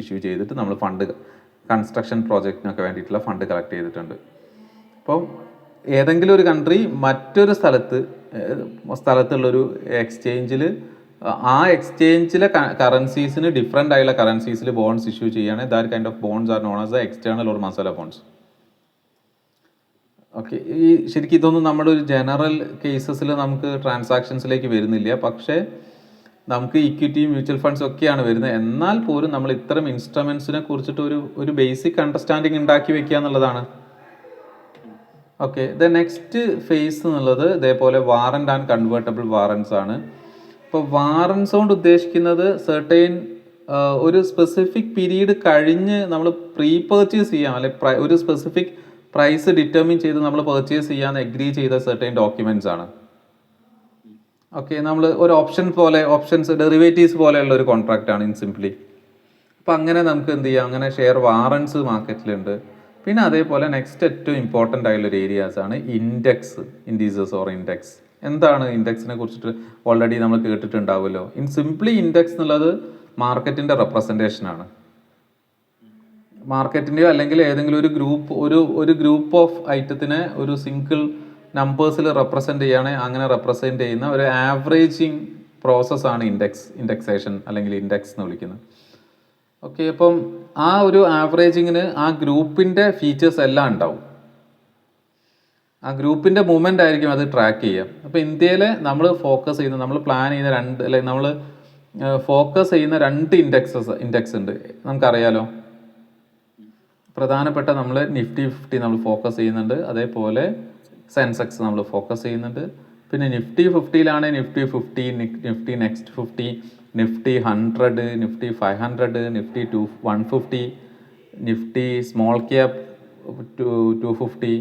ഇഷ്യൂ ചെയ്തിട്ട് നമ്മൾ കൺസ്ട്രക്ഷൻ പ്രോജക്റ്റിനൊക്കെ വേണ്ടിയിട്ടുള്ള ഫണ്ട് കളക്ട് ചെയ്തിട്ടുണ്ട്. അപ്പം ഏതെങ്കിലും ഒരു കൺട്രി മറ്റൊരു സ്ഥലത്തുള്ളൊരു എക്സ്ചേഞ്ചിൽ ആ എക്സ്ചേഞ്ചിലെ കറൻസീസിന് ഡിഫറെൻ്റ് ആയുള്ള കറൻസീസിൽ ബോണ്ട്സ് ഇഷ്യൂ ചെയ്യുകയാണെങ്കിൽ that kind of bonds are known as the external or masala bonds. Okay. ഈ ശരിക്കും ഇതൊന്നും നമ്മുടെ ഒരു ജനറൽ കേസസിൽ നമുക്ക് ട്രാൻസാക്ഷൻസിലേക്ക് വരുന്നില്ല. പക്ഷേ നമുക്ക് ഇക്വിറ്റി, മ്യൂച്വൽ ഫണ്ട്സ് ഒക്കെയാണ് വരുന്നത്. എന്നാൽ പോലും നമ്മൾ ഇത്തരം ഇൻസ്ട്രുമെൻസിനെ കുറിച്ചിട്ട് ഒരു ബേസിക് അണ്ടർസ്റ്റാൻഡിങ് ഉണ്ടാക്കി വെക്കുക എന്നുള്ളതാണ്. ഓക്കെ. ദ നെക്സ്റ്റ് ഫേസ് എന്നുള്ളത് ഇതേപോലെ വാറന്റ് ആൻഡ് കൺവേർട്ടബിൾ വാറൻസ് ആണ്. ഇപ്പോൾ വാറൻസ് കൊണ്ട് ഉദ്ദേശിക്കുന്നത് സെർട്ടൈൻ ഒരു സ്പെസിഫിക് പീരീഡ് കഴിഞ്ഞ് നമ്മൾ പ്രീ പർച്ചേസ് ചെയ്യാം, അല്ലെ ഒരു സ്പെസിഫിക് പ്രൈസ് ഡിറ്റർമിൻ ചെയ്ത് നമ്മൾ പർച്ചേസ് ചെയ്യാൻ എഗ്രി ചെയ്ത സെർട്ടൈൻ ഡോക്യുമെന്റ്സ് ആണ്. ഓക്കെ. നമ്മൾ ഒരു ഓപ്ഷൻസ് ഡെറിവേറ്റീവ്സ് പോലെയുള്ള ഒരു കോൺട്രാക്റ്റ് ആണ് ഇൻ സിംപ്ലി. അപ്പം അങ്ങനെ നമുക്ക് എന്ത് ചെയ്യാം, അങ്ങനെ ഷെയർ വാറൻസ് മാർക്കറ്റിലുണ്ട്. പിന്നെ അതേപോലെ നെക്സ്റ്റ് ഏറ്റവും ഇമ്പോർട്ടൻ്റ് ആയിട്ടുള്ള ഒരു ഏരിയാസ് ആണ് ഇൻഡീസസ് ഓർ ഇൻഡെക്സ്. എന്താണ് ഇൻഡെക്സിനെ കുറിച്ചിട്ട് ഓൾറെഡി നമ്മൾ കേട്ടിട്ടുണ്ടാവുമല്ലോ. ഇൻ സിംപ്ലി ഇൻഡെക്സ് എന്നുള്ളത് മാർക്കറ്റിൻ്റെ റെപ്രസെൻറ്റേഷൻ ആണ്. മാർക്കറ്റിൻ്റെയോ അല്ലെങ്കിൽ ഏതെങ്കിലും ഒരു ഗ്രൂപ്പ് ഓഫ് ഐറ്റത്തിനെ ഒരു സിംഗിൾ നമ്പേഴ്സിൽ റെപ്രസെൻറ്റ് ചെയ്യുകയാണെങ്കിൽ അങ്ങനെ റെപ്രസെൻറ്റ് ചെയ്യുന്ന ഒരു ആവറേജിങ് പ്രോസസ്സാണ് ഇൻഡെക്സേഷൻ അല്ലെങ്കിൽ ഇൻഡെക്സ് എന്ന് വിളിക്കുന്നത്. ഓക്കെ. അപ്പം ആ ഒരു ആവറേജിങ്ങിന് ആ ഗ്രൂപ്പിൻ്റെ ഫീച്ചേഴ്സ് എല്ലാം ഉണ്ടാവും. ആ ഗ്രൂപ്പിൻ്റെ മൂവ്മെൻ്റ് ആയിരിക്കും അത് ട്രാക്ക് ചെയ്യുക. അപ്പോൾ ഇന്ത്യയിൽ നമ്മൾ ഫോക്കസ് ചെയ്യുന്ന, നമ്മൾ പ്ലാൻ ചെയ്യുന്ന അല്ലെങ്കിൽ നമ്മൾ ഫോക്കസ് ചെയ്യുന്ന 2 ഇൻഡെക്സ് ഉണ്ട്, നമുക്കറിയാലോ. പ്രധാനപ്പെട്ട നമ്മൾ നിഫ്റ്റി 50 നമ്മൾ ഫോക്കസ് ചെയ്യുന്നുണ്ട്, അതേപോലെ സെൻസെക്സ് നമ്മൾ ഫോക്കസ് ചെയ്യുന്നുണ്ട്. പിന്നെ നിഫ്റ്റി 50ലാണ് Nifty 50, Nifty next 50, Nifty 100, Nifty 500, Nifty 150, Nifty small cap 250.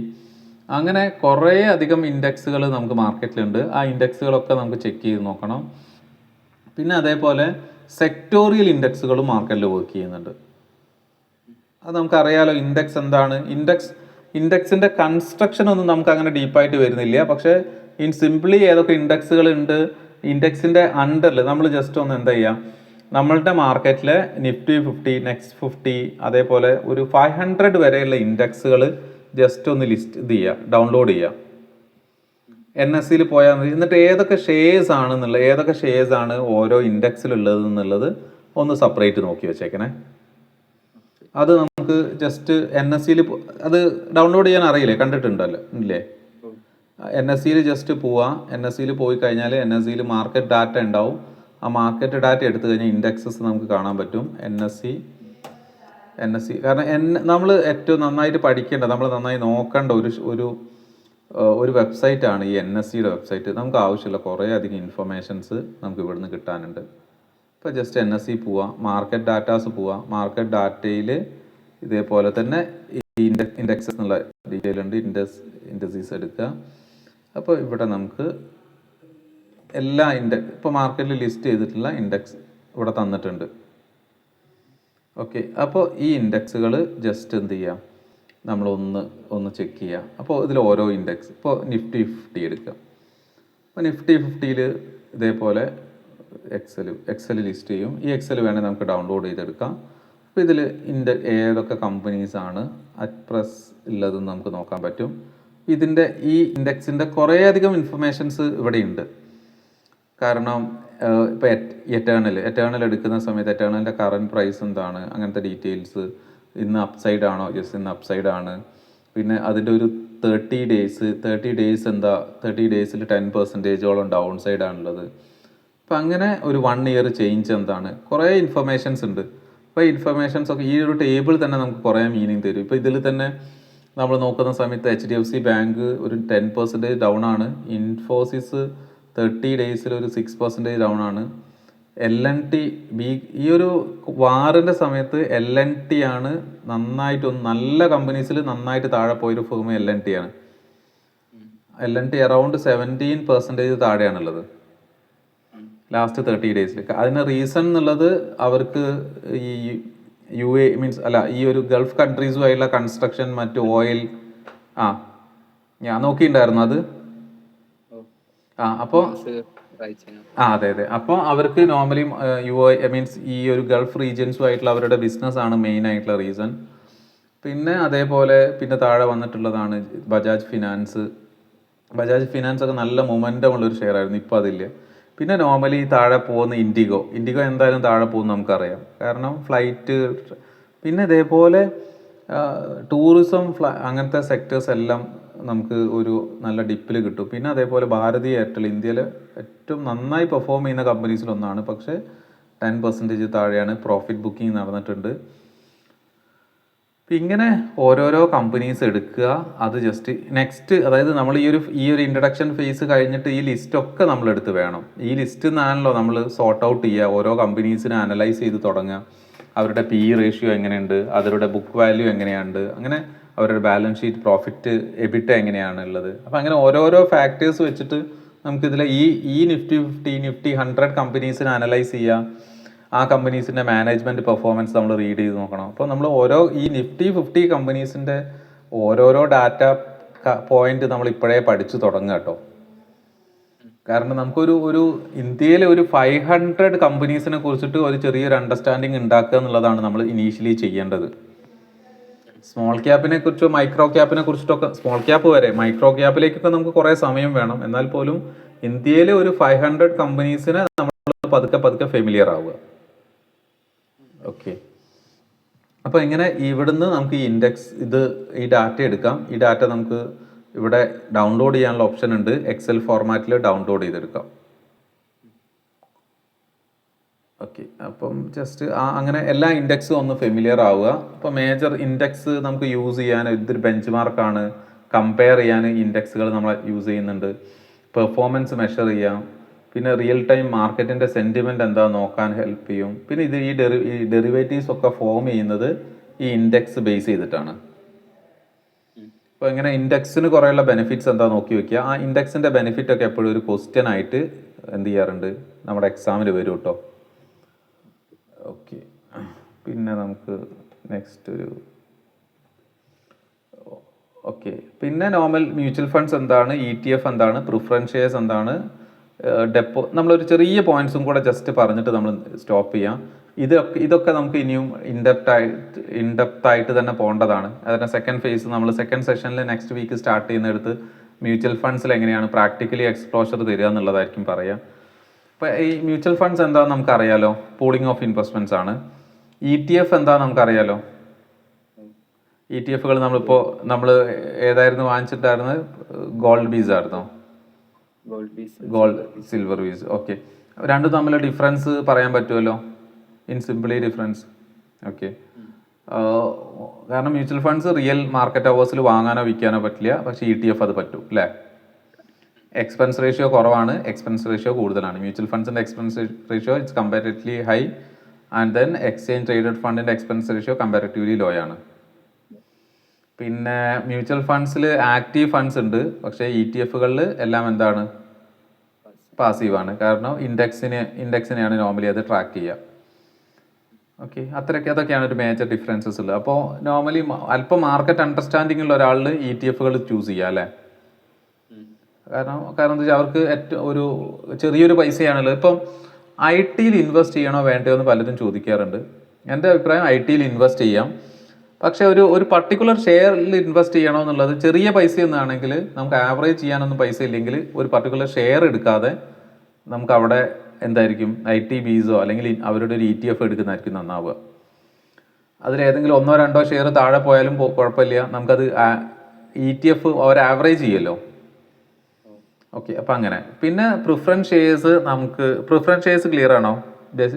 അങ്ങനെ കുറേ അധികം ഇൻഡെക്സുകൾ നമുക്ക് മാർക്കറ്റിലുണ്ട്. ആ ഇൻഡെക്സുകളൊക്കെ നമുക്ക് ചെക്ക് ചെയ്ത് നോക്കണം. പിന്നെ അതേപോലെ സെക്ടോറിയൽ ഇൻഡെക്സുകളും മാർക്കറ്റിൽ വർക്ക് ചെയ്യുന്നുണ്ട്. അത് നമുക്കറിയാലോ. ഇൻഡെക്സ് എന്താണ്, ഇൻഡെക്സിൻ്റെ കൺസ്ട്രക്ഷൻ ഒന്നും നമുക്ക് അങ്ങനെ ഡീപ്പായിട്ട് വരുന്നില്ല. പക്ഷേ ഇൻ സിംപ്ലി ഏതൊക്കെ ഇൻഡെക്സുകൾ ഉണ്ട്, ഇൻഡെക്സിൻ്റെ അണ്ടറിൽ നമ്മൾ ജസ്റ്റ് ഒന്ന് എന്താ ചെയ്യുക, നമ്മളുടെ മാർക്കറ്റിലെ നിഫ്റ്റി 50, നെക്സ്റ്റ് 50, അതേപോലെ ഒരു 500 വരെയുള്ള ഇൻഡെക്സുകൾ ജസ്റ്റ് ഒന്ന് ഡൗൺലോഡ് ചെയ്യുക. NSEയിൽ പോയാൽ മതി. എന്നിട്ട് ഏതൊക്കെ ഷെയർസ് ആണ് ഓരോ ഇൻഡെക്സിലുള്ളത് എന്നുള്ളത് ഒന്ന് സെപ്പറേറ്റ് നോക്കി വെച്ചേക്കണേ. അത് നമുക്ക് ജസ്റ്റ് NSEയിൽ അത് ഡൗൺലോഡ് ചെയ്യാൻ അറിയില്ലേ, കണ്ടിട്ടുണ്ടല്ലോ ഇല്ലേ? NSEയിൽ ജസ്റ്റ് പോവാം. NSEയിൽ പോയി കഴിഞ്ഞാൽ NSEയിൽ മാർക്കറ്റ് ഡാറ്റ ഉണ്ടാവും. ആ മാർക്കറ്റ് ഡാറ്റ എടുത്തു കഴിഞ്ഞാൽ ഇൻഡെക്സസ് നമുക്ക് കാണാൻ പറ്റും. NSE കാരണം നമ്മൾ ഏറ്റവും നന്നായിട്ട് പഠിക്കേണ്ട, നമ്മൾ നന്നായി നോക്കേണ്ട ഒരു വെബ്സൈറ്റാണ് ഈ NSEയുടെ വെബ്സൈറ്റ്. നമുക്ക് ആവശ്യമുള്ള കുറേ അധികം ഇൻഫർമേഷൻസ് നമുക്ക് ഇവിടുന്ന് കിട്ടാനുണ്ട്. ഇപ്പോൾ ജസ്റ്റ് NSE പോവാം, മാർക്കറ്റ് ഡാറ്റാസ് പോവാം. മാർക്കറ്റ് ഡാറ്റയിൽ ഇതേപോലെ തന്നെ ഈ ഇൻഡെക്സസ് എന്നുള്ള ഡീറ്റെയിൽ ഉണ്ട്. ഇൻഡസീസ് എടുക്കുക. അപ്പോൾ ഇവിടെ നമുക്ക് എല്ലാ ഇപ്പോൾ മാർക്കറ്റിൽ ലിസ്റ്റ് ചെയ്തിട്ടുള്ള ഇൻഡെക്സ് ഇവിടെ തന്നിട്ടുണ്ട്. ഓക്കെ. അപ്പോൾ ഈ ഇൻഡെക്സുകൾ ജസ്റ്റ് എന്ത് ചെയ്യാം, നമ്മളൊന്ന് ചെക്ക് ചെയ്യുക. അപ്പോൾ ഇതിൽ ഓരോ ഇൻഡെക്സ്, ഇപ്പോൾ നിഫ്റ്റി 50 എടുക്കുക. അപ്പോൾ നിഫ്റ്റി 50ൽ ഇതേപോലെ എക്സൽ ലിസ്റ്റ് ചെയ്യും. ഈ എക്സൽ വേണേൽ നമുക്ക് ഡൗൺലോഡ് ചെയ്തെടുക്കാം. അപ്പോൾ ഇതിൽ ഏതൊക്കെ കമ്പനീസാണ് അറ്റ് പ്രസ് ഉള്ളതെന്ന് നമുക്ക് നോക്കാൻ പറ്റും. ഈ ഇൻഡെക്സിൻ്റെ കുറേയധികം ഇൻഫർമേഷൻസ് ഇവിടെ ഉണ്ട്. കാരണം ഇപ്പോൾ എറ്റേണൽ എടുക്കുന്ന സമയത്ത് എറ്റേണലിൻ്റെ കറൻറ്റ് പ്രൈസ് എന്താണ്, അങ്ങനത്തെ ഡീറ്റെയിൽസ്, ഇന്ന് അപ്സൈഡ് ആണോ, ഇന്ന് അപ്സൈഡ് ആണ്. പിന്നെ അതിൻ്റെ ഒരു 30 ഡേയ്സ് എന്താ, 30 ഡേയ്സിൽ 10% ഡൗൺ സൈഡ് ആണുള്ളത്. അപ്പം അങ്ങനെ ഒരു 1 ഇയർ ചേഞ്ച് എന്താണ്, കുറേ ഇൻഫർമേഷൻസ് ഉണ്ട്. അപ്പോൾ ഈ ഇൻഫർമേഷൻസ് ഒക്കെ ഈ ഒരു ടേബിൾ തന്നെ നമുക്ക് കുറേ മീനിങ് തരും. ഇപ്പോൾ ഇതിൽ തന്നെ നമ്മൾ നോക്കുന്ന സമയത്ത് HDFC ബാങ്ക് ഒരു 10% ഡൗൺ ആണ്. ഇൻഫോസിസ് 30 ഡേയ്സിൽ ഒരു 6% ഡൗൺ ആണ്. L&T ഈ ഒരു വാറിൻ്റെ സമയത്ത് L&T ആണ് നല്ല കമ്പനീസിൽ നന്നായിട്ട് താഴെ പോയൊരു ഫേം L&T ആണ്. L&T അറൗണ്ട് 17% താഴെയാണുള്ളത് ലാസ്റ്റ് 30 ഡേയ്സിൽ. അതിന് റീസൺ എന്നുള്ളത് അവർക്ക് ഈ UAE ഈ ഒരു ഗൾഫ് കൺട്രീസുമായുള്ള കൺസ്ട്രക്ഷൻ, മറ്റ് ഓയിൽ ഞാൻ നോക്കിയിട്ടുണ്ടായിരുന്നു അത്. അപ്പോൾ അതെ. അപ്പോൾ അവർക്ക് നോർമലി ഈ ഒരു ഗൾഫ് റീജിയൻസുമായിട്ടുള്ള അവരുടെ ബിസിനസ് ആണ് മെയിൻ ആയിട്ടുള്ള റീസൺ. പിന്നെ അതേപോലെ താഴെ വന്നിട്ടുള്ളതാണ് ബജാജ് ഫിനാൻസ് ഒക്കെ നല്ല മൊമെൻ്റം ഉള്ളൊരു ഷെയർ ആയിരുന്നു. ഇപ്പോൾ അതില്ല. പിന്നെ നോർമലി താഴെ പോകുന്ന ഇൻഡിഗോ എന്തായാലും താഴെ പോകുന്ന നമുക്കറിയാം, കാരണം ഫ്ലൈറ്റ്. പിന്നെ ഇതേപോലെ ടൂറിസം അങ്ങനത്തെ സെക്ടേഴ്സ് എല്ലാം നമുക്ക് ഒരു നല്ല ഡിപ്പിൽ കിട്ടും. പിന്നെ അതേപോലെ ഭാരതി എയർടെൽ ഇന്ത്യയിൽ ഏറ്റവും നന്നായി പെർഫോം ചെയ്യുന്ന കമ്പനീസിലൊന്നാണ്. പക്ഷേ 10% താഴെയാണ് പ്രോഫിറ്റ് ബുക്കിംഗ് നടന്നിട്ടുണ്ട്. ഇങ്ങനെ ഓരോരോ കമ്പനീസ് എടുക്കുക, അത് ജസ്റ്റ് നെക്സ്റ്റ്, അതായത് നമ്മൾ ഈ ഒരു ഇൻട്രഡക്ഷൻ ഫേസ് കഴിഞ്ഞിട്ട് ഈ ലിസ്റ്റൊക്കെ നമ്മൾ എടുത്ത് വേണം. ഈ ലിസ്റ്റ് നിന്നാണല്ലോ നമ്മൾ സോർട്ട് ഔട്ട് ചെയ്യുക, ഓരോ കമ്പനീസിനെ അനലൈസ് ചെയ്ത് തുടങ്ങുക. അവരുടെ PE റേഷ്യോ എങ്ങനെയുണ്ട്, അവരുടെ ബുക്ക് വാല്യൂ എങ്ങനെയുണ്ട്, അങ്ങനെ അവരുടെ ബാലൻസ് ഷീറ്റ്, പ്രോഫിറ്റ്, എബിറ്റ എങ്ങനെയാണ് ഉള്ളത്. അപ്പോൾ അങ്ങനെ ഓരോരോ ഫാക്ടേഴ്സ് വെച്ചിട്ട് നമുക്കിതിൽ ഈ നിഫ്റ്റി 50, നിഫ്റ്റി 100 കമ്പനീസിനെ അനലൈസ് ചെയ്യുക. ആ കമ്പനീസിൻ്റെ മാനേജ്മെൻറ്റ് പെർഫോമൻസ് നമ്മൾ റീഡ് ചെയ്ത് നോക്കണം. അപ്പോൾ നമ്മൾ ഈ നിഫ്റ്റി 50 കമ്പനീസിൻ്റെ ഓരോരോ ഡാറ്റ പോയിന്റ് നമ്മൾ ഇപ്പോഴേ പഠിച്ചു തുടങ്ങുക കേട്ടോ. കാരണം നമുക്കൊരു ഇന്ത്യയിലെ ഒരു 500 കമ്പനീസിനെ കുറിച്ചിട്ട് ഒരു ചെറിയൊരു അണ്ടർസ്റ്റാൻഡിങ് ഉണ്ടാക്കുക എന്നുള്ളതാണ് നമ്മൾ ഇനീഷ്യലി ചെയ്യേണ്ടത്. സ്മോൾ ക്യാപ്പിനെ കുറിച്ചോ മൈക്രോ ക്യാപ്പിനെ കുറിച്ചിട്ടൊക്കെ, സ്മോൾ ക്യാപ്പ് വരെ മൈക്രോ ക്യാപ്പിലേക്കൊക്കെ നമുക്ക് കുറേ സമയം വേണം. എന്നാൽ പോലും ഇന്ത്യയിലെ ഒരു 500 കമ്പനീസിനെ നമ്മൾ പതുക്കെ ഫെമിലിയർ ആവുക. ഓക്കെ, അപ്പോൾ ഇങ്ങനെ ഇവിടുന്ന് നമുക്ക് ഈ ഇൻഡെക്സ് ഈ ഡാറ്റ എടുക്കാം. ഈ ഡാറ്റ നമുക്ക് ഇവിടെ ഡൗൺലോഡ് ചെയ്യാനുള്ള ഓപ്ഷൻ ഉണ്ട്. എക്സൽ ഫോർമാറ്റിൽ ഡൗൺലോഡ് ചെയ്തെടുക്കാം. ഓക്കെ, അപ്പം ജസ്റ്റ് അങ്ങനെ എല്ലാ ഇൻഡെക്സും ഒന്ന് ഫെമിലിയർ ആവുക. അപ്പോൾ മേജർ ഇൻഡെക്സ് നമുക്ക് യൂസ് ചെയ്യാൻ ഇതൊരു ബെഞ്ച് മാർക്കാണ്. കമ്പയർ ചെയ്യാൻ ഇൻഡെക്സുകൾ നമ്മൾ യൂസ് ചെയ്യുന്നുണ്ട്. പെർഫോമൻസ് മെഷർ ചെയ്യാം. പിന്നെ റിയൽ ടൈം മാർക്കറ്റിൻ്റെ സെൻറ്റിമെൻറ്റ് എന്താ നോക്കാൻ ഹെൽപ്പ് ചെയ്യും. പിന്നെ ഈ ഡെറിവേറ്റീവ്സ് ഒക്കെ ഫോം ചെയ്യുന്നത് ഈ ഇൻഡെക്സ് ബേസ് ചെയ്തിട്ടാണ്. അപ്പോൾ ഇങ്ങനെ ഇൻഡെക്സിന് കുറേയുള്ള ബെനിഫിറ്റ്സ് എന്താ നോക്കി വെക്കുക. ആ ഇൻഡെക്സിൻ്റെ ബെനിഫിറ്റ് ഒക്കെ എപ്പോഴും ഒരു ക്വസ്റ്റ്യൻ ആയിട്ട് എന്ത് ചെയ്യാറുണ്ട്, നമ്മുടെ എക്സാമിൽ വരും കേട്ടോ. ഓക്കെ, പിന്നെ നമുക്ക് നെക്സ്റ്റ് ഓക്കെ, പിന്നെ നോർമൽ മ്യൂച്വൽ ഫണ്ട്സ് എന്താണ്, ETF എന്താണ്, പ്രിഫറൻസ് ഷെയർസ് എന്താണ്, നമ്മളൊരു ചെറിയ പോയിന്റ്സും കൂടെ ജസ്റ്റ് പറഞ്ഞിട്ട് നമ്മൾ സ്റ്റോപ്പ് ചെയ്യാം. ഇതൊക്കെ നമുക്ക് ഇനിയും ഇൻഡെപ്ത് ആയിട്ട് തന്നെ പോകേണ്ടതാണ്. അതിൻ്റെ സെക്കൻഡ് ഫേസ് നമ്മൾ സെക്കൻഡ് സെഷനിൽ നെക്സ്റ്റ് വീക്ക് സ്റ്റാർട്ട് ചെയ്യുന്നിടത്ത് മ്യൂച്വൽ ഫണ്ട്സിൽ എങ്ങനെയാണ് പ്രാക്ടിക്കലി എക്സ്പ്ലോഷർ തരിക എന്നുള്ളതായിരിക്കും പറയാം. ഇപ്പോൾ ഈ മ്യൂച്വൽ ഫണ്ട്സ് എന്താണെന്ന് നമുക്കറിയാലോ, പൂളിംഗ് ഓഫ് ഇൻവെസ്റ്റ്മെൻറ്റ്സ് ആണ്. ETF എന്താണെന്ന് നമുക്കറിയാലോ. ETFകൾ നമ്മൾ ഏതായിരുന്നു വാങ്ങിച്ചിട്ടായിരുന്നത്, ഗോൾഡ് ബീസ് ആയിരുന്നോ? ഗോൾഡ് സിൽവർ ബീസ്. ഓക്കെ, രണ്ടും തമ്മിലുള്ള ഡിഫറൻസ് പറയാൻ പറ്റുമല്ലോ, ഇൻ സിംപ്ലി ഡിഫറൻസ്. ഓക്കെ, കാരണം മ്യൂച്വൽ ഫണ്ട്സ് റിയൽ മാർക്കറ്റ് അവേഴ്സിൽ വാങ്ങാനോ വിൽക്കാനോ പറ്റില്ല. പക്ഷേ ETF അത് പറ്റും അല്ലേ. എക്സ്പെൻസ് റേഷ്യോ കുറവാണ്, എക്സ്പെൻസ് റേഷ്യോ കൂടുതലാണ്. മ്യൂച്വൽ ഫണ്ട്സിൻ്റെ expense ratio it's comparatively high, and then exchange traded ഫണ്ടിൻ്റെ എക്സ്പെൻസ് റേഷ്യോ കമ്പാരിറ്റീവ്ലി ലോ ആണ്. പിന്നെ മ്യൂച്വൽ ഫണ്ട്സിൽ ആക്റ്റീവ് ഫണ്ട്സ് ഉണ്ട്, പക്ഷേ ETF-കളിൽ എല്ലാം എന്താണ്, പാസീവാണ്. കാരണം ഇൻഡെക്സിനെയാണ് നോർമലി അത് ട്രാക്ക് ചെയ്യുക. ഓക്കെ, അതൊക്കെയാണ് ഒരു മേജർ ഡിഫറൻസസ് ഉള്ളത്. അപ്പോൾ നോർമലി അല്പം മാർക്കറ്റ് അണ്ടർസ്റ്റാൻഡിംഗ് ഉള്ള ഒരാളിൽ ETF-കൾ ചൂസ് ചെയ്യുക അല്ലേ. കാരണം എന്താ വെച്ചാൽ അവർക്ക് ഒരു ചെറിയൊരു പൈസയാണല്ലോ. ഇപ്പം IT-യിൽ ഇൻവെസ്റ്റ് ചെയ്യണോ വേണ്ടയോ എന്ന് പലരും ചോദിക്കാറുണ്ട്. എൻ്റെ അഭിപ്രായം IT-യിൽ ഇൻവെസ്റ്റ് ചെയ്യാം, പക്ഷേ ഒരു പർട്ടിക്കുലർ ഷെയറിൽ ഇൻവെസ്റ്റ് ചെയ്യണോ എന്നുള്ളത്, ചെറിയ പൈസയൊന്നാണെങ്കിൽ നമുക്ക് ആവറേജ് ചെയ്യാനൊന്നും പൈസ ഇല്ലെങ്കിൽ ഒരു പർട്ടിക്കുലർ ഷെയർ എടുക്കാതെ നമുക്ക് അവിടെ എന്തായിരിക്കും IT ബീസോ അല്ലെങ്കിൽ അവരുടെ ഒരു ETF എടുക്കുന്നതായിരിക്കും നന്നാവുക. അതിലേതെങ്കിലും 1-2 ഷെയർ താഴെ പോയാലും കുഴപ്പമില്ല, നമുക്കത് ETF അവർ ആവറേജ് ചെയ്യുമല്ലോ. ഓക്കെ, അപ്പം അങ്ങനെ. പിന്നെ പ്രിഫറൻസ് ഷെയർസ് ക്ലിയർ ആണോ?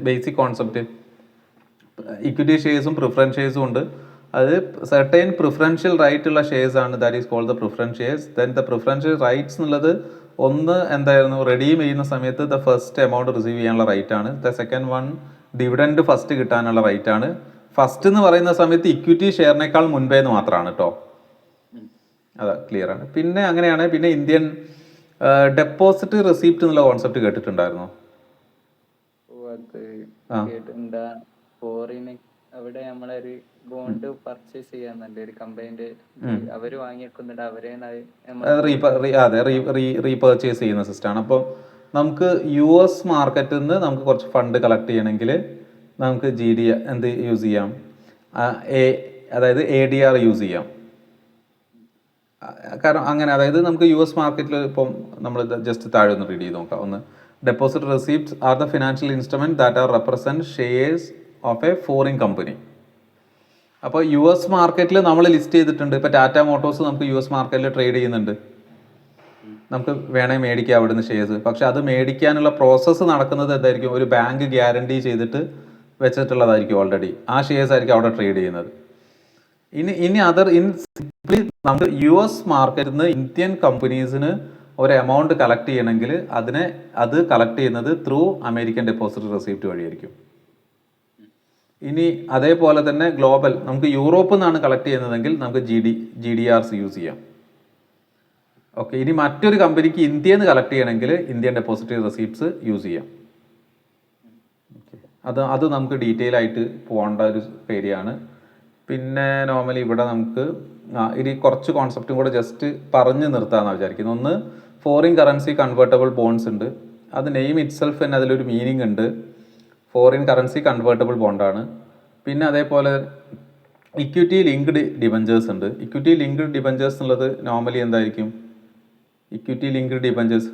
Basic concept. ഇക്വിറ്റി ഷെയർസും പ്രിഫറൻസ് ഷെയർസും ഉണ്ട്. അത് സെർട്ടൈൻ പ്രിഫറൻഷ്യൽ റൈറ്റ് ഉള്ള ഷെയർസ് ആണ്, that is called the preference shares. Then the preferential rights എന്നുള്ളത് എന്തായിരുന്നു, റെഡീം ചെയ്യുന്ന സമയത്ത് ദ ഫസ്റ്റ് എമൗണ്ട് റിസീവ് ചെയ്യാനുള്ള റൈറ്റ് ആണ്. The second one dividend first കിട്ടാനുള്ള റൈറ്റ് ആണ്. ഫസ്റ്റ് എന്ന് പറയുന്ന സമയത്ത് ഇക്വിറ്റി ഷെയറിനേക്കാൾ മുൻപേ എന്ന് മാത്രമാണ് കേട്ടോ. അതാ ക്ലിയർ ആണ്. പിന്നെ അങ്ങനെയാണ്. പിന്നെ ഇന്ത്യൻ ഡെപ്പോസിറ്റ് റെസിപ്റ്റ് എന്നുള്ള കോൺസെപ്റ്റ് കേട്ടിട്ടുണ്ടായിരുന്നോ? അവിടെ നമ്മളൊരു ബോണ്ട് പർച്ചേസ് ചെയ്യാന്നുണ്ട് ഒരു കമ്പനിന്റെ, അവര് വാങ്ങിയെക്കുന്നുണ്ട്, അവരെ റീപർച്ചേസ് ചെയ്യുന്ന സിസ്റ്റമാണ്. അപ്പം നമുക്ക് US മാർക്കറ്റിൽ നിന്ന് നമുക്ക് കുറച്ച് ഫണ്ട് കളക്ട് ചെയ്യണമെങ്കിൽ നമുക്ക് എന്ത് യൂസ് ചെയ്യാം, അതായത് ADR യൂസ് ചെയ്യാം. കാരണം അങ്ങനെ, അതായത് നമുക്ക് US മാർക്കറ്റിൽ ഇപ്പം നമ്മൾ ജസ്റ്റ് താഴെ ഒന്ന് റീഡ് ചെയ്ത് നോക്കാം. ഒന്ന്, deposit receipts are the financial instrument that are represent shares of A foreign company. അപ്പോൾ US മാർക്കറ്റിൽ നമ്മൾ ലിസ്റ്റ് ചെയ്തിട്ടുണ്ട്. ഇപ്പോൾ ടാറ്റ മോട്ടോഴ്സ് നമുക്ക് US മാർക്കറ്റിൽ ട്രേഡ് ചെയ്യുന്നുണ്ട്. നമുക്ക് വേണേൽ മേടിക്കാം അവിടുന്ന് ഷെയർസ്. പക്ഷെ അത് മേടിക്കാനുള്ള പ്രോസസ്സ് നടക്കുന്നത് എന്തായിരിക്കും? ഒരു ബാങ്ക് ഗ്യാരണ്ടി ചെയ്തിട്ട് വെച്ചിട്ടുള്ളതായിരിക്കും ഓൾറെഡി. ആ ഷെയർസ് ആയിരിക്കും അവിടെ ട്രേഡ് ചെയ്യുന്നത്. ഇനി സിംപ്ലി നമുക്ക് US മാർക്കറ്റിൽ നിന്ന് ഇന്ത്യൻ കമ്പനീസിന് ഒരു എമൗണ്ട് കളക്ട് ചെയ്യണമെങ്കിൽ അത് കളക്ട് ചെയ്യുന്നത് ത്രൂ അമേരിക്കൻ ഡെപ്പോസിറ്റ് റെസിപ്റ്റ് വഴിയായിരിക്കും. ഇനി അതേപോലെ തന്നെ ഗ്ലോബൽ നമുക്ക് യൂറോപ്പിൽ നിന്നാണ് കളക്ട് ചെയ്യുന്നതെങ്കിൽ നമുക്ക് GDRs യൂസ് ചെയ്യാം. ഓക്കെ. ഇനി മറ്റൊരു കമ്പനിക്ക് ഇന്ത്യയിൽ നിന്ന് കളക്ട് ചെയ്യണമെങ്കിൽ ഇന്ത്യൻ ഡെപ്പോസിറ്ററി റെസിപ്റ്റ്സ് യൂസ് ചെയ്യാം. അത് നമുക്ക് ഡീറ്റെയിൽ ആയിട്ട് പോകേണ്ട ഒരു ഏരിയയാണ്. പിന്നെ നോർമലി ഇവിടെ നമുക്ക് ഇനി കുറച്ച് കോൺസെപ്റ്റും കൂടെ ജസ്റ്റ് പറഞ്ഞു നിർത്താമെന്നാണ് വിചാരിക്കുന്നത്. ഒന്ന്, ഫോറിൻ കറൻസി കൺവേർട്ടബിൾ ബോണ്ട്സ് ഉണ്ട്. അത് നെയിം ഇറ്റ്സെൽഫ് തന്നെ അതിലൊരു മീനിങ് ഉണ്ട്. ഫോറിൻ കറൻസി കൺവേർട്ടബിൾ ബോണ്ടാണ്. പിന്നെ അതേപോലെ ഇക്വിറ്റി ലിങ്ക്ഡ് ഡിബഞ്ചേഴ്സ് ഉണ്ട്. ഇക്വിറ്റി ലിങ്ക്ഡ് ഡിബഞ്ചേഴ്സ് എന്നുള്ളത് നോർമലി എന്തായിരിക്കും? ഇക്വിറ്റി ലിങ്ക്ഡ് ഡിബഞ്ചേഴ്സ്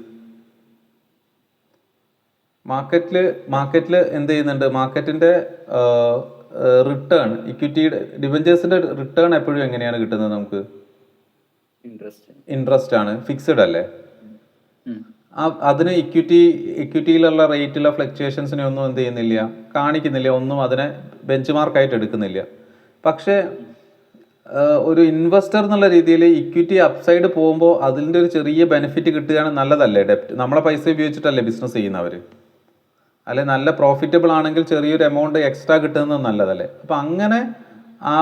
മാർക്കറ്റിൽ എന്ത് ചെയ്യുന്നുണ്ട്? മാർക്കറ്റിൻ്റെ റിട്ടേൺ, ഇക്വിറ്റി ഡിബഞ്ചേഴ്സിൻ്റെ റിട്ടേൺ എപ്പോഴും എങ്ങനെയാണ് കിട്ടുന്നത്? നമുക്ക് ഇൻട്രസ്റ്റ് ആണ്. ഫിക്സഡ് അല്ലേ? അതിന് ഇക്വിറ്റിയിലുള്ള റേറ്റിലെ ഫ്ലക്ച്വേഷൻസിനെ ഒന്നും എന്ത് ചെയ്യുന്നില്ല, കാണിക്കുന്നില്ല, ഒന്നും അതിനെ ബെഞ്ച് മാർക്കായിട്ട് എടുക്കുന്നില്ല. പക്ഷേ ഒരു ഇൻവെസ്റ്റർ എന്നുള്ള രീതിയിൽ ഇക്വിറ്റി അപ്സൈഡ് പോകുമ്പോൾ അതിൻ്റെ ഒരു ചെറിയ ബെനിഫിറ്റ് കിട്ടുകയാണ്. നല്ലതല്ലേ? നമ്മളെ പൈസ ഉപയോഗിച്ചിട്ടല്ലേ ബിസിനസ് ചെയ്യുന്നവർ, അല്ലെ? നല്ല പ്രോഫിറ്റബിൾ ആണെങ്കിൽ ചെറിയൊരു എമൗണ്ട് എക്സ്ട്രാ കിട്ടുന്നത് നല്ലതല്ലേ? അപ്പം അങ്ങനെ ആ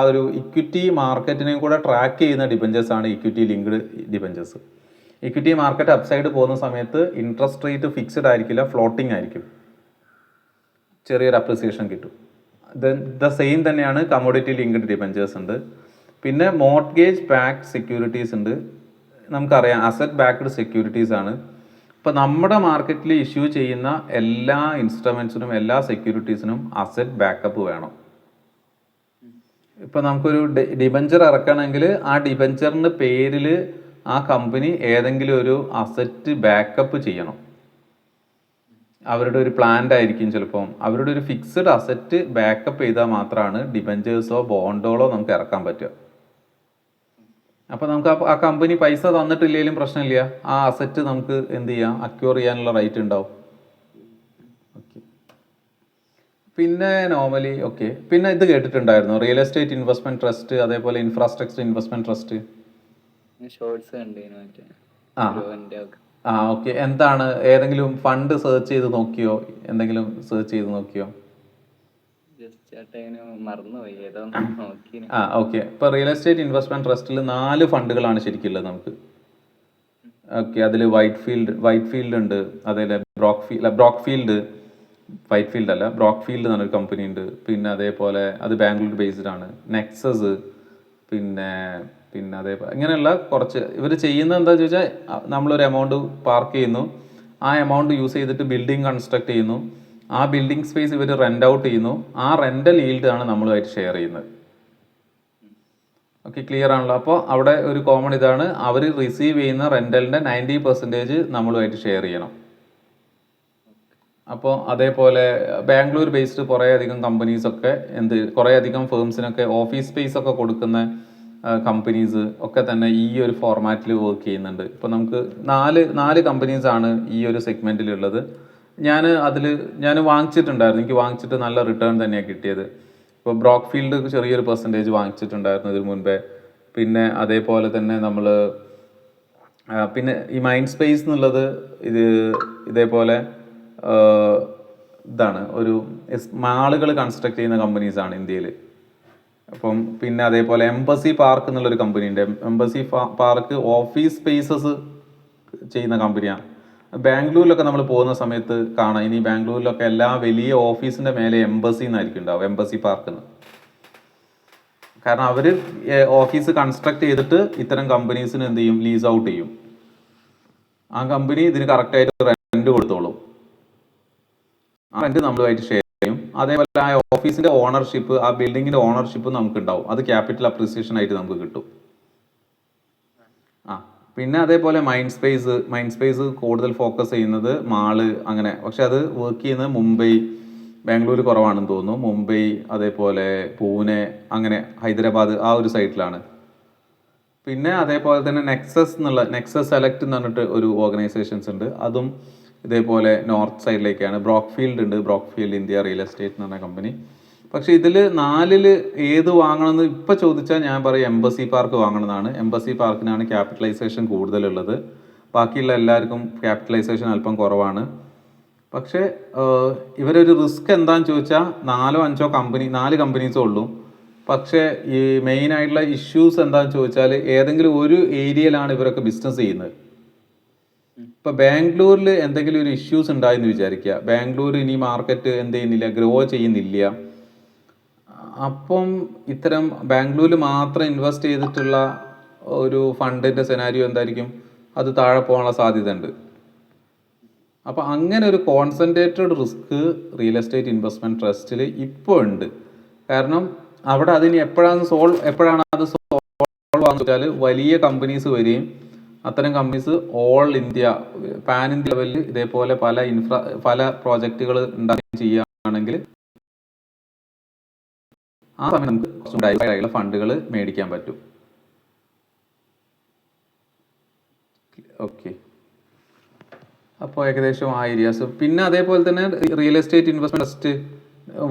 ഒരു ഇക്വിറ്റി മാർക്കറ്റിനെയും കൂടെ ട്രാക്ക് ചെയ്യുന്ന ഡിബഞ്ചേഴ്സ് ആണ് equity linked debentures. Equity market upside പോകുന്ന സമയത്ത് ഇൻട്രസ്റ്റ് റേറ്റ് ഫിക്സഡ് ആയിരിക്കില്ല, ഫ്ലോട്ടിംഗ് ആയിരിക്കും. ചെറിയൊരു അപ്രിസിയേഷൻ കിട്ടും. ദ സെയിം തന്നെയാണ് കമ്മോഡിറ്റി ലിങ്ക്ഡ് ഡിബഞ്ചേഴ്സ് ഉണ്ട്. പിന്നെ മോർട്ട്ഗേജ് ബാക്ക്ഡ് സെക്യൂരിറ്റീസ് ഉണ്ട്. നമുക്കറിയാം അസറ്റ് ബാക്ക്ഡ് സെക്യൂരിറ്റീസ് ആണ്. ഇപ്പോൾ നമ്മുടെ മാർക്കറ്റിൽ ഇഷ്യൂ ചെയ്യുന്ന എല്ലാ ഇൻസ്ട്രുമെൻസിനും എല്ലാ സെക്യൂരിറ്റീസിനും അസറ്റ് ബാക്കപ്പ് വേണം. ഇപ്പോൾ നമുക്കൊരു ഡിബഞ്ചർ ഇറക്കണമെങ്കിൽ ആ ഡിബഞ്ചറിൻ്റെ പേരിൽ ആ കമ്പനി ഏതെങ്കിലും ഒരു അസറ്റ് ബാക്കപ്പ് ചെയ്യണം. അവരുടെ ഒരു പ്ലാന്റ് ആയിരിക്കും, ചിലപ്പം അവരുടെ ഒരു ഫിക്സഡ് അസറ്റ് ബാക്കപ്പ് ചെയ്താൽ മാത്രമാണ് ഡിബഞ്ചേഴ്സോ ബോണ്ടോളോ നമുക്ക് ഇറക്കാൻ പറ്റുക. അപ്പോൾ നമുക്ക് ആ കമ്പനി പൈസ തന്നിട്ടില്ലെങ്കിലും പ്രശ്നമില്ല, ആ അസറ്റ് നമുക്ക് എന്ത് ചെയ്യാം, അക്യൂർ ചെയ്യാനുള്ള റൈറ്റ് ഉണ്ടാവും. ഓക്കെ. പിന്നെ നോർമലി പിന്നെ ഇത് കേട്ടിട്ടുണ്ടായിരുന്നു, റിയൽ എസ്റ്റേറ്റ് ഇൻവെസ്റ്റ്മെന്റ് ട്രസ്റ്റ്, അതേപോലെ ഇൻഫ്രാസ്ട്രക്ചർ ഇൻവെസ്റ്റ്മെന്റ് ട്രസ്റ്റ്. ഓക്കെ. എന്താണ്, ഏതെങ്കിലും ഫണ്ട് സെർച്ച് ചെയ്ത് നോക്കിയോ? എന്തെങ്കിലും സെർച്ച് ചെയ്ത് നോക്കിയോ? ഓക്കെ. ഇപ്പോൾ റിയൽ എസ്റ്റേറ്റ് ഇൻവെസ്റ്റ്മെന്റ് ട്രസ്റ്റിൽ 4 ഫണ്ടുകളാണ് ശരിക്കുള്ളത് നമുക്ക്. ഓക്കെ. അതിൽ വൈറ്റ്ഫീൽഡ് ഉണ്ട്, അതേപോലെ ബ്രോക്ക്ഫീൽഡ് എന്നൊരു കമ്പനി ഉണ്ട്. പിന്നെ അതേപോലെ അത് ബാംഗ്ലൂർ ബേസ്ഡ് ആണ്. നെക്സസ്, പിന്നെ അതേപോലെ ഇങ്ങനെയുള്ള കുറച്ച് ഇവർ ചെയ്യുന്നത് എന്താണെന്ന് ചോദിച്ചാൽ, നമ്മളൊരു എമൗണ്ട് പാർക്ക് ചെയ്യുന്നു, ആ എമൗണ്ട് യൂസ് ചെയ്തിട്ട് ബിൽഡിംഗ് കൺസ്ട്രക്ട് ചെയ്യുന്നു, ആ ബിൽഡിംഗ് സ്പേസ് ഇവർ റെൻ്റ് ഔട്ട് ചെയ്യുന്നു, ആ റെൻ്റൽ ഈൽഡ് ആണ് നമ്മളുമായിട്ട് ഷെയർ ചെയ്യുന്നത്. ഓക്കെ, ക്ലിയർ ആണല്ലോ? അപ്പോൾ അവിടെ ഒരു കോമൺ ഇതാണ്, അവർ റിസീവ് ചെയ്യുന്ന റെൻ്റലിൻ്റെ 90% നമ്മളുമായിട്ട് ഷെയർ ചെയ്യണം. അപ്പോൾ അതേപോലെ ബാംഗ്ലൂർ ബേസ്ഡ് കുറേ അധികം കമ്പനീസൊക്കെ കുറേ അധികം ഫേംസിനൊക്കെ ഓഫീസ് സ്പേസ് ഒക്കെ കൊടുക്കുന്ന കമ്പനീസ് ഒക്കെ തന്നെ ഈ ഒരു ഫോർമാറ്റിൽ വർക്ക് ചെയ്യുന്നുണ്ട്. ഇപ്പോൾ നമുക്ക് 4 കമ്പനീസാണ് ഈ ഒരു സെഗ്മെൻറ്റിലുള്ളത്. ഞാൻ വാങ്ങിച്ചിട്ടുണ്ടായിരുന്നു, എനിക്ക് വാങ്ങിച്ചിട്ട് നല്ല റിട്ടേൺ തന്നെയാണ് കിട്ടിയത്. ഇപ്പോൾ ബ്രോക്ക്ഫീൽഡ് ചെറിയൊരു പെർസെൻറ്റേജ് വാങ്ങിച്ചിട്ടുണ്ടായിരുന്നു ഇതിന് മുൻപേ. പിന്നെ അതേപോലെ തന്നെ പിന്നെ ഈ മൈൻഡ് സ്പേസ് എന്നുള്ളത് ഇതേപോലെ ഇതാണ്, ഒരു മാളുകൾ കൺസ്ട്രക്ട് ചെയ്യുന്ന കമ്പനീസാണ് ഇന്ത്യയിൽ. അപ്പം പിന്നെ അതേപോലെ എംബസി പാർക്ക് എന്നുള്ളൊരു കമ്പനി ഉണ്ട്. എംബസി പാർക്ക് ഓഫീസ് സ്പേസസ് ചെയ്യുന്ന കമ്പനിയാണ്. ബാംഗ്ലൂരിലൊക്കെ നമ്മൾ പോകുന്ന സമയത്ത് കാണാം, ഇനി ബാംഗ്ലൂരിലൊക്കെ എല്ലാ വലിയ ഓഫീസിൻ്റെ മേലെ എംബസി എന്നായിരിക്കും ഉണ്ടാവും, എംബസി പാർക്ക് എന്ന്. കാരണം അവർ ഓഫീസ് കൺസ്ട്രക്ട് ചെയ്തിട്ട് ഇത്തരം കമ്പനീസിന് എന്ത് ചെയ്യും, ലീസ് ഔട്ട് ചെയ്യും. ആ കമ്പനി ഇതിന് കറക്റ്റായിട്ട് റെന്റ് കൊടുത്തോളും, ആ റെന്റ് നമ്മളുമായിട്ട് ഷെയർ ചെയ്യും. അതേപോലെ ആ ഓഫീസിന്റെ ഓണർഷിപ്പ്, ആ ബിൽഡിങ്ങിന്റെ ഓണർഷിപ്പ് നമുക്ക് ഉണ്ടാവും, അത് ക്യാപിറ്റൽ അപ്രീസിയേഷൻ ആയിട്ട് നമുക്ക് കിട്ടും. പിന്നെ അതേപോലെ മൈൻഡ് സ്പേസ് കൂടുതൽ ഫോക്കസ് ചെയ്യുന്നത് മാള് അങ്ങനെ, പക്ഷെ അത് വർക്ക് ചെയ്യുന്നത് മുംബൈ, ബാംഗ്ലൂർ കുറവാണെന്ന് തോന്നുന്നു. മുംബൈ, അതേപോലെ പൂനെ, അങ്ങനെ ഹൈദരാബാദ് ആ ഒരു സൈഡിലാണ്. പിന്നെ അതേപോലെ തന്നെ നെക്സസ് സെലക്ട് എന്ന് പറഞ്ഞിട്ട് ഒരു ഓർഗനൈസേഷൻസ് ഉണ്ട്. അതും ഇതേപോലെ നോർത്ത് സൈഡിലേക്കാണ്. ബ്രോക്ക്ഫീൽഡ് ഉണ്ട്, ബ്രോക്ക്ഫീൽഡ് ഇന്ത്യ റിയൽ എസ്റ്റേറ്റ് എന്ന് പറഞ്ഞ കമ്പനി. പക്ഷെ ഇതിൽ 4-ൽ ഏത് വാങ്ങണമെന്ന് ഇപ്പം ചോദിച്ചാൽ ഞാൻ പറയും എംബസി പാർക്ക് വാങ്ങണമെന്നാണ്. എംബസി പാർക്കിനാണ് ക്യാപിറ്റലൈസേഷൻ കൂടുതലുള്ളത്. ബാക്കിയുള്ള എല്ലാവർക്കും ക്യാപിറ്റലൈസേഷൻ അല്പം കുറവാണ്. പക്ഷേ ഇവരൊരു റിസ്ക് എന്താണെന്ന് ചോദിച്ചാൽ 4-5 4 കമ്പനീസേ ഉള്ളൂ. പക്ഷേ ഈ മെയിൻ ആയിട്ടുള്ള ഇഷ്യൂസ് എന്താണെന്ന് ചോദിച്ചാൽ ഏതെങ്കിലും ഒരു ഏരിയയിലാണ് ഇവരൊക്കെ ബിസിനസ് ചെയ്യുന്നത്. ഇപ്പം ബാംഗ്ലൂരിൽ എന്തെങ്കിലും ഒരു ഇഷ്യൂസ് ഉണ്ടായെന്ന് വിചാരിക്കുക. ബാംഗ്ലൂർ ഇനി മാർക്കറ്റ് എന്ത് ചെയ്യുന്നില്ല, ഗ്രോ ചെയ്യുന്നില്ല. അപ്പം ഇത്തരം ബാംഗ്ലൂരിൽ മാത്രം ഇൻവെസ്റ്റ് ചെയ്തിട്ടുള്ള ഒരു ഫണ്ടിൻ്റെ സെനാരിയോ എന്തായിരിക്കും, അത് താഴെ പോകാനുള്ള സാധ്യത ഉണ്ട്. അപ്പം അങ്ങനെ ഒരു concentrated risk real estate investment ട്രസ്റ്റിൽ ഇപ്പോൾ ഉണ്ട്. കാരണം അവിടെ അതിന് എപ്പോഴാണ് അത് സോൾവ് ആണെന്ന് വെച്ചാൽ വലിയ കമ്പനീസ് വരികയും അത്തരം companies all India pan India ലെവലിൽ ഇതേപോലെ പല പ്രോജക്റ്റുകൾ ഉണ്ടാക്കുകയും ചെയ്യുകയാണെങ്കിൽ ആ സമയം നമുക്ക് കുറച്ചുകൂടി ഫണ്ടുകൾ മേടിക്കാൻ പറ്റും. ഓക്കെ, അപ്പോൾ ഏകദേശം ആ ഏരിയാസ്. പിന്നെ അതേപോലെ തന്നെ real estate investment trust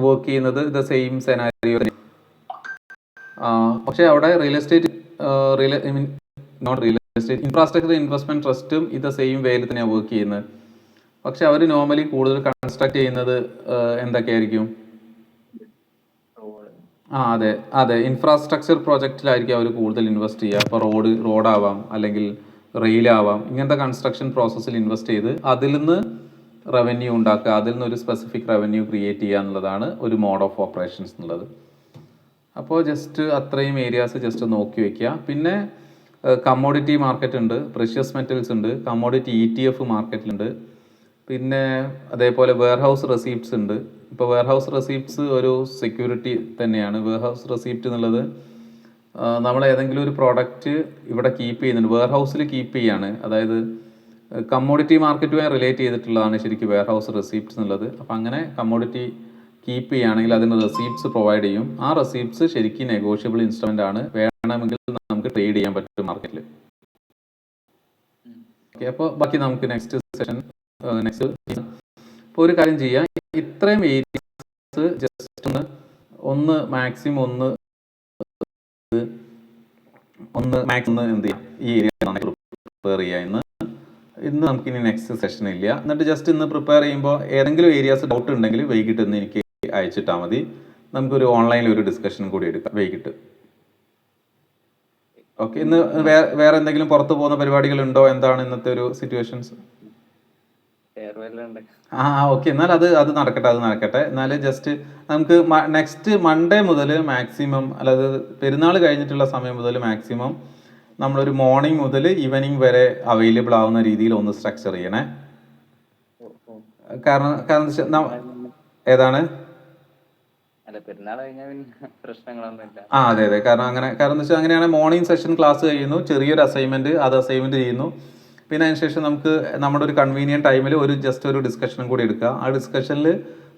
work ചെയ്യുന്നത് ഇത് സെയിം സെനാരിയോ. പക്ഷേ അവിടെ ഇൻഫ്രാസ്ട്രക്ചർ ഇൻവെസ്റ്റ്മെന്റ് ട്രസ്റ്റും ഇത് സെയിം വേയിൽ തന്നെയാണ് വർക്ക് ചെയ്യുന്നത്. പക്ഷെ അവർ നോർമലി കൂടുതൽ കൺസ്ട്രക്ട് ചെയ്യുന്നത് എന്തൊക്കെയായിരിക്കും? അതെ ഇൻഫ്രാസ്ട്രക്ചർ പ്രോജക്റ്റിലായിരിക്കും അവർ കൂടുതൽ ഇൻവെസ്റ്റ് ചെയ്യുക. അപ്പോൾ റോഡാവാം, അല്ലെങ്കിൽ റെയിലാവാം, ഇങ്ങനത്തെ കൺസ്ട്രക്ഷൻ പ്രോസസ്സിൽ ഇൻവെസ്റ്റ് ചെയ്ത് അതിൽ നിന്ന് റവന്യൂ ഉണ്ടാക്കുക, അതിൽ നിന്ന് ഒരു സ്പെസിഫിക് റവന്യൂ ക്രിയേറ്റ് ചെയ്യുക എന്നുള്ളതാണ് ഒരു മോഡ് ഓഫ് ഓപ്പറേഷൻസ് എന്നുള്ളത്. അപ്പോൾ ജസ്റ്റ് അത്രയും ഏരിയാസ് ജസ്റ്റ് നോക്കി വയ്ക്കുക. പിന്നെ കമ്മോഡിറ്റി മാർക്കറ്റ് ഉണ്ട്, പ്രഷ്യസ് മെറ്റൽസ് ഉണ്ട്, കമ്മോഡിറ്റി ETF മാർക്കറ്റിലുണ്ട്. പിന്നെ അതേപോലെ വെയർഹൗസ് റെസീപ്റ്റ്സ് ഉണ്ട്. ഇപ്പോൾ വെയർഹൗസ് റെസീപ്റ്റ്സ് ഒരു സെക്യൂരിറ്റി തന്നെയാണ്. വെയർഹൗസ് റെസീപ്റ്റ് എന്നുള്ളത് നമ്മൾ ഏതെങ്കിലും ഒരു പ്രോഡക്റ്റ് ഇവിടെ കീപ്പ് ചെയ്യുന്നുണ്ട്, വെയർഹൗസിൽ കീപ്പ് ചെയ്യാണ്. അതായത് കമ്മോഡിറ്റി മാർക്കറ്റുമായി റിലേറ്റ് ചെയ്തിട്ടുള്ളതാണ് ശരിക്കും വെയർഹൗസ് റെസീപ്റ്റ്സ് എന്നുള്ളത്. അപ്പം അങ്ങനെ കമ്മോഡിറ്റി കീപ്പ് ചെയ്യുകയാണെങ്കിൽ അതിന് റെസീപ്റ്റ്സ് പ്രൊവൈഡ് ചെയ്യും. ആ റെസീപ്റ്റ്സ് ശരിക്കും നെഗോഷ്യബിൾ ഇൻസ്ട്രുമെൻ്റ് ആണ്, വേണമെങ്കിൽ നമുക്ക് ട്രേഡ് ചെയ്യാൻ പറ്റും മാർക്കറ്റിൽ. ഓക്കെ, അപ്പോൾ ബാക്കി നമുക്ക് നെക്സ്റ്റ് ഇപ്പോൾ ഒരു കാര്യം ചെയ്യാം. ഇത്രയും ഏരിയാസ് ജസ്റ്റ് ഒന്ന് മാക്സിമം എന്ത് ചെയ്യാം, ഈ ഏരിയ പ്രിപ്പയർ ചെയ്യുക. ഇന്ന് നമുക്കിനി നെക്സ്റ്റ് സെഷൻ ഇല്ല. എന്നിട്ട് ജസ്റ്റ് ഇന്ന് പ്രിപ്പയർ ചെയ്യുമ്പോൾ ഏതെങ്കിലും ഏരിയാസ് ഡൗട്ട് ഉണ്ടെങ്കിൽ വൈകിട്ട് ഇന്ന് എനിക്ക് അയച്ചിട്ടാൽ മതി. നമുക്കൊരു ഓൺലൈനിൽ ഒരു ഡിസ്കഷനും കൂടി എടുക്കാം വൈകിട്ട്. ഓക്കെ, ഇന്ന് വേറെ എന്തെങ്കിലും പുറത്തു പോകുന്ന പരിപാടികൾ ഉണ്ടോ? എന്താണ് ഇന്നത്തെ ഒരു സിറ്റുവേഷൻസ്? ഓക്കെ, എന്നാൽ അത് നടക്കട്ടെ. എന്നാൽ ജസ്റ്റ് നമുക്ക് നെക്സ്റ്റ് മൺഡേ മുതൽ മാക്സിമം, അല്ലാതെ പെരുന്നാൾ കഴിഞ്ഞിട്ടുള്ള സമയം മുതൽ മാക്സിമം നമ്മളൊരു മോർണിംഗ് മുതൽ ഈവനിങ് വരെ അവൈലബിൾ ആവുന്ന രീതിയിൽ ഒന്ന് സ്ട്രക്ചർ ചെയ്യണേ. കാരണം ഏതാണ്? അതെ, കാരണം എന്ന് വെച്ചാൽ അങ്ങനെയാണ്. മോർണിംഗ് സെഷൻ ക്ലാസ് കഴിയുന്നു, ചെറിയൊരു അസൈൻമെന്റ് ചെയ്യുന്നു. പിന്നെ അതിനുശേഷം നമുക്ക് നമ്മുടെ ഒരു കൺവീനിയൻറ്റ് ടൈമിൽ ജസ്റ്റ് ഒരു ഡിസ്കഷനും കൂടി എടുക്കുക. ആ ഡിസ്കഷനിൽ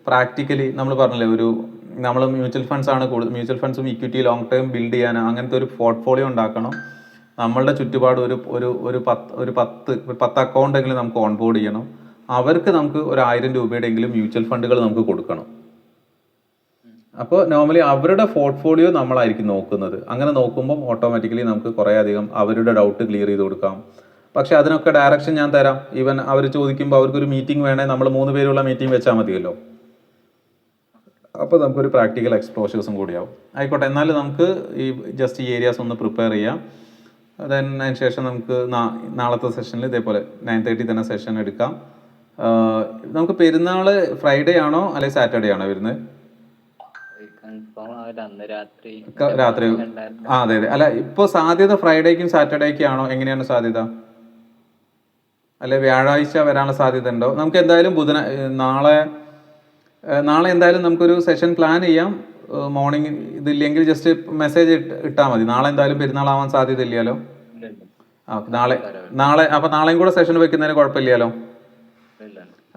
പ്രാക്ടിക്കലി നമ്മൾ പറഞ്ഞില്ലേ, നമ്മൾ മ്യൂച്വൽ ഫണ്ട്സും ഇക്വിറ്റി ലോങ് ടേം ബിൽഡ് ചെയ്യാൻ അങ്ങനത്തെ ഒരു പോർട്ട്ഫോളിയോ ഉണ്ടാക്കണം. നമ്മളുടെ ചുറ്റുപാട് ഒരു 10 അക്കൗണ്ടെങ്കിലും നമുക്ക് ഓൺബോർഡ് ചെയ്യണം. അവർക്ക് നമുക്ക് 1000 രൂപയുടെയെങ്കിലും മ്യൂച്വൽ ഫണ്ടുകൾ നമുക്ക് കൊടുക്കണം. അപ്പോൾ നോർമലി അവരുടെ പോർട്ട്ഫോളിയോ നമ്മളായിരിക്കും നോക്കുന്നത്. അങ്ങനെ നോക്കുമ്പോൾ ഓട്ടോമാറ്റിക്കലി നമുക്ക് കുറേ അധികം അവരുടെ ഡൗട്ട് ക്ലിയർ ചെയ്ത് കൊടുക്കാം. പക്ഷെ അതിനൊക്കെ ഡയറക്ഷൻ ഞാൻ തരാം. ഈവൻ അവർ ചോദിക്കുമ്പോൾ അവർക്കൊരു മീറ്റിംഗ് വേണേ നമ്മൾ 3 പേരുള്ള മീറ്റിംഗ് വെച്ചാൽ മതിയല്ലോ. അപ്പോൾ നമുക്കൊരു പ്രാക്ടിക്കൽ എക്സ്പ്ലോഷേഴ്സും കൂടിയാവും. ആയിക്കോട്ടെ, എന്നാലും നമുക്ക് ജസ്റ്റ് ഈ ഏരിയാസ് ഒന്ന് പ്രിപ്പയർ ചെയ്യാം. അതിന് ശേഷം നമുക്ക് നാളത്തെ സെഷനിൽ ഇതേപോലെ 9:30 തന്നെ സെഷൻ എടുക്കാം. നമുക്ക് പെരുന്നാൾ ഫ്രൈഡേ ആണോ അല്ലെങ്കിൽ സാറ്റർഡേ ആണോ വരുന്നത്? രാത്രി. അതെ. അല്ല, ഇപ്പോൾ സാധ്യത ഫ്രൈഡേക്കും സാറ്റർഡേക്കും ആണോ? എങ്ങനെയാണ് സാധ്യത? അല്ലെ വ്യാഴാഴ്ച വരാനുള്ള സാധ്യത ഉണ്ടോ? നമുക്ക് എന്തായാലും നാളെ എന്തായാലും നമുക്കൊരു സെഷൻ പ്ലാൻ ചെയ്യാം. മോർണിംഗ് ഇതില്ലെങ്കിൽ ജസ്റ്റ് മെസ്സേജ് ഇട്ടാൽ മതി. നാളെ എന്തായാലും പെരുന്നാളാവാൻ സാധ്യത ഇല്ലല്ലോ. നാളെ അപ്പോൾ നാളെയും കൂടെ സെഷൻ വെക്കുന്നതിന് കുഴപ്പമില്ലല്ലോ.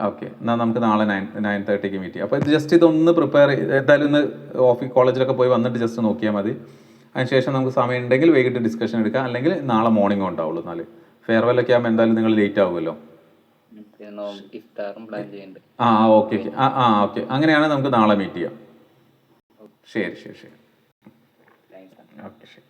ഓക്കെ, എന്നാൽ നമുക്ക് നാളെ 9:30 മീറ്റ് ചെയ്യാം. അപ്പോൾ ഇത് ജസ്റ്റ് ഇതൊന്ന് പ്രിപ്പയർ എന്തായാലും ഇന്ന് കോളേജിലൊക്കെ പോയി വന്നിട്ട് ജസ്റ്റ് നോക്കിയാൽ മതി. അതിനുശേഷം നമുക്ക് സമയം ഉണ്ടെങ്കിൽ വൈകിട്ട് ഡിസ്കഷൻ എടുക്കാം, അല്ലെങ്കിൽ നാളെ മോർണിംഗ് ഉണ്ടാവുള്ളൂ. എന്നാൽ ഫെയർവെൽ ഒക്കെ ആകുമ്പോൾ എന്തായാലും നിങ്ങൾ ലേറ്റ് ആവുമല്ലോ. ആ ഓക്കെ ഓക്കെ ഓക്കെ, അങ്ങനെയാണ് നമുക്ക് നാളെ മീറ്റ് ചെയ്യാം. ശരി ശരി ശരി, ഓക്കെ ശരി.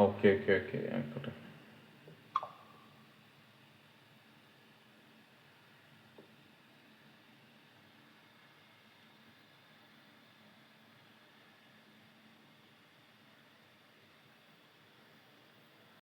ഓക്കെ ഓക്കെ ഓക്കെ, ആയിക്കോട്ടെ.